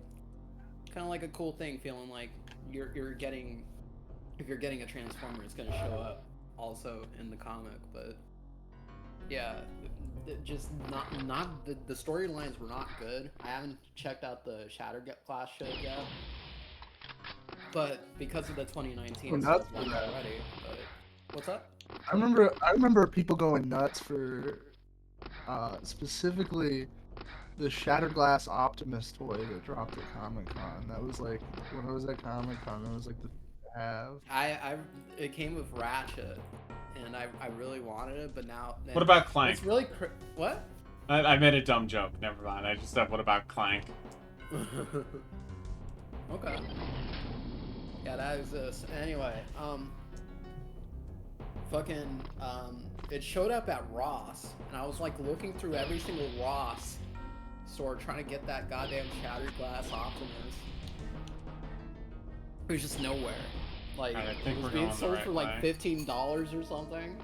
kind of like a cool thing, feeling like you're getting if you're getting a Transformer, it's gonna show up also in the comic. But yeah, just not the storylines were not good. I haven't checked out the Shatterglass shit yet. But because of the 2019 We're stuff nuts for left that. already. But what's up? I remember people going nuts for specifically the Shatterglass Optimus toy that dropped at Comic-Con. That was like when I was at Comic-Con, that was like the have. It came with Ratchet, and I really wanted it, but now What about Clank? It's really what? I made a dumb joke. Never mind. I just said, what about Clank? Okay. Yeah, that exists. Anyway, fucking it showed up at Ross, and I was like looking through every single Ross store trying to get that goddamn Shattered Glass Optimus. It was just nowhere. Like I think it we're was being going the sold right for like way. $15 or something.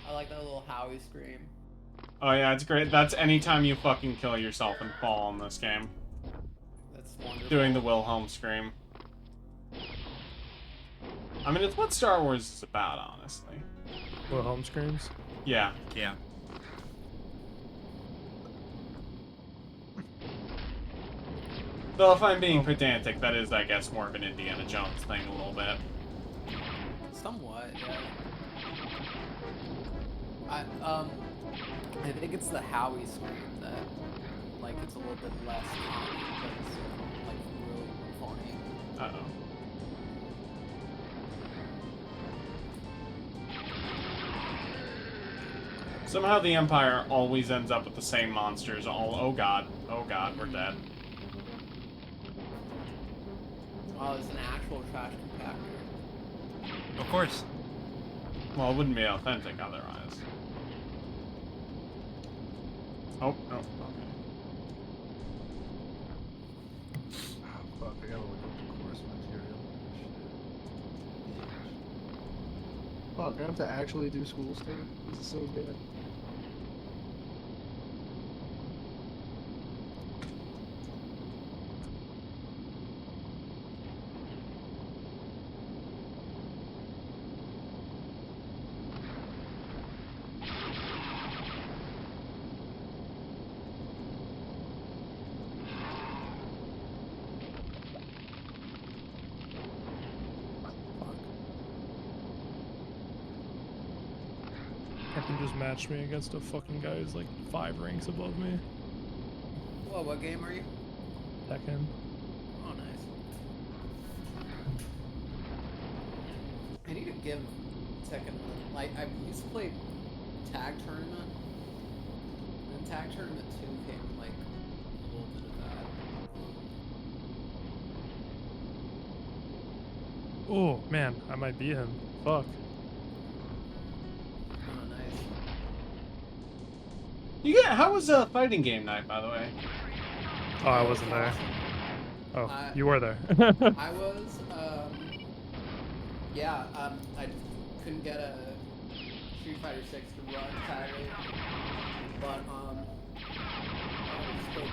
I like that little Howie scream. Oh yeah, it's great. That's anytime you fucking kill yourself and fall in this game. That's wonderful. Doing the Wilhelm scream. I mean, it's what Star Wars is about, honestly. Wilhelm screams. Yeah. Yeah. Though if I'm being pedantic, that is, I guess, more of an Indiana Jones thing a little bit. Somewhat, yeah. I think it's the Howie scream that, like, it's a little bit less common, but it's, like, really funny. Uh-oh. Somehow the Empire always ends up with the same monsters. Oh god, we're dead. Oh, it's an actual trash compactor. Of course. Well, it wouldn't be authentic otherwise. Oh, no. Okay. Fuck, I gotta look up the course material. Shit. Fuck, I have to actually do school stuff. This is so bad. Fucking just matched me against a fucking guy who's like 5 ranks above me. Whoa, what game are you? Tekken. Oh, nice. I need to give Tekken, like, I used to play Tag Tournament, and Tag Tournament 2 came with, like, a little bit of that. Oh man, I might beat him. Fuck. Oh, nice. How was fighting game night, by the way? Oh, I wasn't there. Oh, I- you were there. I was, yeah, I couldn't get a Street Fighter 6 to run entirely, but, I just played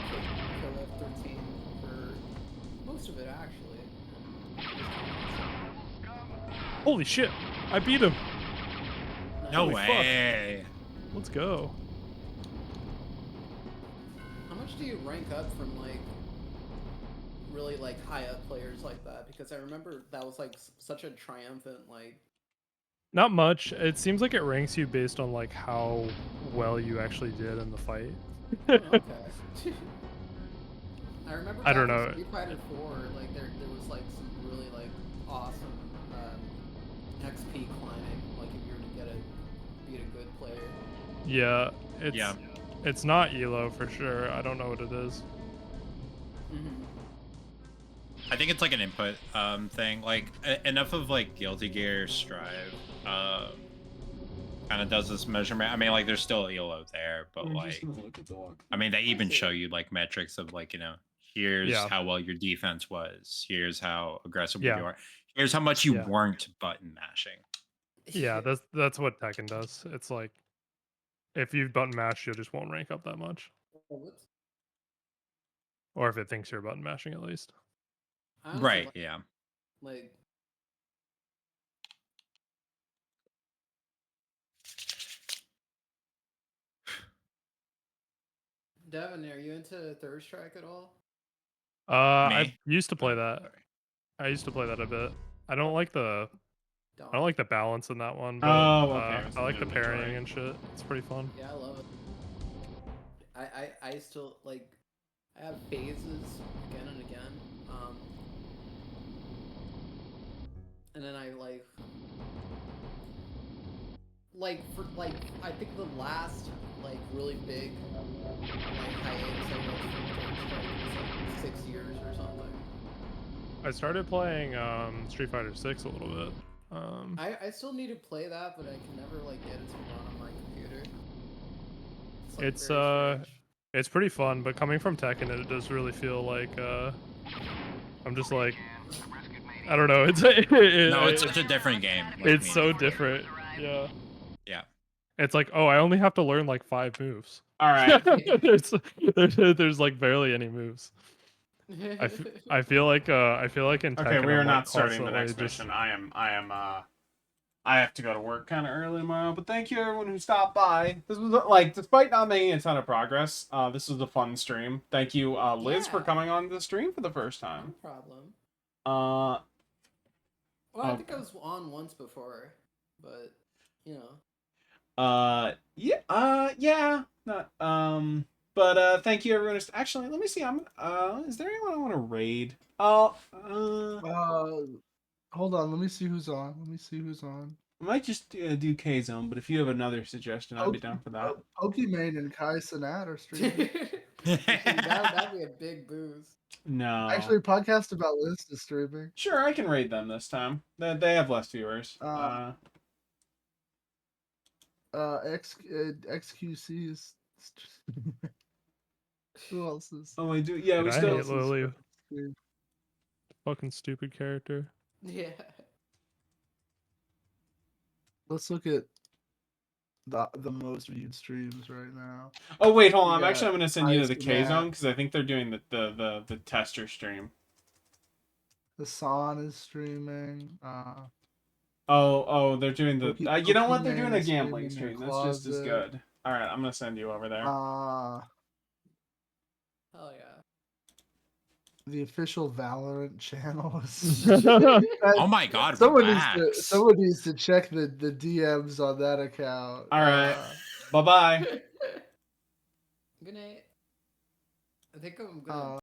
Kill F13 for most of it, actually. Holy shit! I beat him. No Holy fuck. way. Let's go. How much do you rank up from, like, really, like, high up players like that? Because I remember that was, like, such a triumphant, like... Not much. It seems like it ranks you based on like how well you actually did in the fight. Oh, okay. I remember I don't back in know. Street Fighter 4, like, there was, like, some really, like, awesome XP climbing, like, if you were to beat a good player. Yeah, it's Yeah. it's not Elo for sure. I don't know what it is. Mm-hmm. I think it's like an input thing. Like enough of like Guilty Gear Strive kind of does this measurement. I mean, like there's still ELO there, but like I mean they even show you like metrics of like, you know, here's Yeah. how well your defense was, here's how aggressive Yeah. you are, here's how much you Yeah. weren't button mashing. Yeah, that's what Tekken does. It's like if you button mash, you just won't rank up that much, Whoops. or if it thinks you're button mashing at least. I honestly Right, like- yeah. Like, Devin, are you into Third Strike at all? I Me? used to play Oh, that. sorry. I used to play that a bit. I don't like the balance in that one, but Oh, okay. I like the It's parrying inventory. and shit. It's pretty fun. Yeah, I love it. I still like. I have phases again and again. And then I for I think the last like really big like hiatus I was from Third Strike was like 6 years or something. I started playing Street Fighter 6 a little bit. I still need to play that, but I can never like get it to run on my computer. Like, It's very strange. it's pretty fun, but coming from Tekken, it does really feel like I'm just like, I don't know. It's No, it's such a different game. like, it's me. so different. Yeah. Yeah. It's like, oh, I only have to learn like 5 moves. All right. there's like barely any moves. I feel like in Tekken, Okay, we are I'm, not like, starting the constantly next just- mission. I have to go to work kind of early tomorrow, but thank you everyone who stopped by. This was like, despite not making a ton of progress, this was a fun stream. Thank you, Liz, for Yeah. coming on the stream for the first No time. problem. Uh, Well, I Oh. think I was on once before, but you know. yeah, not, but thank you everyone. Actually, let me see. Is there anyone I want to raid? Hold on. Let me see who's on. I might just do K-Zone, but if you have another suggestion, I'd be down for that. Pokimane and Kai Cenat are streaming. That'd be a big boost. No. Actually, podcast about Liz is streaming. Sure, I can raid them this time. They have less viewers. XQC is. Who else is? Oh, we do. Yeah, Dude, we I still. hate Lily. streaming? Fucking stupid character. Yeah. Let's look at the most viewed streams right now. Oh wait, hold on. Yeah, I'm gonna send you to the Ice K Mat. Zone because I think they're doing the tester stream. Hassan is streaming. Oh, they're doing the. You know what? They're doing a Pokimane gambling streaming stream. in That's just as closet. good. All right, I'm gonna send you over there. Hell yeah. The official Valorant channel is. Oh my god, Someone relax. needs to check the DMs on that account. All right. Bye bye. Good night. I think I'm gonna